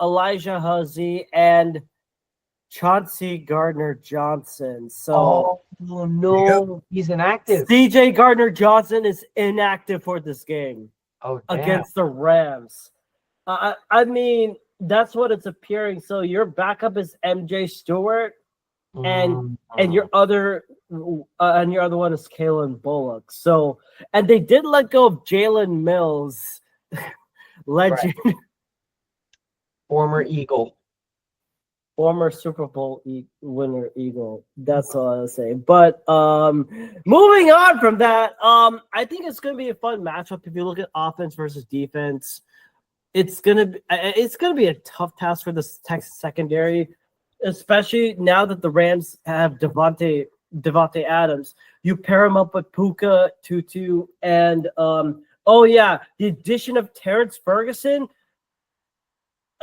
Elijah Huzzy, and Chauncey Gardner-Johnson. So, oh no, he's inactive. CJ Gardner-Johnson is inactive for this game against the Rams. I mean, that's what it's appearing. So your backup is MJ Stewart, and your other one is Kalen Bullock. So, and they did let go of Jalen Mills, legend, right. Former Eagle. Former Super Bowl winner Eagle. That's all I'll say. But moving on from that, I think it's going to be a fun matchup. If you look at offense versus defense, it's gonna be a tough task for the Texas secondary, especially now that the Rams have Devontae Adams. You pair him up with Puka, Tutu, and the addition of Terrence Ferguson.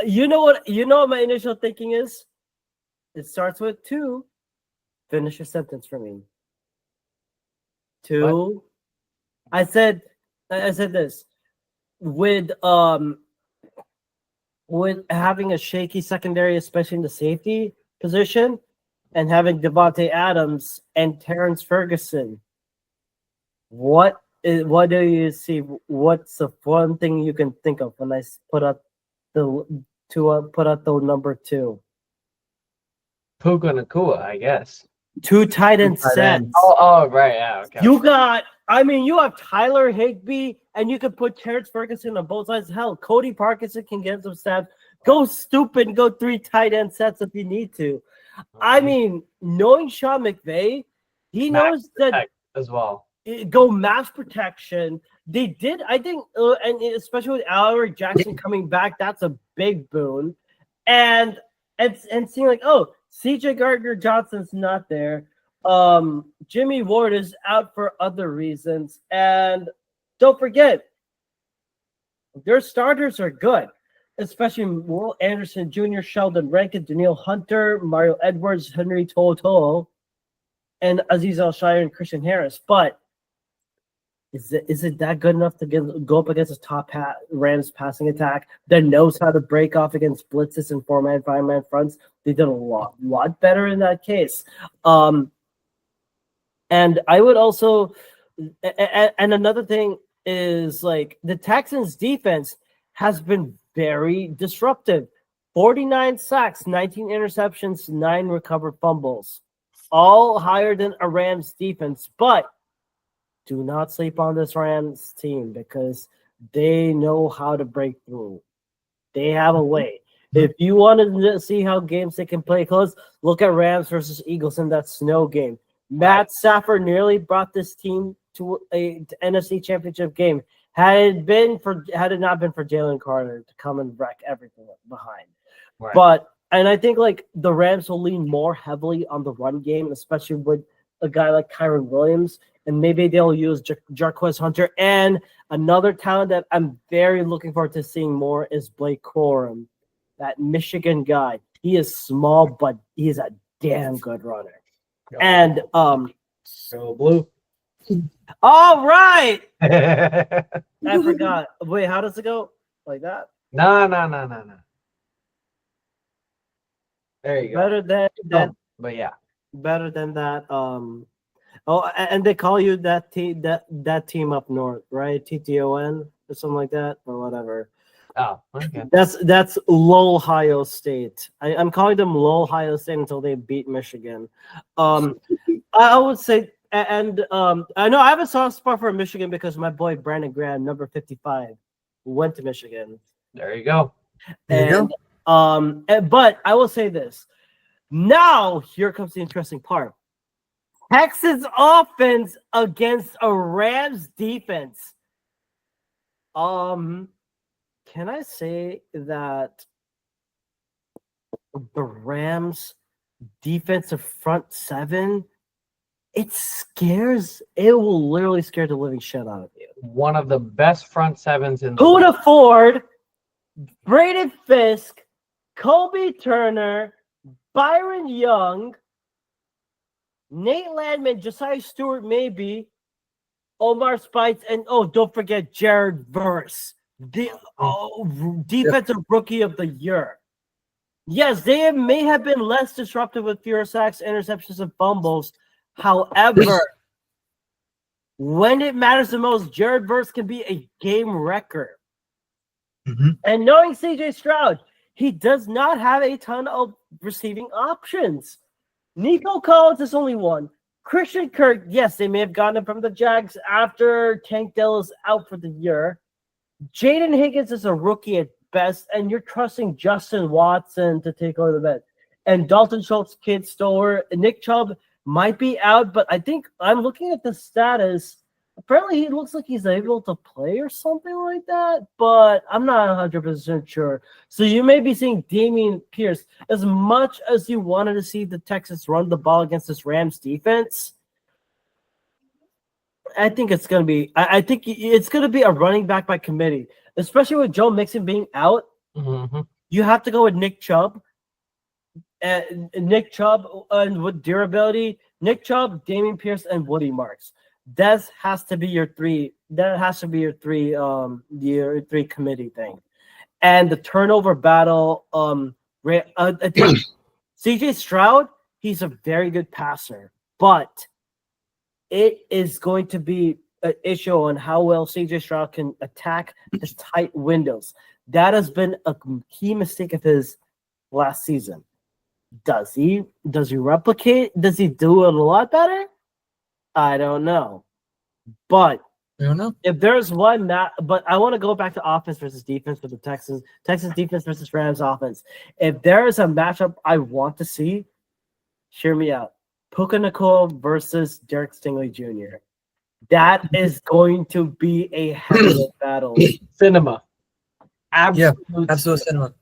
You know what my initial thinking is? It starts with 2, Finish your sentence for me. Two. I said this with having a shaky secondary, especially in the safety position, and having Devontae Adams and Terrence Ferguson. What do you see? What's the one thing you can think of when I put out the number 2? Puka Nakua, I guess. 2 tight end Tight sets. ends. Oh, right. Yeah, okay. You have Tyler Higbee, and you could put Terrence Ferguson on both sides. Hell, Cody Parkinson can get some snaps. Go stupid and go 3 tight end sets if you need to. I mean, knowing Sean McVay, he knows that as well. Go mass protection. They did, I think, and especially with Alaric Jackson coming back, that's a big boon. And seeing like, oh, CJ Gardner-Johnson's not there. Jimmy Ward is out for other reasons. And don't forget, their starters are good, especially Will Anderson Jr., Sheldon Rankin, Daniil Hunter, Mario Edwards, Henry To'oTo'o, and Aziz Al-Shire and Christian Harris. But is it that good enough to go up against a top Rams passing attack that knows how to break off against blitzes and 4-man, 5-man fronts? They did a lot better in that case. And I would also, and another thing is like the Texans defense has been very disruptive. 49 sacks, 19 interceptions, 9 recovered fumbles, all higher than a Rams defense. But do not sleep on this Rams team because they know how to break through. They have a way. If you wanted to see how games they can play close, look at Rams versus Eagles in that snow game. Matt Stafford nearly brought this team to a NFC Championship game. Had it not been for Jalen Carter to come and wreck everything behind. Right. And I think like the Rams will lean more heavily on the run game, especially with a guy like Kyron Williams, and maybe they'll use Jarquez Hunter. And another talent that I'm very looking forward to seeing more is Blake Corum, that Michigan guy. He is small, but he is a damn good runner. And so blue. All right. I forgot. Wait, how does it go? Like that? No. There you go. Better than that. But yeah. Better than that. And they call you that team up north, right? TTON or something like that, or whatever. Oh, okay. That's Lowell, Ohio State. I'm calling them Lowell, Ohio State until they beat Michigan. I would say, and I know I have a soft spot for Michigan because my boy Brandon Graham, number 55, went to Michigan. There you go. But I will say this. Now here comes the interesting part. Texas offense against a Rams defense. Can I say that the Rams defensive front seven, it will literally scare the living shit out of you. One of the best front sevens in the Who would afford Braden Fisk, Kobe Turner, Byron Young, Nate Landman, Josiah Stewart, maybe, Omar Spites, and don't forget Jared Verse, the defensive rookie of the year. Yes, they may have been less disruptive with fewer sacks, interceptions, and fumbles. However, when it matters the most, Jared Verse can be a game wrecker. Mm-hmm. And knowing CJ Stroud, he does not have a ton of receiving options. Nico Collins is only one. Christian Kirk, yes, they may have gotten him from the Jags after Tank Dell is out for the year. Jaden Higgins is a rookie at best, and you're trusting Justin Watson to take over the bet. And Dalton Schultz, kid stoler. Nick Chubb might be out, but I think I'm looking at the status. Apparently, he looks like he's able to play or something like that, but I'm not 100% sure. So you may be seeing Dameon Pierce. As much as you wanted to see the Texans run the ball against this Rams defense, I think it's going to be. I think it's going to be a running back by committee, especially with Joe Mixon being out. Mm-hmm. You have to go with Nick Chubb. and Nick Chubb, and with durability, Nick Chubb, Damian Pierce, and Woody Marks. That has to be your three. That has to be your three committee thing. And the turnover battle. I think CJ Stroud, he's a very good passer, but it is going to be an issue on how well CJ Stroud can attack the tight windows. That has been a key mistake of his last season. Does he replicate? Does he do it a lot better? I don't know. But I don't know. if there's one but I want to go back to offense versus defense for the Texans. Texans defense versus Rams offense. If there is a matchup I want to see, hear me out. Puka Nicole versus Derek Stingley Jr. That is going to be a heavy battle. Cinema. Absolute Cinema.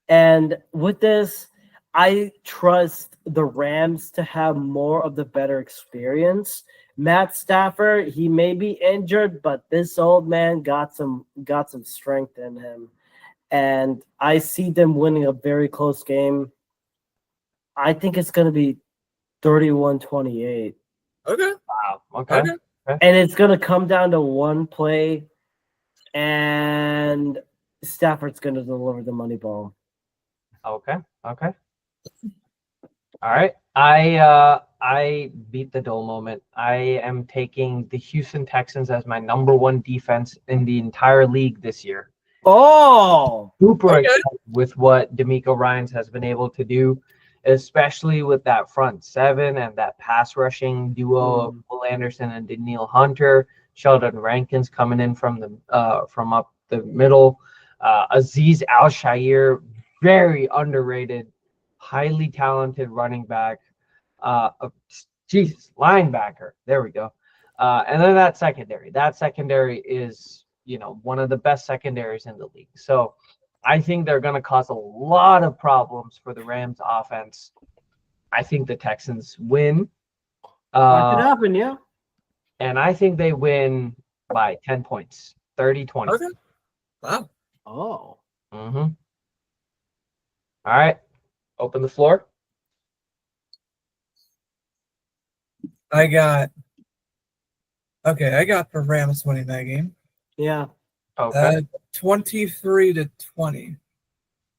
And with this, I trust the Rams to have more of the better experience. Matt Stafford, he may be injured, but this old man got some strength in him. And I see them winning a very close game. I think it's going to be 31-28. Okay. Wow. Okay. And it's going to come down to one play, and Stafford's going to deliver the money ball. Okay. All right. I beat the Dole moment. I am taking the Houston Texans as my number one defense in the entire league this year. Oh, Super excited with what D'Amico Ryans has been able to do, especially with that front seven and that pass rushing duo of Will Anderson and Daniil Hunter. Sheldon Rankins coming in from up the middle. Azeez Al-Shaair, very underrated, highly talented running back. Linebacker. There we go. And then that secondary. That secondary is, one of the best secondaries in the league. So I think they're going to cause a lot of problems for the Rams offense. I think the Texans win. That could happen, yeah. And I think they win by 10 points, 30-20. Okay. Wow. Oh. Mm-hmm. All right. Open the floor. I got the Rams winning that game. Yeah. Okay. 23-20.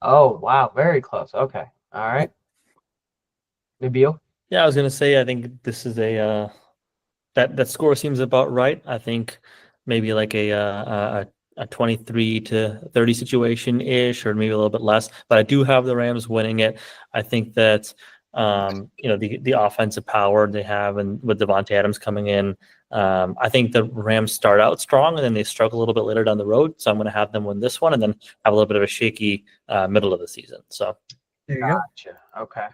Oh, wow. Very close. Okay. All right. Nabil? Yeah, I was gonna say I think this is that score seems about right. I think maybe like a 23-30 situation ish, or maybe a little bit less. But I do have the Rams winning it. I think that the offensive power they have, and with Devontae Adams coming in, I think the Rams start out strong and then they struggle a little bit later down the road. So I'm going to have them win this one and then have a little bit of a shaky middle of the season. So there you go. Gotcha. Okay.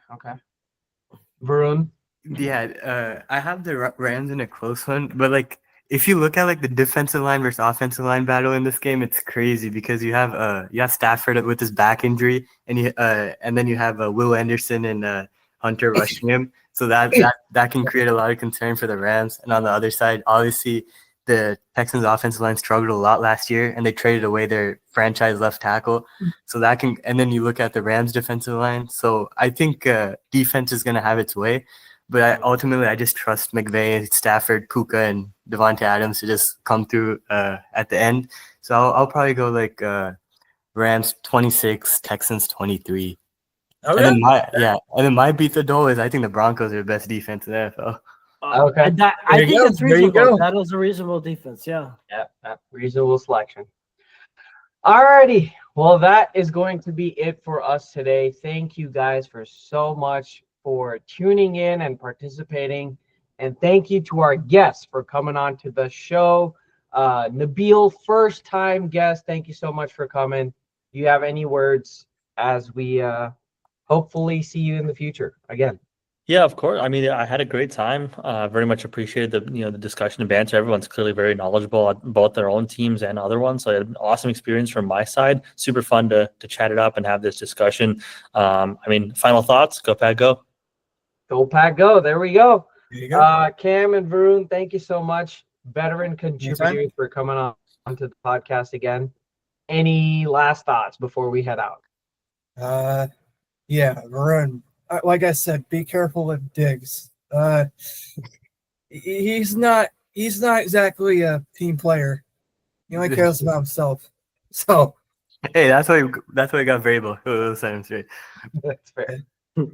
Varun? Yeah, I have the Rams in a close one, but like if you look at like the defensive line versus offensive line battle in this game, it's crazy because you have Stafford with his back injury, and then you have Will Anderson and Hunter rushing him, so that can create a lot of concern for the Rams. And on the other side, obviously the Texans offensive line struggled a lot last year, and they traded away their franchise left tackle, so that can. And then you look at the Rams defensive line, so I think defense is going to have its way. But ultimately, I just trust McVay, Stafford, Puka, and Devontae Adams to just come through at the end. So I'll probably go like Rams 26, Texans 23. Okay. And then my beat the Dole is I think the Broncos are the best defense in the NFL. Okay. And I There you think go. it's There you reasonable. go. That was a reasonable defense, yeah. Yeah, reasonable selection. Alrighty. Well, that is going to be it for us today. Thank you guys for so much for tuning in and participating. And thank you to our guests for coming on to the show. Nabil, first time guest, thank you so much for coming. Do you have any words as we hopefully see you in the future again? yeah, of course. I mean, I had a great time. Very much appreciated the discussion and banter. Everyone's clearly very knowledgeable at both their own teams and other ones. So I had an awesome experience from my side. Super fun to chat it up and have this discussion. I mean, final thoughts? Go Pack, go. Go Pack, go. There we go. There you go. Cam and Varun, thank you so much. Veteran contributors for coming on to the podcast again. Any last thoughts before we head out? Yeah, run. Like I said, be careful with Diggs. He's not exactly a team player. He only cares about himself. So Hey, that's why he got variable. He'll set him straight. That's fair. Well,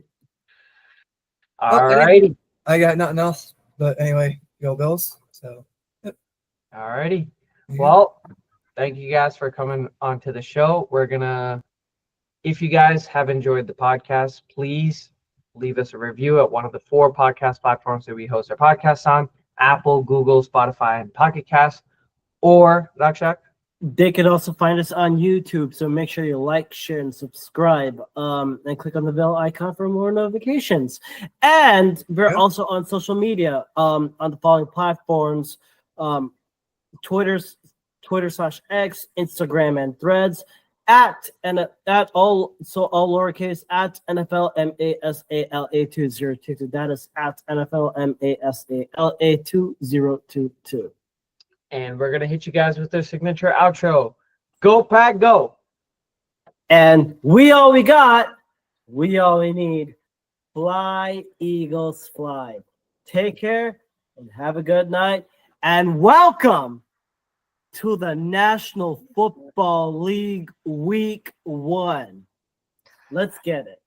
All righty. I got nothing else. But anyway, go Bills. So All righty. yeah. Well, thank you guys for coming onto the show. If you guys have enjoyed the podcast, please leave us a review at one of the 4 podcast platforms that we host our podcasts on: Apple, Google, Spotify, and Pocket Cast. Or, Rakshak? They can also find us on YouTube, so make sure you like, share, and subscribe. And click on the bell icon for more notifications. And we're also on social media on the following platforms: Twitter/X, Instagram, and Threads. At all lowercase at NFL Masala 2022. That is at NFL Masala 2022. And we're going to hit you guys with their signature outro. Go, Pack, go. And we all we got, we all we need. Fly, Eagles, fly. Take care and have a good night. And welcome to the National Football League Week 1. Let's get it.